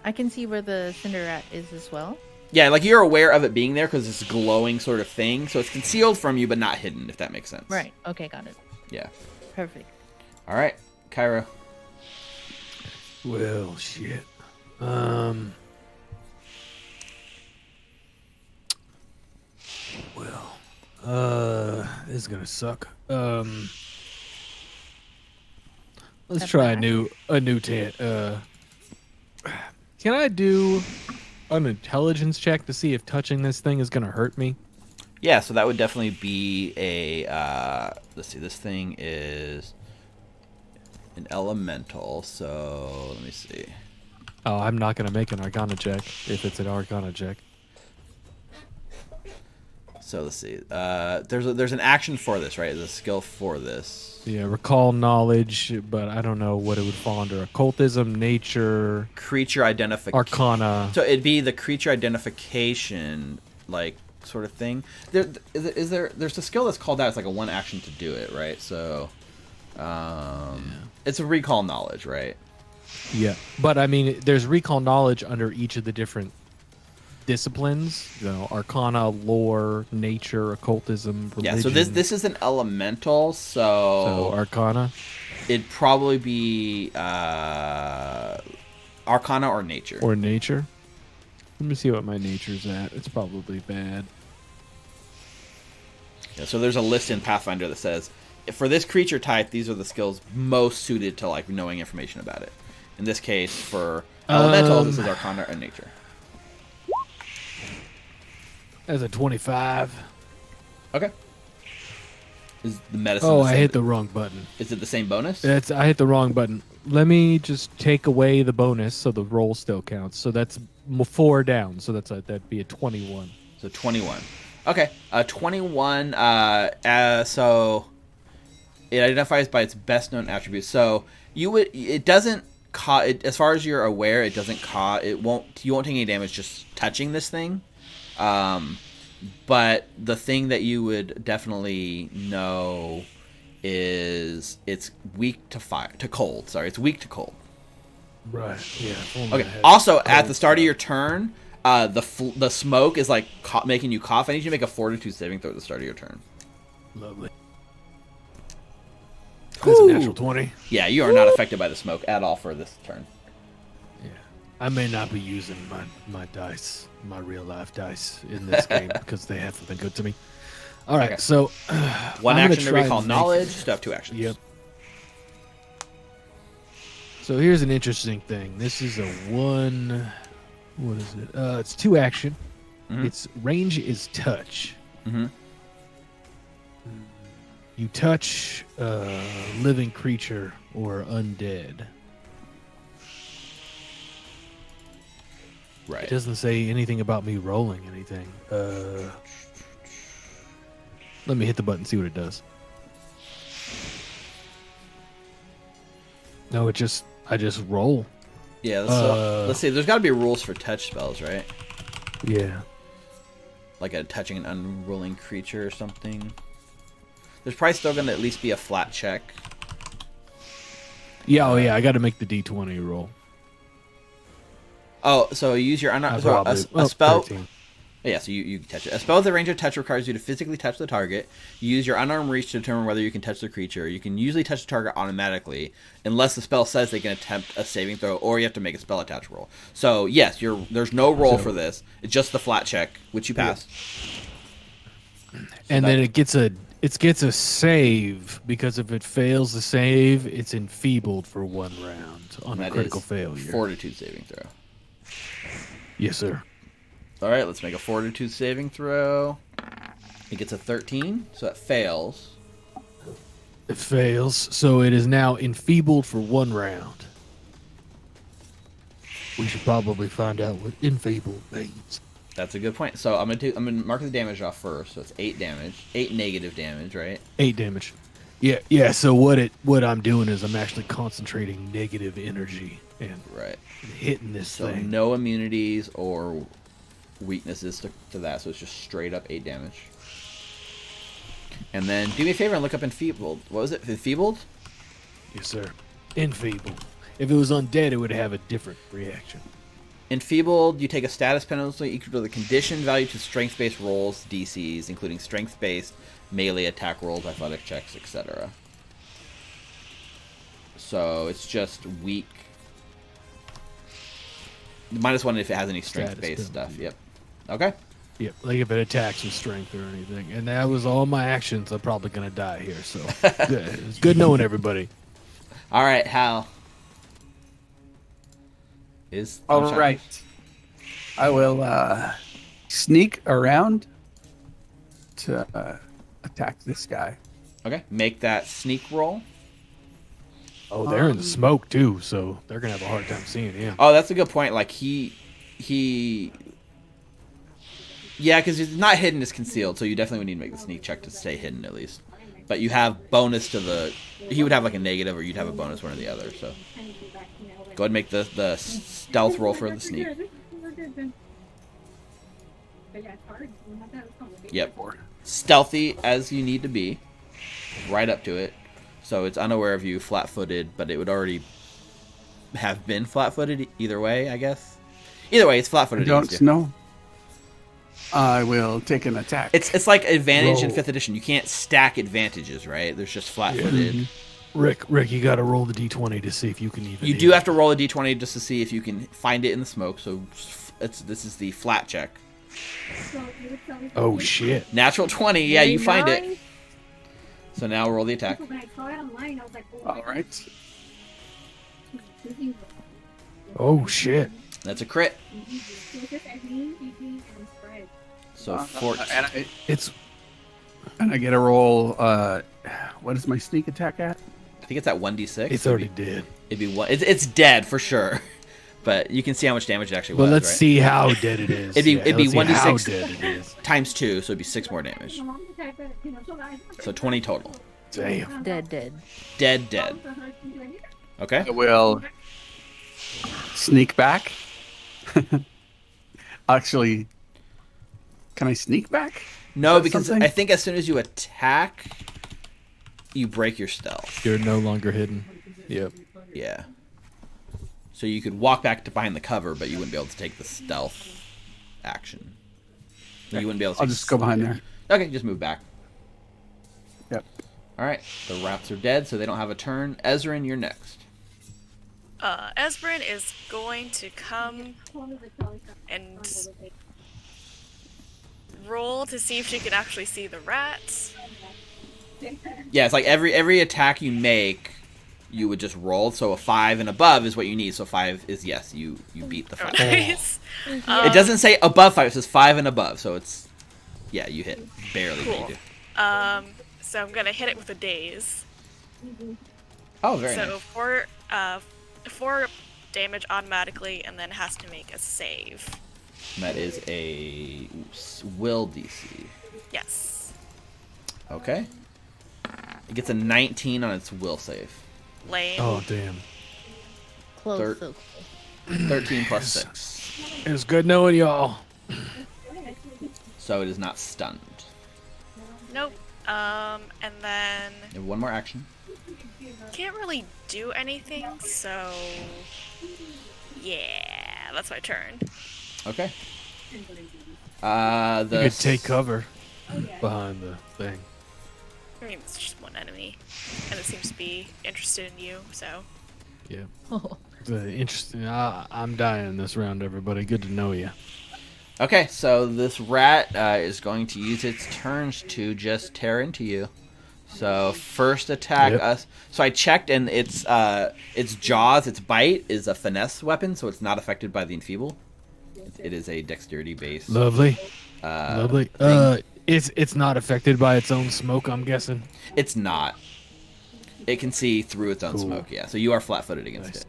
I can see where the cinder rat is as well. Yeah, you're aware of it being there because it's a glowing sort of thing, so it's concealed from you, but not hidden, if that makes sense. Right. Okay, got it. Yeah. Perfect. All right, Kyra. Well, shit. This is gonna suck. Let's try a new can I do an intelligence check to see if touching this thing is gonna hurt me? Yeah, so that would definitely be a, let's see, this thing is an elemental, so let me see. Oh, I'm not gonna make an Arcana check if it's an Arcana check. So let's see. There's an action for this, right? There's a skill for this. Yeah, recall knowledge, but I don't know what it would fall under. Occultism, nature, Creature identification. arcana. So it'd be the creature identification, like, sort of thing. There's a skill that's called that. It's like a one action to do it, right? So, it's a recall knowledge, right? Yeah, but I mean, there's recall knowledge under each of the different disciplines. You know, arcana, lore, nature, occultism, religion. Yeah. So this is an elemental. So arcana. It'd probably be arcana or nature. Or nature. Let me see what my nature's at. It's probably bad. Yeah, so there's a list in Pathfinder that says, for this creature type, these are the skills most suited to like knowing information about it. In this case, for elemental, this is arcana and nature. That's a 25. Okay. Is the medicine? Oh, the I same? hit the wrong button. Is it the same bonus? I hit the wrong button. Let me just take away the bonus so the roll still counts. So that's 4 down. So that'd be a 21. So 21. Okay. 21. So it identifies by its best known attributes. So it doesn't as far as you're aware, it doesn't you won't take any damage just touching this thing. But the thing that you would definitely know is it's weak to cold. Sorry, it's weak to cold. Right. Yeah. Okay. Also, at the start of your turn, the smoke is like making you cough. I need you to make a fortitude saving throw at the start of your turn. Lovely. That's a natural 20. Yeah, you are not affected by the smoke at all for this turn. Yeah. I may not be using my dice, my real life dice in this game because they haven't been good to me. All right, Okay. so One I'm gonna action to try recall and make- knowledge. Still have 2 actions. Yep. So here's an interesting thing. This is a one. What is it? It's 2 action. Mhm. Its range is touch. Mm-hmm. You touch a living creature or undead. Right. It doesn't say anything about me rolling anything. Let me hit the button, see what it does. No, I just roll. Yeah. Let's see. There's got to be rules for touch spells, right? Yeah. Like touching an unrolling creature or something. There's probably still going to at least be a flat check. Yeah, oh yeah, I got to make the D20 roll. Oh, so you use your a spell. 13. Yeah, so you can touch it. A spell with a range of touch requires you to physically touch the target. You use your unarmed reach to determine whether you can touch the creature. You can usually touch the target automatically, unless the spell says they can attempt a saving throw, or you have to make a spell attack roll. So yes, there's no roll for this. It's just the flat check, which you pass. And then it gets a save, because if it fails the save, it's enfeebled for 1 round on a That critical is failure. Fortitude saving throw. Yes, sir. All right, let's make a fortitude saving throw. It gets a 13, so it fails. It fails, so it is now enfeebled for 1 round. We should probably find out what enfeebled means. That's a good point. So I'm gonna mark the damage off first. So it's 8 damage, 8 negative damage, right? 8 damage. Yeah. So what I'm doing is I'm actually concentrating negative energy and Right. hitting this So thing. no immunities or weaknesses to that. So it's just straight up 8 damage. And then do me a favor and look up enfeebled. What was it? Enfeebled? Yes, sir. Enfeebled. If it was undead, it would have a different reaction. Enfeebled, you take a status penalty equal to the condition value to strength-based rolls, DCs, including strength-based, melee attack rolls, athletic checks, etc. So it's just weak. -1 if it has any strength-based stuff. Yep. Okay. Yep, like if it attacks with strength or anything. And that was all my actions. I'm probably going to die here, so good. It's good knowing everybody. All right, Hal. All right. I will sneak around to attack this guy. Okay, make that sneak roll. Oh, they're in the smoke, too, so they're going to have a hard time seeing him. Oh, that's a good point. Like, Yeah, because it's not hidden, it's concealed, so you definitely would need to make the sneak check to stay hidden at least. But you have bonus to the... He would have like a negative, or you'd have a bonus, one or the other, so... Go ahead and make the stealth roll for the sneak. Yep. Stealthy as you need to be. Right up to it. So it's unaware of you, flat-footed, but it would already have been flat-footed either way, I guess. Either way, it's flat-footed. I don't know. I will take an attack. It's like advantage in 5th edition. You can't stack advantages, right? There's just flat-footed. Rick, you got to roll the d20 to see if you can even. You do have to roll a d20 just to see if you can find it in the smoke. So this is the flat check. Oh shit! Natural 20. Yeah, you find it. So now roll the attack. All right. Oh shit! That's a crit. So 14. And I get a roll. What is my sneak attack at? I think it's at 1d6. It's already dead. It'd be one. It's dead for sure. But you can see how much damage it actually was. Well, let's right? see how dead it is. It'd be let's see 1d6 how dead it is. times 2, so it'd be 6 more damage. So 20 total. Damn. Dead. Dead. Okay. I will sneak back. Actually, can I sneak back? No, Is that because something? I think as soon as you attack, you break your stealth. You're no longer hidden. Yep. Yeah. So you could walk back to behind the cover, but you wouldn't be able to take the stealth action. You wouldn't be able to. I'll just go behind there. Okay, just move back. Yep. All right. The rats are dead, so they don't have a turn. Ezrin, you're next. Esbrin is going to come and roll to see if she can actually see the rats. Yeah, it's like every attack you make, you would just roll. So a 5 and above is what you need. So 5 is yes, you beat the 5. Nice. It doesn't say above 5; it says 5 and above. So it's you hit barely. Cool. But you do. So I'm gonna hit it with a daze. Oh, very So nice. 4 damage automatically, and then has to make a save. That is a will DC. Yes. Okay. It gets a 19 on its will save. Lame. Oh damn. Close. Third. So 13 plus 6. It was good knowing y'all. So it is not stunned. Nope. And then You have one more action. can't really do anything, so yeah, that's my turn. Okay. You could take cover Oh, behind the thing. I mean, it's just one enemy, and it seems to be interested in you, so. Yeah. Oh. Interesting. I'm dying this round, everybody. Good to know you. Okay, so this rat is going to use its turns to just tear into you. So first attack Yep. us. So I checked, and its jaws, its bite is a finesse weapon, so it's not affected by the enfeeble. It is a dexterity base. Lovely. Uh, Lovely. thing. It's not affected by its own smoke, I'm guessing. It's not. It can see through its own Cool. smoke. Yeah, so you are flat-footed against Nice. it.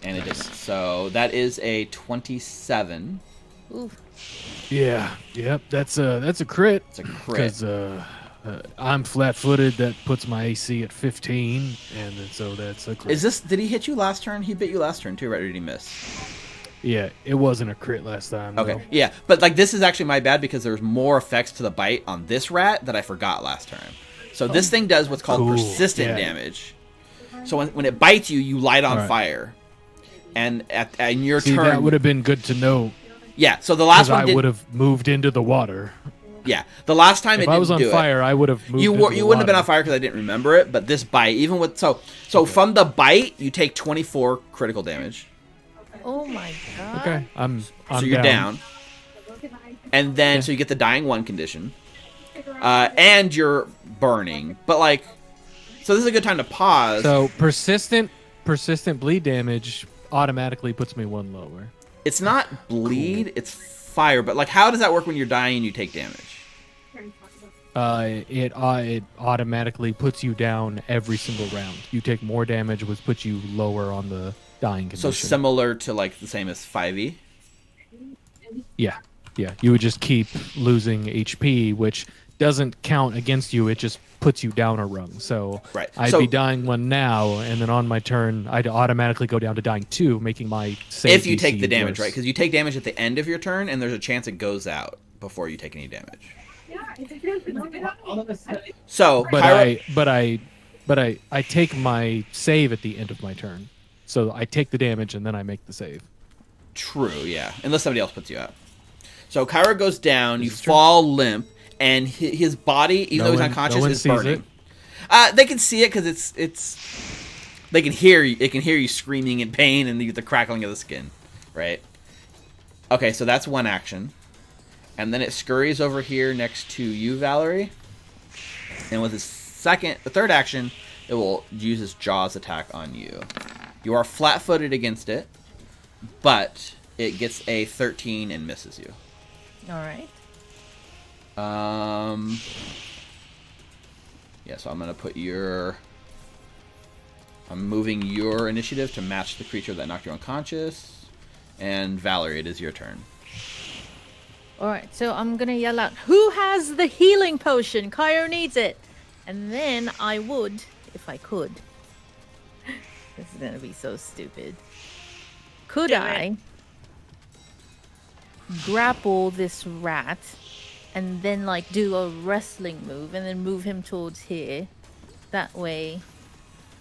And it isn't. So that is a 27. Oof. Yeah. Yep. That's a crit. It's a crit. Because I'm flat-footed. That puts my AC at 15, and then, so that's a crit. Is this? Did he hit you last turn? He bit you last turn too, right? Or did he miss? Yeah. It wasn't a crit last time. Okay, though. yeah, but like this is actually my bad because there's more effects to the bite on this rat that I forgot last time. So this thing does what's called Cool, persistent yeah. damage. So when it bites you, you light on Alright. fire, and in your See, turn, that would have been good to know. yeah. So the last Because one I did, would have moved into the water. yeah. The last time If it I was didn't on do fire, I would have it. moved. You into the wouldn't have been water. on fire because I didn't remember it. But this bite, even with so from the bite, you take 24 critical damage. Oh my god. Okay, I'm So you're down. And then, so you get the dying 1 condition. And you're burning. But, like, so this is a good time to pause. So persistent bleed damage automatically puts me 1 lower. It's not bleed, it's fire. But, like, how does that work when you're dying and you take damage? It automatically puts you down every single round. You take more damage, which puts you lower on the dying condition. So similar to, like, the same as 5e? Yeah. Yeah, you would just keep losing HP, which doesn't count against you. It just puts you down a rung. So Right. I'd So- be dying 1 now, and then on my turn, I'd automatically go down to dying 2, making my save If you take DC the damage, worse. right? Because you take damage at the end of your turn, and there's a chance it goes out before you take any damage. So, But Kyra- I take my save at the end of my turn. So I take the damage and then I make the save. True, yeah. Unless somebody else puts you out. So Kyra goes down, you This is true. fall limp, and his body, even No though he's one- unconscious, no one is sees burning. They can see it because it's. They can hear you. It can hear you screaming in pain and the crackling of the skin, right? Okay, so that's one action, and then it scurries over here next to you, Valerie. And with the third action, it will use its jaws attack on you. You are flat-footed against it, but it gets a 13 and misses you. All right. Yeah, so I'm gonna put I'm moving your initiative to match the creature that knocked you unconscious. And Valerie, it is your turn. All right. So I'm gonna yell out, "Who has the healing potion? Kyro needs it." And then I would, if I could. This is gonna be so stupid. Could Do it. I grapple this rat and then like do a wrestling move and then move him towards here? That way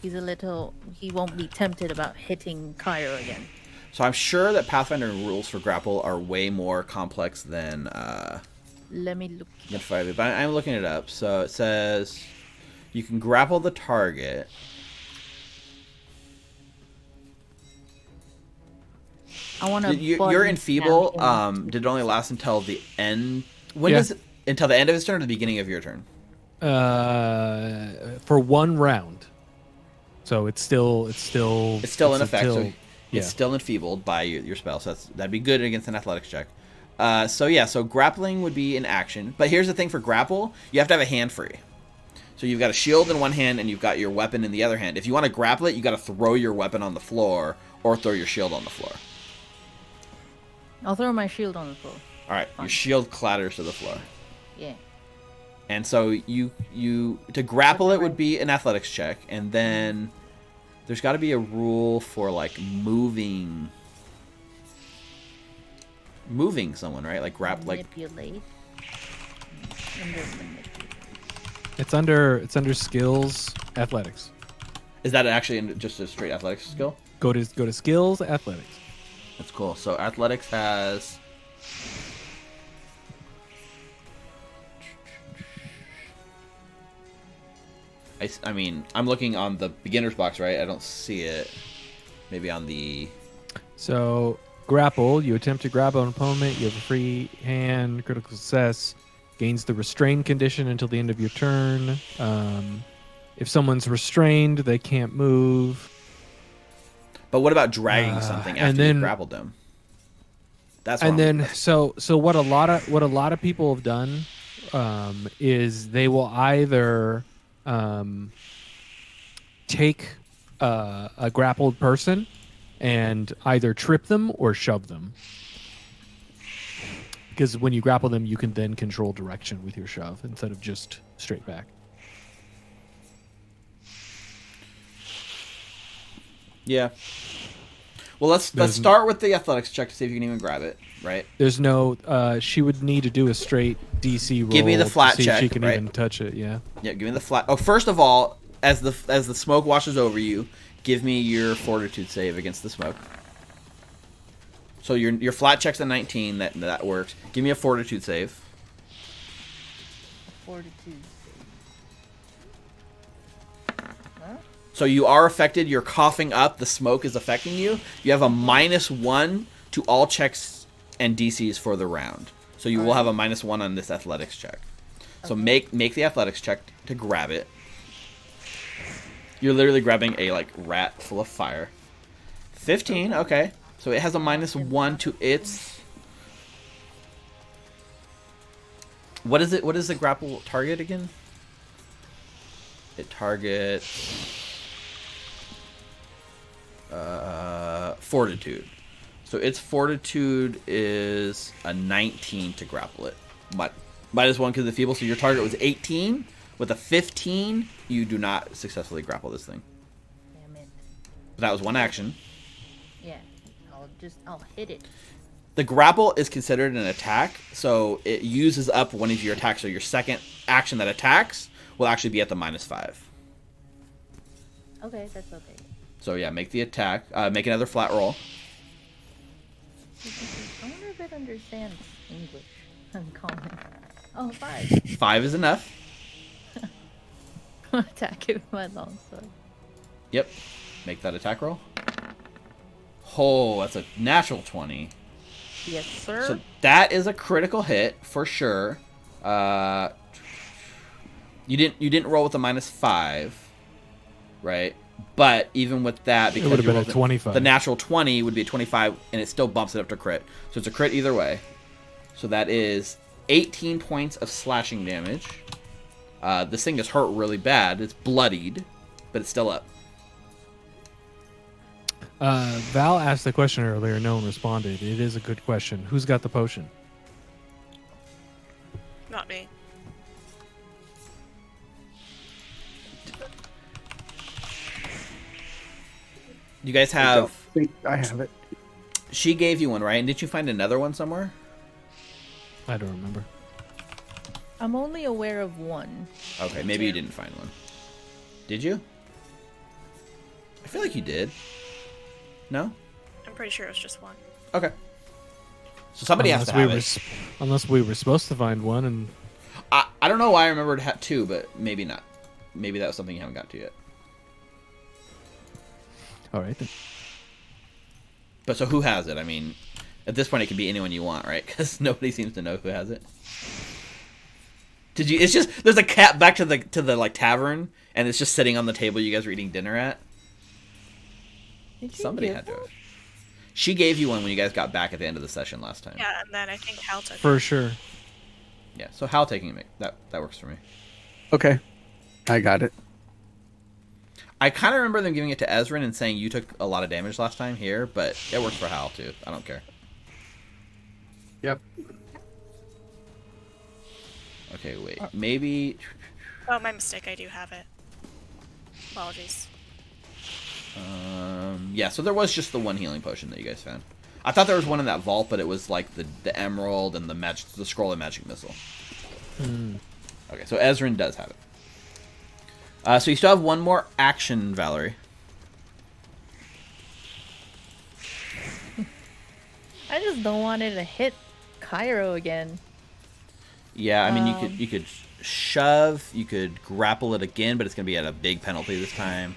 he won't be tempted about hitting Kyro again. So I'm sure that Pathfinder rules for grapple are way more complex than Let me look. than 5e, but I'm looking it up. So it says you can grapple the target. I want to. You're enfeeble. Did it only last until the end? When Yeah. does it, until the end of his turn or the beginning of your turn? For 1 round. So it's still It's still in effect. So yeah. it's still enfeebled by your spell. So that'd be good against an athletics check. So grappling would be an action. But here's the thing for grapple, you have to have a hand free. So you've got a shield in one hand and you've got your weapon in the other hand. If you want to grapple it, you got to throw your weapon on the floor or throw your shield on the floor. I'll throw my shield on the floor. All right, your shield clatters to the floor. Yeah. And so you to grapple it would be an athletics check, and then there's got to be a rule for like moving someone, right? Like Manipulate. Under manipulate. It's under skills, athletics. is that actually just a straight athletics skill? Go to skills, athletics. That's cool. So athletics has I mean, I'm looking on the beginner's box, right? I don't see it. Maybe on the So grapple, you attempt to grab an opponent, you have a free hand, critical success, gains the restrained condition until the end of your turn. If someone's restrained, they can't move. But what about dragging something and after then- you grappled them? That's And wrong. then so what a lot of people have done is they will either take a grappled person and either trip them or shove them. Because when you grapple them, you can then control direction with your shove instead of just straight back. Yeah. Well, let's start with the athletics check to see if you can even grab it, right? There's no. She would need to do a straight DC roll. Give me the flat to see check, if she can right? even touch it. Yeah. Yeah, give me the flat. Oh, first of all, as the smoke washes over you, give me your fortitude save against the smoke. So your flat check's a 19. That works. Give me a fortitude save. Fortitude. So you are affected. You're coughing up. The smoke is affecting you. You have a -1 to all checks and DCs for the round. So you will have a -1 on this athletics check. So make the athletics check to grab it. You're literally grabbing a like rat full of fire. 15. Okay. So it has a -1 to its. What is it? What is the grapple target again? It targets fortitude. So its fortitude is a 19 to grapple it. Minus 1 because it's feeble. So your target was 18. With a 15, you do not successfully grapple this thing. Damn it. That was one action. Yeah. I'll hit it. The grapple is considered an attack, so it uses up one of your attacks. So your second action that attacks will actually be at the -5. Okay, that's okay. So yeah, make the attack. Make another flat roll. I wonder if it understands English. Uncommon. Oh, 5. 5 is enough. Attack it with my longsword. Yep. Make that attack roll. Oh, that's a natural 20. Yes, sir. So that is a critical hit for sure. You didn't roll with a -5, right? But even with that, because would have you been a rolled 25. the natural 20 would be a 25, and it still bumps it up to crit. So it's a crit either way. So that is 18 points of slashing damage. This thing is hurt really bad. It's bloodied, but it's still up. Val asked the question earlier. No one responded. It is a good question. Who's got the potion? Not me. You guys I have... think I have it. She gave you one, right? And did you find another one somewhere? I don't remember. I'm only aware of one. Okay, maybe you didn't find one. Did you? I feel like you did. No? I'm pretty sure it was just one. Okay. So somebody has to have it. Unless we were supposed to find one, and I don't know why I remembered two, but maybe not. Maybe that was something you haven't got to yet. all right then. But so who has it? I mean, at this point it could be anyone you want, right? Because nobody seems to know who has it. Did you? It's just there's a cat back to the like tavern, and it's just sitting on the table you guys were eating dinner at. Did Somebody had to have. She gave you one when you guys got back at the end of the session last time. Yeah, and then I think Hal took For it. sure. Yeah. So Hal taking it, that works for me. Okay, I got it. I kind of remember them giving it to Ezrin and saying you took a lot of damage last time here, but it works for Hal too. I don't care. Yep. Okay, wait. Maybe. Oh, my mistake. I do have it. Apologies. Yeah. So there was just the one healing potion that you guys found. I thought there was one in that vault, but it was like the emerald and the scroll of magic missile. Okay, so Ezrin does have it. So you still have one more action, Valerie. I just don't want it to hit Cairo again. Yeah, I mean you could shove, you could grapple it again, but it's gonna be at a big penalty this time.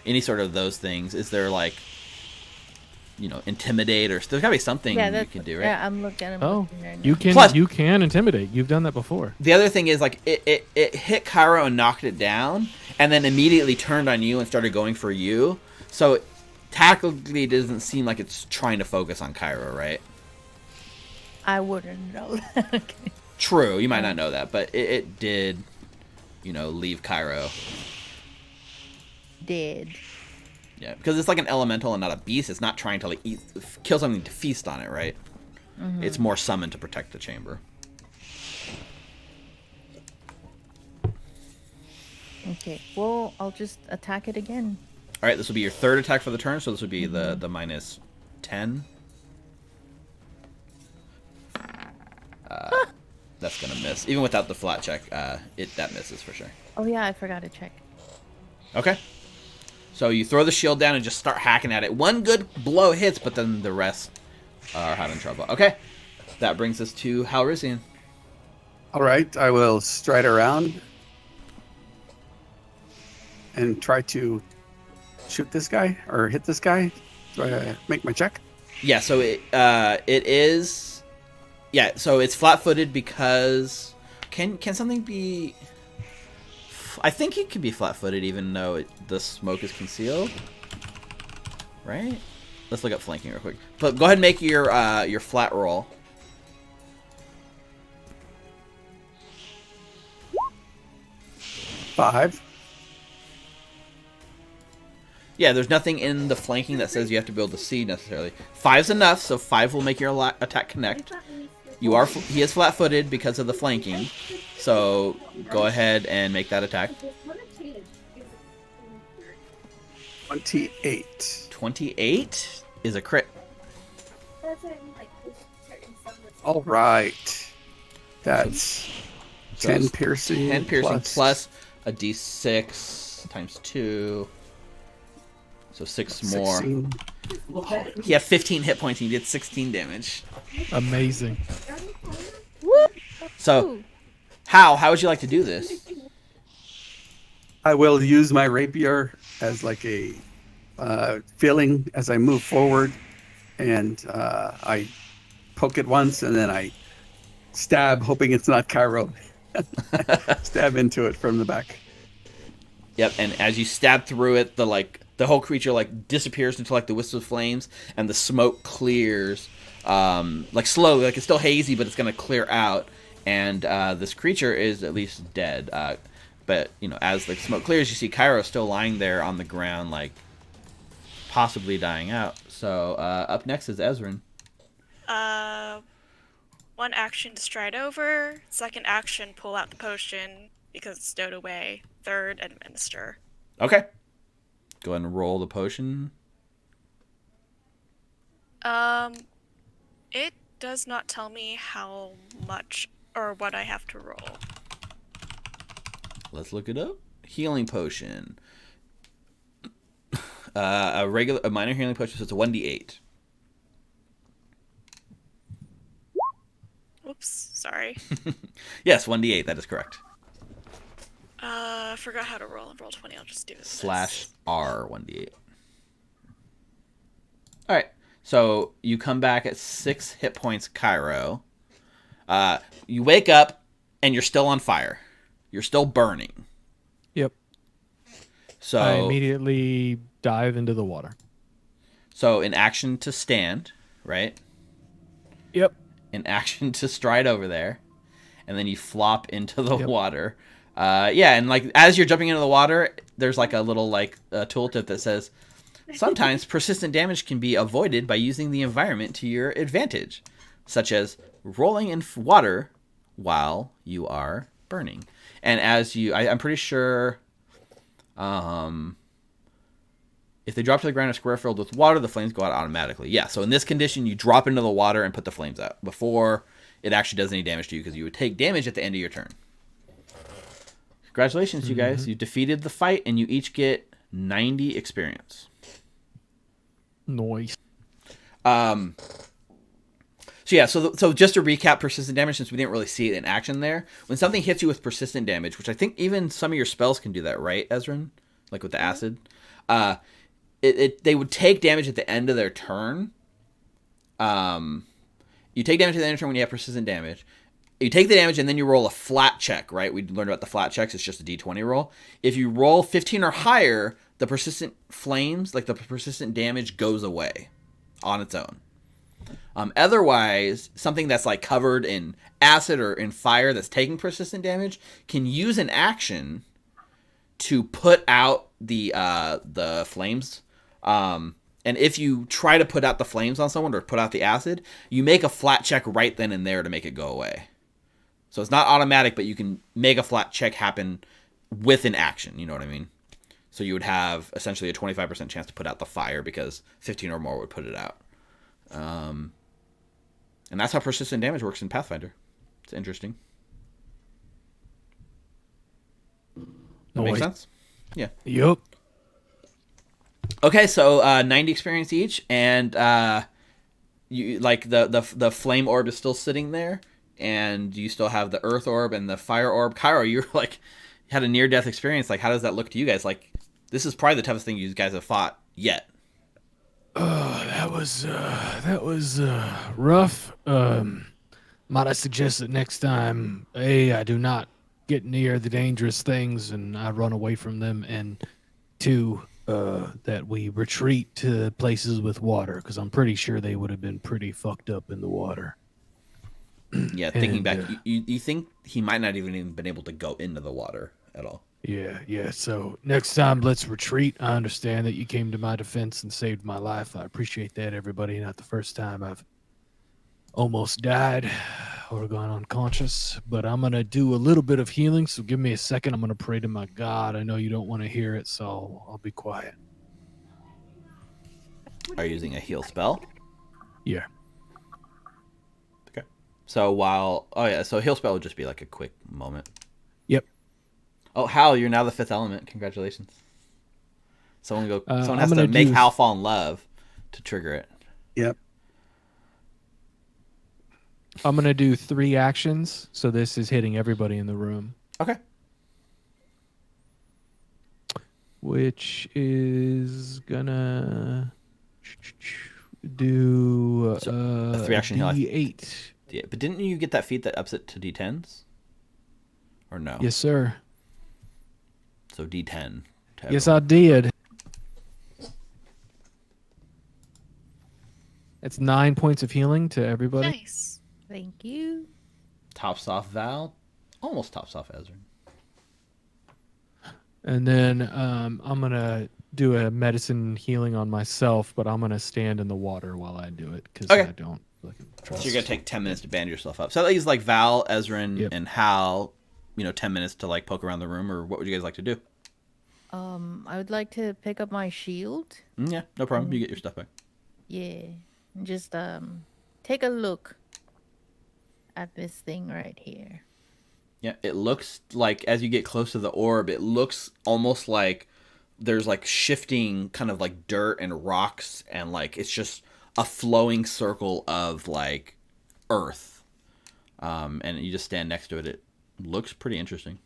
Any sort of those things. Is there like, intimidate, or there's gotta be something you can do, right? Yeah, I'm looking. Right now. You can intimidate. You've done that before. The other thing is like it hit Cairo and knocked it down, and then immediately turned on you and started going for you. So tactically, it doesn't seem like it's trying to focus on Cairo, right? I wouldn't know that. Okay. True, you might not know that, but it did, leave Cairo. Did. Yeah, because it's like an elemental and not a beast. It's not trying to kill something to feast on it, right? Mm-hmm. It's more summoned to protect the chamber. Okay, well, I'll just attack it again. All right, this will be your third attack for the turn, so this would be the -10. That's gonna miss, even without the flat check. That misses for sure. Oh yeah, I forgot to check. Okay. So you throw the shield down and just start hacking at it. One good blow hits, but then the rest are having trouble. Okay. That brings us to Halrysian. All right, I will stride around and try to shoot this guy or hit this guy. Do I make my check? Yeah, so it is... Yeah, so it's flat-footed because... Can something be... I think it can be flat-footed even though the smoke is concealed. Right? Let's look up flanking real quick. But go ahead and make your flat roll. Five. Yeah, there's nothing in the flanking that says you have to be able to see necessarily. 5's enough, so 5 will make your attack connect. He is flat-footed because of the flanking, so go ahead and make that attack. 28. 28 is a crit. All right. That's 10 piercing. 10 piercing plus a d6 times 2. So 6 more. 16. He had 15 hit points and he did 16 damage. Amazing. So, how would you like to do this? I will use my rapier as like a filling as I move forward, and I poke it once, and then I stab, hoping it's not Cairo. Stab into it from the back. Yep, and as you stab through it, the whole creature disappears into the wisps of flames, and the smoke clears, slowly, it's still hazy, but it's gonna clear out, and this creature is at least dead. But as the smoke clears, you see Cairo still lying there on the ground, possibly dying out. So up next is Ezrin. One action to stride over. Second action, pull out the potion because it's stowed away. Third, administer. Okay. Go ahead and roll the potion. It does not tell me how much or what I have to roll. Let's look it up. Healing potion. A minor healing potion, so it's a 1d8. Oops, sorry. Yes, 1d8. That is correct. I forgot how to roll and roll 20. I'll just do it. /R 1d8. All right. So you come back at 6 hit points, Cairo. You wake up and you're still on fire. You're still burning. Yep. So I immediately dive into the water. So in action to stand, right? Yep. In action to stride over there, and then you flop into the water. And as you're jumping into the water, there's a little tooltip that says sometimes persistent damage can be avoided by using the environment to your advantage, such as rolling in water while you are burning. And I'm pretty sure, if they drop to the ground in a square filled with water, the flames go out automatically. Yeah, so in this condition, you drop into the water and put the flames out before it actually does any damage to you, because you would take damage at the end of your turn. Congratulations, you guys. You defeated the fight, and you each get 90 experience. Nice. So just to recap persistent damage, since we didn't really see it in action there, when something hits you with persistent damage, which I think even some of your spells can do that, right, Ezrin? Like with the acid? They would take damage at the end of their turn. You take damage at the end of the turn when you have persistent damage. You take the damage and then you roll a flat check, right? We learned about the flat checks. It's just a d20 roll. If you roll 15 or higher, the persistent flames, the persistent damage, goes away on its own. Otherwise, something that's covered in acid or in fire that's taking persistent damage can use an action to put out the flames. And if you try to put out the flames on someone or put out the acid, you make a flat check right then and there to make it go away. So it's not automatic, but you can make a flat check happen with an action. You know what I mean? So you would have essentially a 25% chance to put out the fire because 15 or more would put it out. And that's how persistent damage works in Pathfinder. It's interesting. That makes sense? Yeah. Yup. Okay, so 90 experience each, and you the flame orb is still sitting there, and you still have the earth orb and the fire orb. Cairo, you're had a near death experience. How does that look to you guys? This is probably the toughest thing you guys have fought yet. That was rough. Might I suggest that next time, A, I do not get near the dangerous things and I run away from them, and 2, that we retreat to places with water, because I'm pretty sure they would have been pretty fucked up in the water. Yeah, thinking back, you think he might not even been able to go into the water at all. Yeah. So next time, let's retreat. I understand that you came to my defense and saved my life. I appreciate that, everybody. Not the first time I've almost died or gone unconscious, but I'm going to do a little bit of healing. So give me a second. I'm going to pray to my God. I know you don't want to hear it, so I'll be quiet. Are you using a heal spell? Yeah. Okay. So so heal spell would just be like a quick moment. Yep. Oh, Hal, you're now the 5th element. Congratulations. Someone I'm has to gonna make do- Hal fall in love to trigger it. Yep. I'm going to do 3 actions. So this is hitting everybody in the room, Okay. which is going to do So, a 3-action heal, D8. Yeah, but didn't you get that feat that ups it to D10s? Or no? Yes, sir. So D10. Yes, I did. It's 9 points of healing to everybody. Nice. Thank you. Tops off Val. Almost tops off Ezra. And then I'm going to do a medicine healing on myself, but I'm going to stand in the water while I do it because Okay. I don't trust. So you're going to take 10 minutes to band yourself up. So that leaves like Val, Ezrin, Yep. and Hal, 10 minutes to like poke around the room, or what would you guys like to do? I would like to pick up my shield. Yeah, no problem. You get your stuff back. Yeah. And just take a look at this thing right here. Yeah, it looks like as you get close to the orb, it looks almost like there's like shifting kind of like dirt and rocks, and like it's just a flowing circle of like earth. And you just stand next to it. It looks pretty interesting.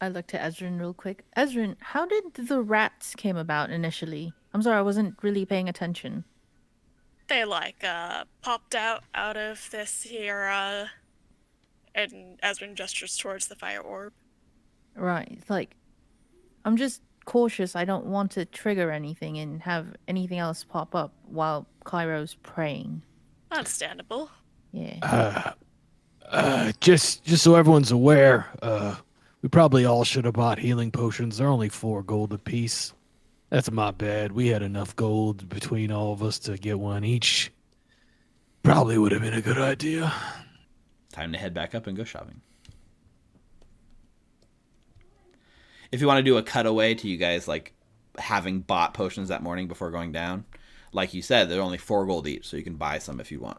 I looked to Ezrin real quick. Ezrin, how did the rats came about initially? I'm sorry, I wasn't really paying attention. They like popped out of this here and Ezrin gestures towards the fire orb. Right. It's like, I'm just cautious. I don't want to trigger anything and have anything else pop up while Cairo's praying. Understandable. Yeah. Just so everyone's aware, we probably all should have bought healing potions. They're only 4 gold apiece. That's my bad. We had enough gold between all of us to get one each. Probably would have been a good idea. Time to head back up and go shopping. If you want to do a cutaway to you guys like having bought potions that morning before going down, like you said, they're only 4 gold each, so you can buy some if you want.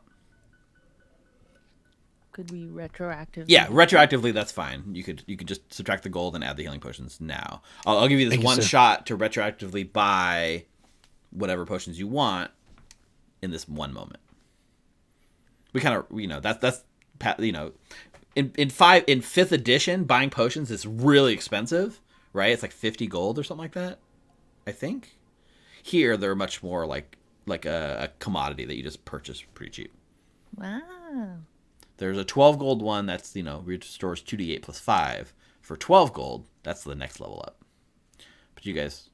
Could we retroactively? Yeah, retroactively that's fine. You could just subtract the gold and add the healing potions now. I'll give you this Thank you, one sir. shot to retroactively buy whatever potions you want in this one moment. We kind of that's in 5th edition buying potions is really expensive, right? It's like 50 gold or something like that, I think. Here they're much more like a commodity that you just purchase pretty cheap. Wow. There's a 12 gold one that's, restores 2d8 plus 5. For 12 gold, that's the next level up. But you guys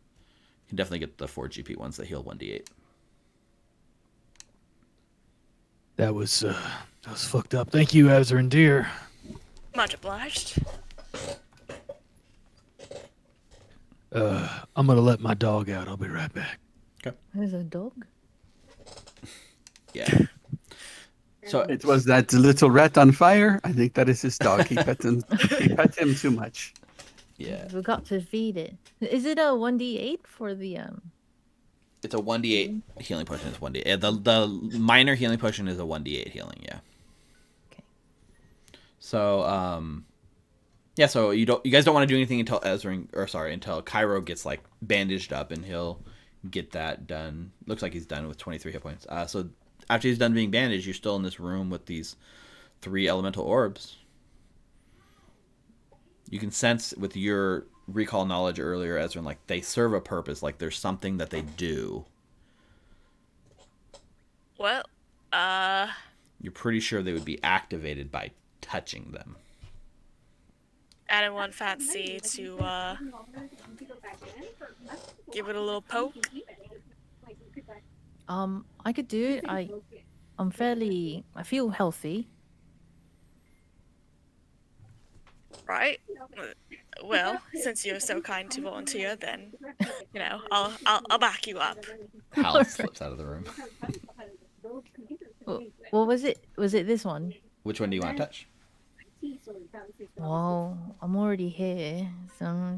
can definitely get the 4 GP ones that heal 1d8. That was fucked up. Thank you, Ezra and Deer. Much obliged. I'm gonna let my dog out. I'll be right back. There's a dog? Yeah. So It was that little rat on fire. I think that is his dog. He pet him too much. yeah, We got to feed it. Is it a 1d8 for the it's a 1d8 healing potion. It's 1d8. The minor healing potion is a 1d8 healing. Yeah. Okay. So yeah. So you guys don't want to do anything until until Cairo gets like bandaged up, and he'll get that done. Looks like he's done with 23 hit points. So after he's done being bandaged, you're still in this room with these 3 elemental orbs. You can sense with your recall knowledge earlier, Ezra, like they serve a purpose. Like there's something that they do. Well, You're pretty sure they would be activated by touching them. anyone fancy to give it a little poke? I could do it. I feel healthy. Right. Well, since you're so kind to volunteer, then I'll back you up. Hal Alright. slips out of the room. What was it? Was it this one? Which one do you want to touch? Well, I'm already here, so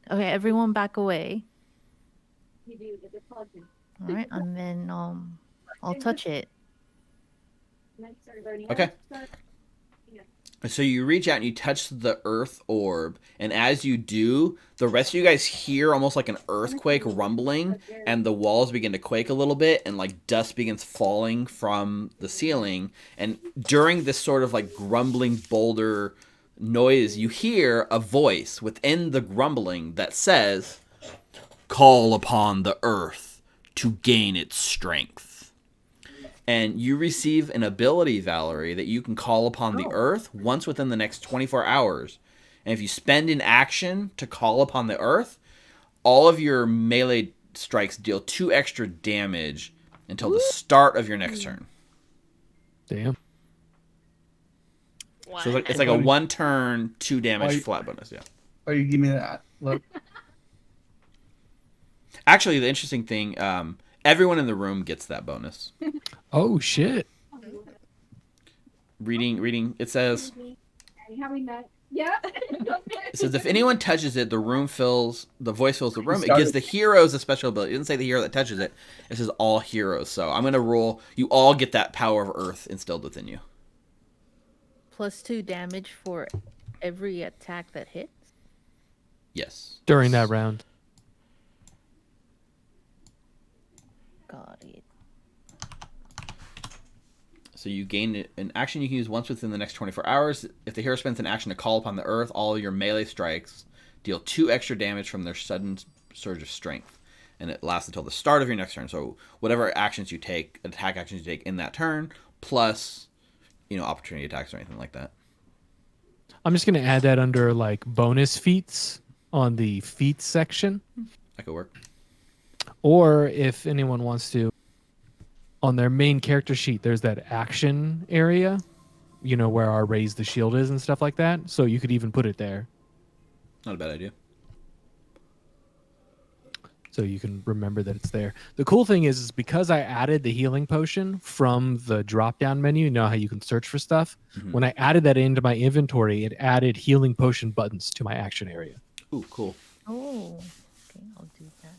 okay. Everyone, back away. All right, and then I'll touch it. Okay. So you reach out and you touch the earth orb, and as you do, the rest of you guys hear almost like an earthquake rumbling, and the walls begin to quake a little bit, and like dust begins falling from the ceiling. And during this sort of like grumbling boulder noise, you hear a voice within the grumbling that says, "Call upon the earth to gain its strength." And you receive an ability, Valerie, that you can call upon the earth once within the next 24 hours. And if you spend an action to call upon the earth, all of your melee strikes deal 2 extra damage until the start of your next turn. Damn. What? So it's like a 1 turn, 2 damage Why- flat bonus, yeah. Oh, you give me that. Look. Actually, the interesting thing, everyone in the room gets that bonus. Oh shit. Reading, it says, Yeah. it says if anyone touches it, the voice fills the room. It gives the heroes a special ability. It didn't say the hero that touches it. It says all heroes. So I'm going to roll. You all get that power of earth instilled within you. +2 damage for every attack that hits. Yes. During that round. Got it. So you gain an action you can use once within the next 24 hours. If the hero spends an action to call upon the earth, all of your melee strikes deal 2 extra damage from their sudden surge of strength. And it lasts until the start of your next turn. So whatever actions you take, attack actions you take in that turn, plus, opportunity attacks or anything like that. I'm just gonna add that under like bonus feats on the feats section. That could work. Or if anyone wants to, on their main character sheet, there's that action area, where our raise the shield is and stuff like that. So you could even put it there. Not a bad idea. So you can remember that it's there. The cool thing is because I added the healing potion from the drop-down menu, you know how you can search for stuff? Mhm. When I added that into my inventory, it added healing potion buttons to my action area. Ooh, cool. Oh, okay, I'll do that.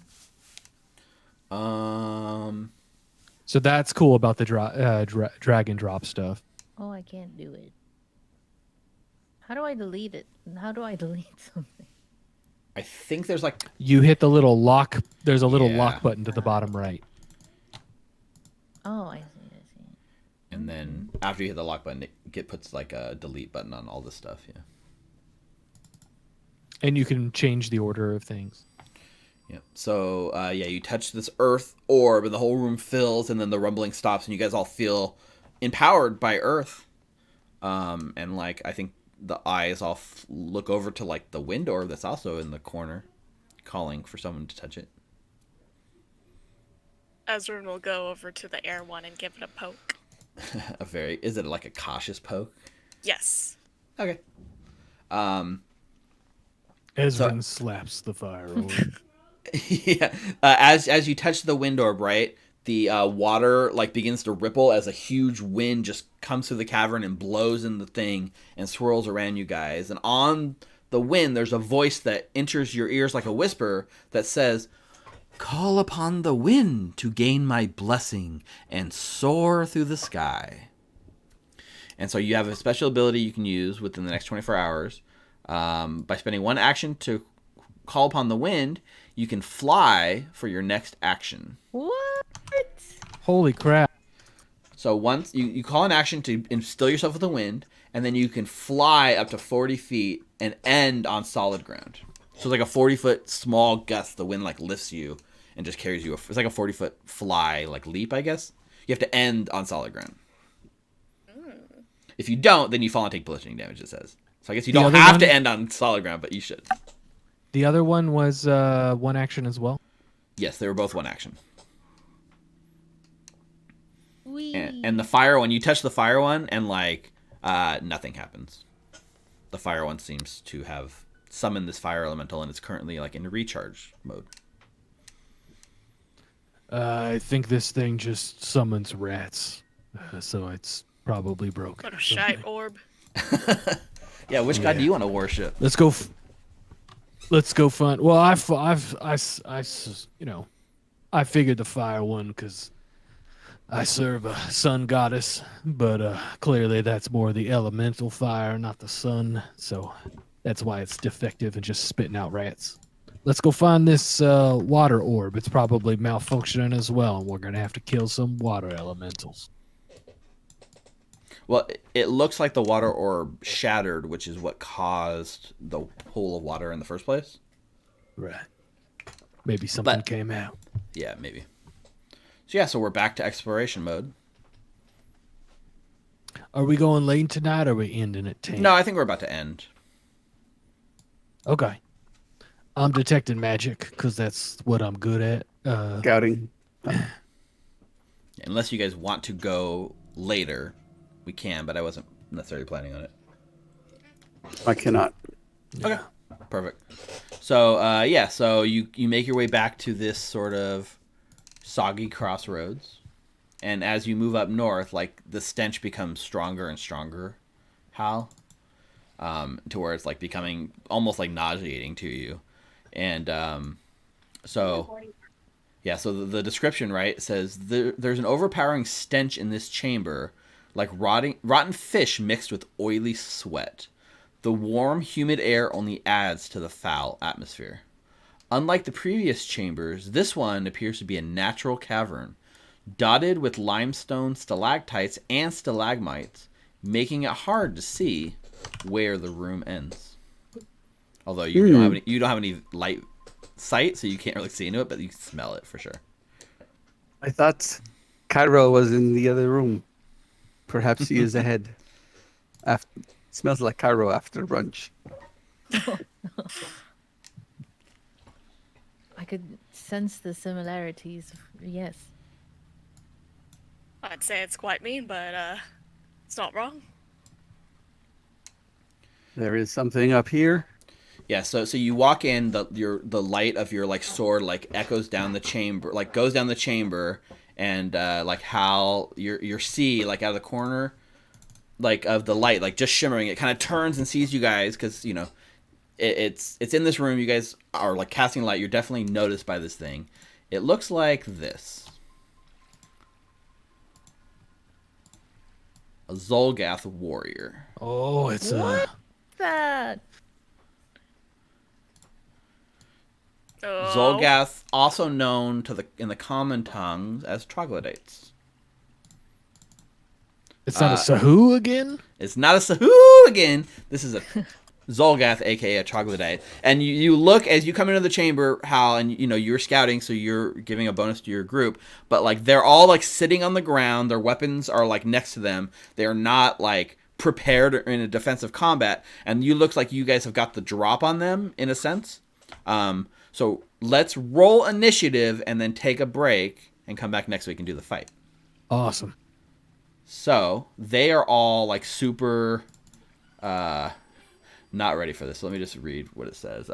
So that's cool about the drag and drop stuff. Oh, I can't do it. How do I delete it? How do I delete something? I think there's like You hit the little lock. There's a little Yeah. lock button to the bottom right. Oh, I see. and then after you hit the lock button, it puts like a delete button on all this stuff, yeah. And you can change the order of things. Yep. So, you touch this earth orb, and the whole room fills, and then the rumbling stops, and you guys all feel empowered by earth. And like I think the eyes all look over to like the wind orb that's also in the corner, calling for someone to touch it. Ezra will go over to the air one and give it a poke. Is it like a cautious poke? Yes. Okay. Ezrin slaps the fire orb. Yeah. As you touch the wind orb, right, the water like begins to ripple as a huge wind just comes through the cavern and blows in the thing and swirls around you guys. And on the wind, there's a voice that enters your ears like a whisper that says, "Call upon the wind to gain my blessing and soar through the sky." And so you have a special ability you can use within the next 24 hours. By spending 1 action to call upon the wind, you can fly for your next action. What? Holy crap. So once you call an action to instill yourself with the wind, and then you can fly up to 40 feet and end on solid ground. So it's like a 40-foot small gust. The wind like lifts you and just carries you. It's like a 40-foot fly, like leap, I guess. You have to end on solid ground. If you don't, then you fall and take bludgeoning damage, it says. So I guess you The don't other have one- to end on solid ground, but you should. The other one was 1 action as well. Yes, they were both 1 action. Wee. And the fire one, you touch the fire one, and like nothing happens. the fire one seems to have summoned this fire elemental, and it's currently like in recharge mode. I think this thing just summons rats, so it's probably broken. What a or shite something. orb. Yeah, which god do Yeah. you want to worship? Let's go. Let's go find. Well, I figured the fire one because I serve a sun goddess, but clearly that's more the elemental fire, not the sun. So that's why it's defective and just spitting out rats. Let's go find this water orb. It's probably malfunctioning as well, and we're gonna have to kill some water elementals. Well, it looks like the water orb shattered, which is what caused the pool of water in the first place. Right. Maybe something But- came out. Yeah, maybe. So yeah, so we're back to exploration mode. Are we going late tonight, or are we ending at 10? No, I think we're about to end. Okay. I'm detecting magic because that's what I'm good at. Scouting. Unless you guys want to go later, we can, but I wasn't necessarily planning on it. I cannot. Okay, perfect. So yeah, so you make your way back to this sort of soggy crossroads, and as you move up north, like the stench becomes stronger and stronger, Hal, to where it's like becoming almost like nauseating to you, and so yeah, so the description, right, says there's an overpowering stench in this chamber, like rotten fish mixed with oily sweat. The warm, humid air only adds to the foul atmosphere. Unlike the previous chambers, this one appears to be a natural cavern, dotted with limestone stalactites and stalagmites, making it hard to see where the room ends. Although you don't have any light sight, so you can't really see into it, but you can smell it for sure. I thought Cairo was in the other room. Perhaps he is ahead. Smells like Cairo after brunch. I could sense the similarities. Yes. I'd say it's quite mean, but it's not wrong. There is something up here. Yeah, so you walk in, the light of your like sword like echoes down the chamber, like goes down the chamber, and like Hal, your see like out of the corner, like of the light, like just shimmering, it kind of turns and sees you guys because you know it's in this room. You guys are like casting light. You're definitely noticed by this thing. It looks like this: a Zolgath warrior. Oh, it's What? That. Oh. Zolgath, also known in the common tongues as troglodytes. it's not a Sahu again. It's not a Sahu again. This is a Zolgath, aka a troglodyte. And you look as you come into the chamber, Hal, and you know you're scouting, so you're giving a bonus to your group. But like they're all like sitting on the ground. Their weapons are like next to them. They are not like prepared in a defensive combat. And you looks like you guys have got the drop on them in a sense. So let's roll initiative and then take a break and come back next week and do the fight. Awesome. So they are all like super not ready for this. So let me just read what it says.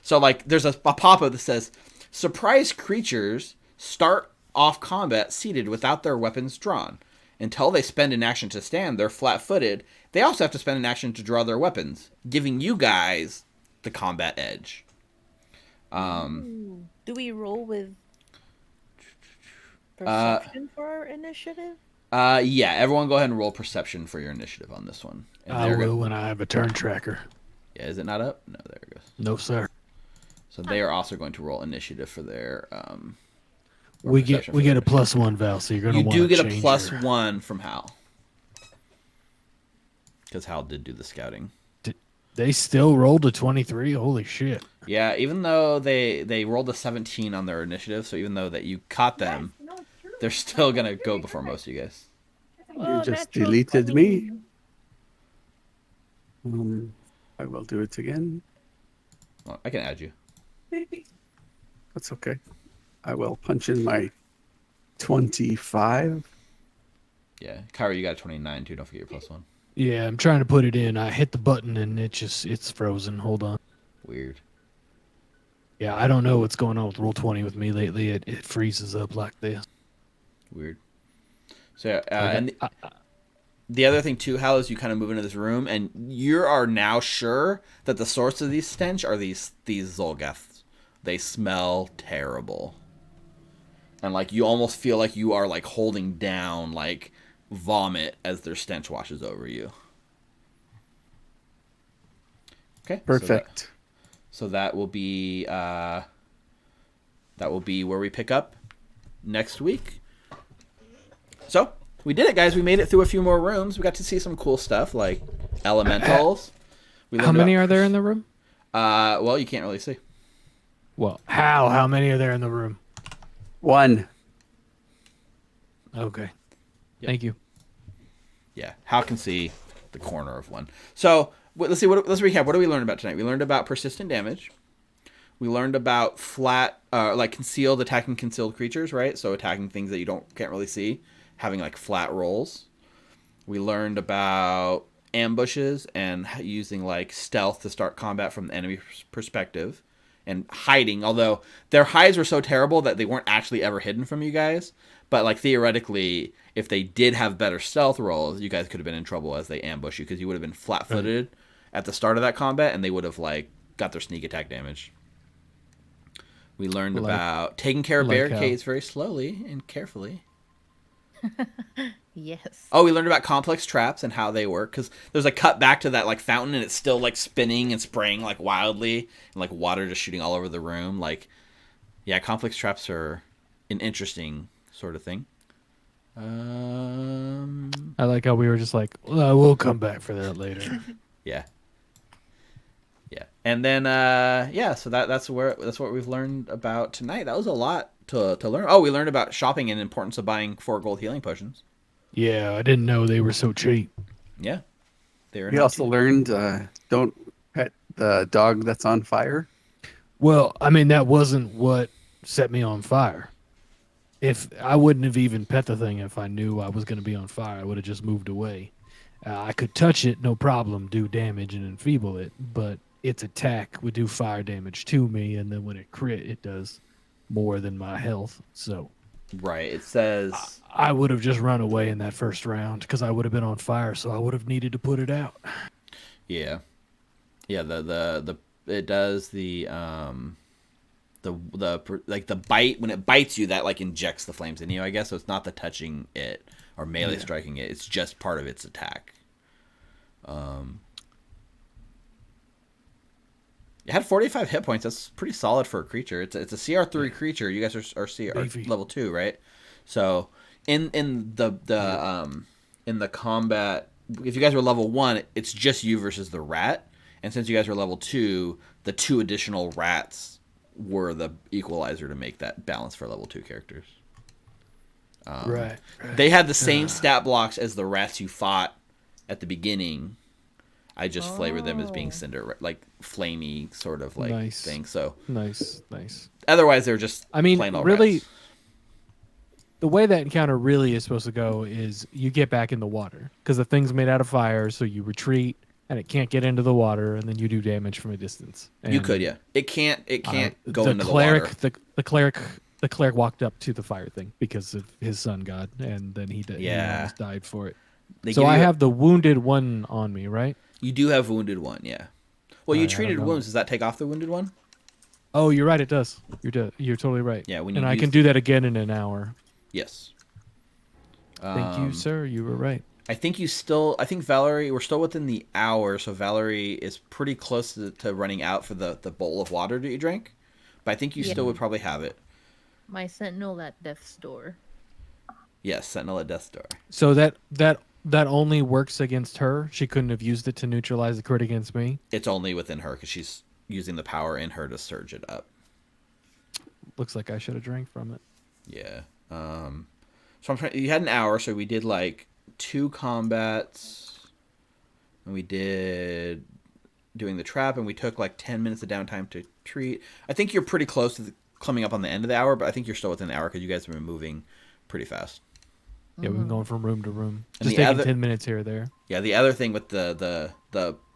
So like there's a pop-up that says surprise creatures start off combat seated without their weapons drawn. Until they spend an action to stand, they're flat-footed. They also have to spend an action to draw their weapons, giving you guys the combat edge. Do we roll with perception for our initiative? Yeah, everyone go ahead and roll perception for your initiative on this one. And I they're will go- when I have a turn tracker. Yeah, is it not up? No, there it goes. No, sir. So they are also going to roll initiative for their We perception get for a their- +1, Val. So you're gonna. You do wanna get a change +1 from Hal. Because Hal did do the scouting. They still rolled a 23. Holy shit! Yeah, even though they rolled a 17 on their initiative, so even though that you caught them, they're still gonna go before most of you guys. You just deleted me. I will do it again. Well, I can add you. That's okay. I will punch in my 25. Yeah, Kyra, you got a 29 too. Don't forget your +1. Yeah, I'm trying to put it in. I hit the button and it's frozen. Hold on. Weird. Yeah, I don't know what's going on with Roll20 with me lately. It freezes up like this. Weird. So, Like, and the other thing too, Hal, is you kind of move into this room, and you are now sure that the source of these stench are these Zolgaths. They smell terrible, and like you almost feel like you are like holding down like vomit as their stench washes over you. Okay, Perfect. So that will be where we pick up next week. So we did it, guys. We made it through a few more rooms. We got to see some cool stuff like elementals. How many are there in the room? Well, you can't really see. Well, how many are there in the room? 1. Okay. Yep. Thank you. Yeah, Hal can see the corner of one. So let's see. Let's recap. What did we learn about tonight? We learned about persistent damage. We learned about flat, like concealed, attacking concealed creatures, right? So attacking things that you can't really see, having like flat rolls. We learned about ambushes and using like stealth to start combat from the enemy perspective, and hiding. Although their hides were so terrible that they weren't actually ever hidden from you guys. But like theoretically, if they did have better stealth rolls, you guys could have been in trouble as they ambush you, because you would have been flat-footed at the start of that combat, and they would have like got their sneak attack damage. We learned about taking care of barricades very slowly and carefully. Yes. Oh, we learned about complex traps and how they work, because there's a cut back to that like fountain, and it's still like spinning and spraying like wildly, and like water just shooting all over the room. Like, yeah, complex traps are an interesting sort of thing. I like how we were just like, well, we'll come back for that later. Yeah. And then so that's what we've learned about tonight. That was a lot to learn. Oh, we learned about shopping and the importance of buying 4 gold healing potions. Yeah, I didn't know they were so cheap. Yeah. We also learned don't pet the dog that's on fire. Well, I mean, that wasn't what set me on fire. If I wouldn't have even pet the thing if I knew I was going to be on fire, I would have just moved away. I could touch it, no problem, do damage and enfeeble it, but its attack would do fire damage to me, and then when it crit, it does more than my health. So, right, it says I would have just run away in that first round because I would have been on fire, so I would have needed to put it out. Yeah. The it does the like the bite, when it bites you, that like injects the flames in you, I guess. So it's not the touching it or melee striking it, it's just part of its attack. It had 45 hit points. That's pretty solid for a creature. It's a CR3 creature. You guys are level 2, right? So in the combat, if you guys were level 1, it's just you versus the rat. And since you guys were level 2, the 2 additional rats were the equalizer to make that balance for level 2 characters. Right. They had the same stat blocks as the rats you fought at the beginning. I just flavored them as being cinder, like flamey sort of like thing. So nice. Otherwise, they're just plain old really. rats. The way that encounter really is supposed to go is you get back in the water because the thing's made out of fire, so you retreat and it can't get into the water, and then you do damage from a distance. And, you could, yeah. It can't go into the water. The cleric walked up to the fire thing because of his sun god, and then he almost died for it. So I have the wounded one on me, right? You do have wounded one, yeah. Well, you treated wounds. Does that take off the wounded one? Oh, you're right. It does. You're totally right. Yeah, and I can do that again in an hour. Yes. Thank you, sir. You were right. I think Valerie, we're still within the hour, so Valerie is pretty close to running out for the bowl of water that you drank. But I think you still would probably have it. My sentinel at death's door. Yes, sentinel at death's door. So that only works against her? She couldn't have used it to neutralize the crit against me? It's only within her because she's using the power in her to surge it up. Looks like I should have drank from it. Yeah. So you had an hour, so we did like 2 combats, and we did doing the trap, and we took like 10 minutes of downtime to treat. I think you're pretty close to coming up on the end of the hour, but I think you're still within the hour because you guys have been moving pretty fast. Yeah, we've been going from room to room, And just the taking other- 10 minutes here or there. Yeah, the other thing with the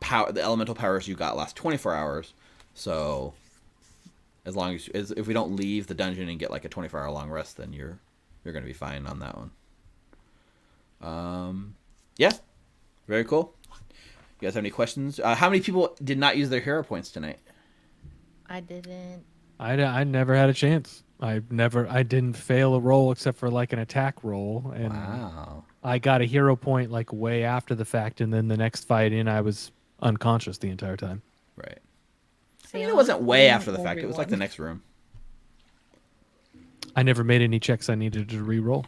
power, the elemental powers you got last 24 hours. So as long as if we don't leave the dungeon and get like a 24-hour long rest, then you're gonna be fine on that one. Yeah, very cool. You guys have any questions? How many people did not use their hero points tonight? I didn't. I never had a chance. I didn't fail a roll except for like an attack roll, and Wow. I got a hero point like way after the fact, and then the next fight in, I was unconscious the entire time. Right. I See, mean, I'm it wasn't way playing after the fact. It was like the everyone. next room. I never made any checks I needed to re-roll.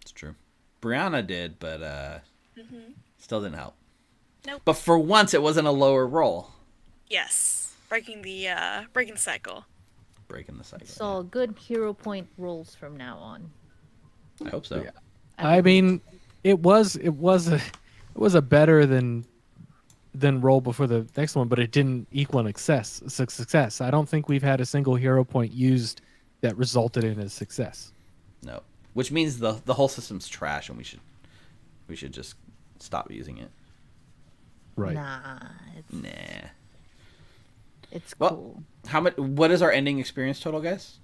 It's true. Brianna did, but still didn't help. Nope. But for once, it wasn't a lower roll. Yes, breaking the cycle. Breaking the cycle. So good hero point rolls from now on. Yeah. I hope so. Yeah. I mean, it was a better than roll before the next one, but it didn't equal an success. I don't think we've had a single hero point used that resulted in a success. No. Which means the whole system's trash, and we should just stop using it. Right. Nah, Nah. it's Well, cool. How much? What is our ending experience total, guys?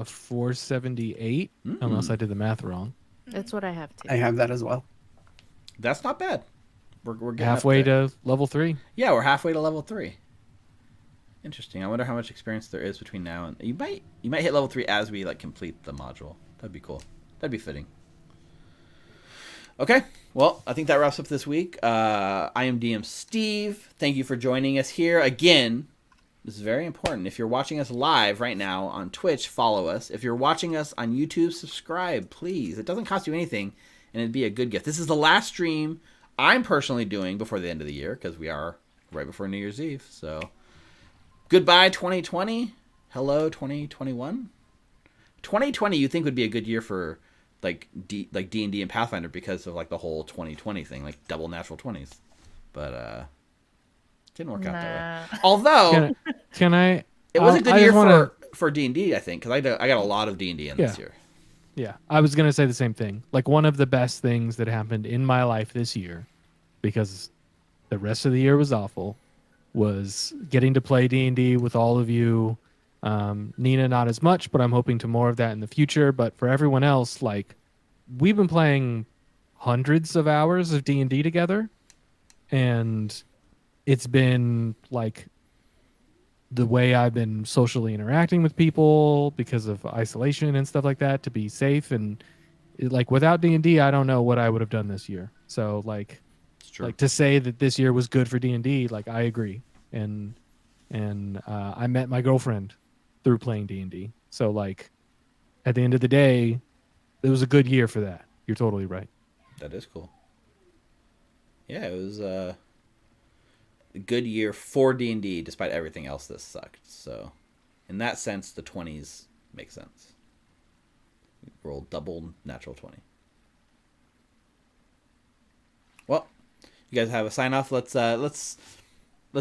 478, unless I did the math wrong. That's what I have to. I have that as well. That's not bad. We're getting Halfway up there. to level 3. Yeah, we're halfway to level 3. Interesting. I wonder how much experience there is between now and you might hit level 3 as we like complete the module. That'd be cool. That'd be fitting. Okay. Well, I think that wraps up this week. I am DM Steve. Thank you for joining us here again. This is very important. If you're watching us live right now on Twitch, follow us. If you're watching us on YouTube, subscribe, please. It doesn't cost you anything, and it'd be a good gift. This is the last stream I'm personally doing before the end of the year, because we are right before New Year's Eve. So, goodbye 2020. Hello 2021. 2020 you think would be a good year for like D&D and Pathfinder because of like the whole 2020 thing, like double natural 20s. But didn't work out that way. Although Can I? it was a good I year just wanna- for D&D, I think, because I got a lot of D&D in this year. Yeah, I was gonna say the same thing. Like one of the best things that happened in my life this year, because the rest of the year was awful, was getting to play D&D with all of you. Nina, not as much, but I'm hoping to more of that in the future. But for everyone else, like we've been playing hundreds of hours of D&D together, and it's been like the way I've been socially interacting with people because of isolation and stuff like that to be safe. And like without D&D, I don't know what I would have done this year. So like, It's true. like to say that this year was good for D&D, like I agree. And I met my girlfriend through playing D&D. So like at the end of the day, it was a good year for that. You're totally right. That is cool. Yeah, it was a good year for D&D despite everything else that sucked. So in that sense, the 20s make sense. We rolled double natural 20. Well, you guys have a sign off. Let's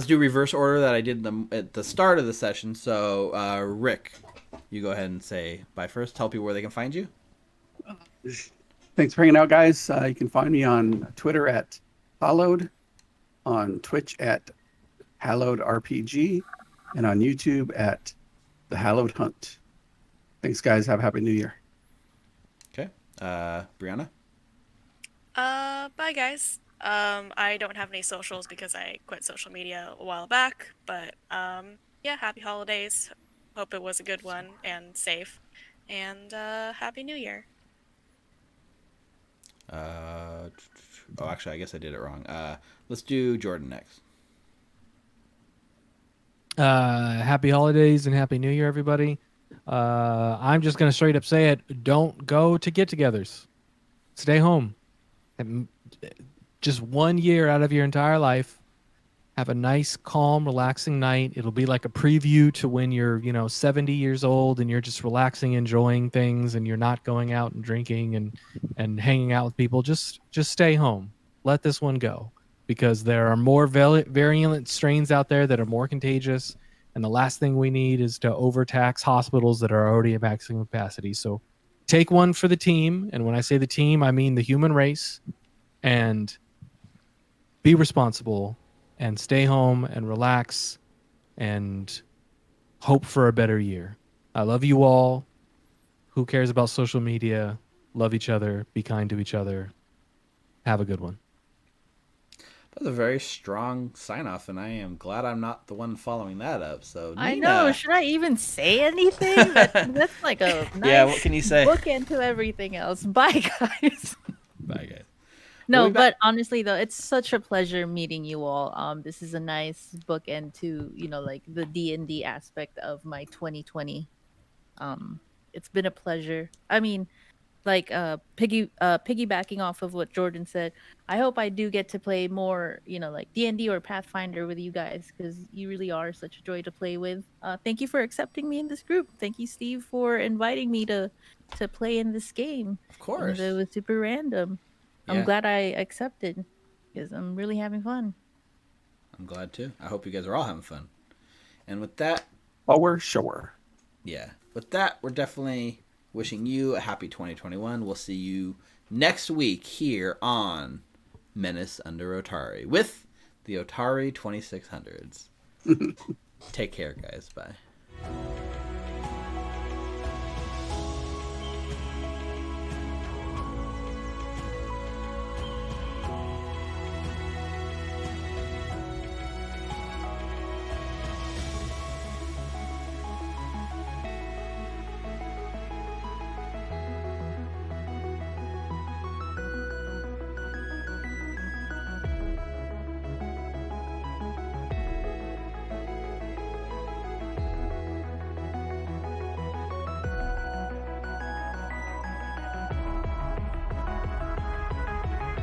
do reverse order that I did at the start of the session. So Rick, you go ahead and say bye first. Tell people where they can find you. Thanks for hanging out, guys. You can find me on Twitter at Hallowed, on Twitch at Hallowed RPG, and on YouTube at The Hallowed Hunt. Thanks, guys. Have a happy New Year. Okay. Brianna? Bye guys. I don't have any socials because I quit social media a while back, but yeah, happy holidays. Hope it was a good one and safe. And happy New Year. Oh, actually, I guess I did it wrong. Let's do Jordan next. Happy holidays and happy new year, everybody. I'm just gonna straight up say it. Don't go to get-togethers. Stay home. Just 1 year out of your entire life. Have a nice, calm, relaxing night. It'll be like a preview to when you're, 70 years old and you're just relaxing, enjoying things, and you're not going out and drinking and hanging out with people. Just stay home. Let this one go, because there are more virulent strains out there that are more contagious, and the last thing we need is to overtax hospitals that are already at maximum capacity. So take one for the team, and when I say the team, I mean the human race, and be responsible and stay home and relax and hope for a better year. I love you all. Who cares about social media? Love each other. Be kind to each other. Have a good one. That was a very strong sign off, and I am glad I'm not the one following that up. So I Nina. know. Should I even say anything? That's like a nice Yeah, what can you say? bookend to everything else. Bye, guys. Bye, guys. No, We'll be but honestly though, it's such a pleasure meeting you all. This is a nice bookend to, like the D&D aspect of my 2020. It's been a pleasure. I mean, like piggybacking off of what Jordan said, I hope I do get to play more, like D&D or Pathfinder with you guys, because you really are such a joy to play with. Thank you for accepting me in this group. Thank you, Steve, for inviting me to play in this game. Of course. Even though it was super random. Yeah. I'm glad I accepted because I'm really having fun. I'm glad too. I hope you guys are all having fun. And with that, Sure. yeah. With that, we're definitely wishing you a happy 2021. We'll see you next week here on Menace under Otari with the Otari 2600s. Take care, guys. Bye.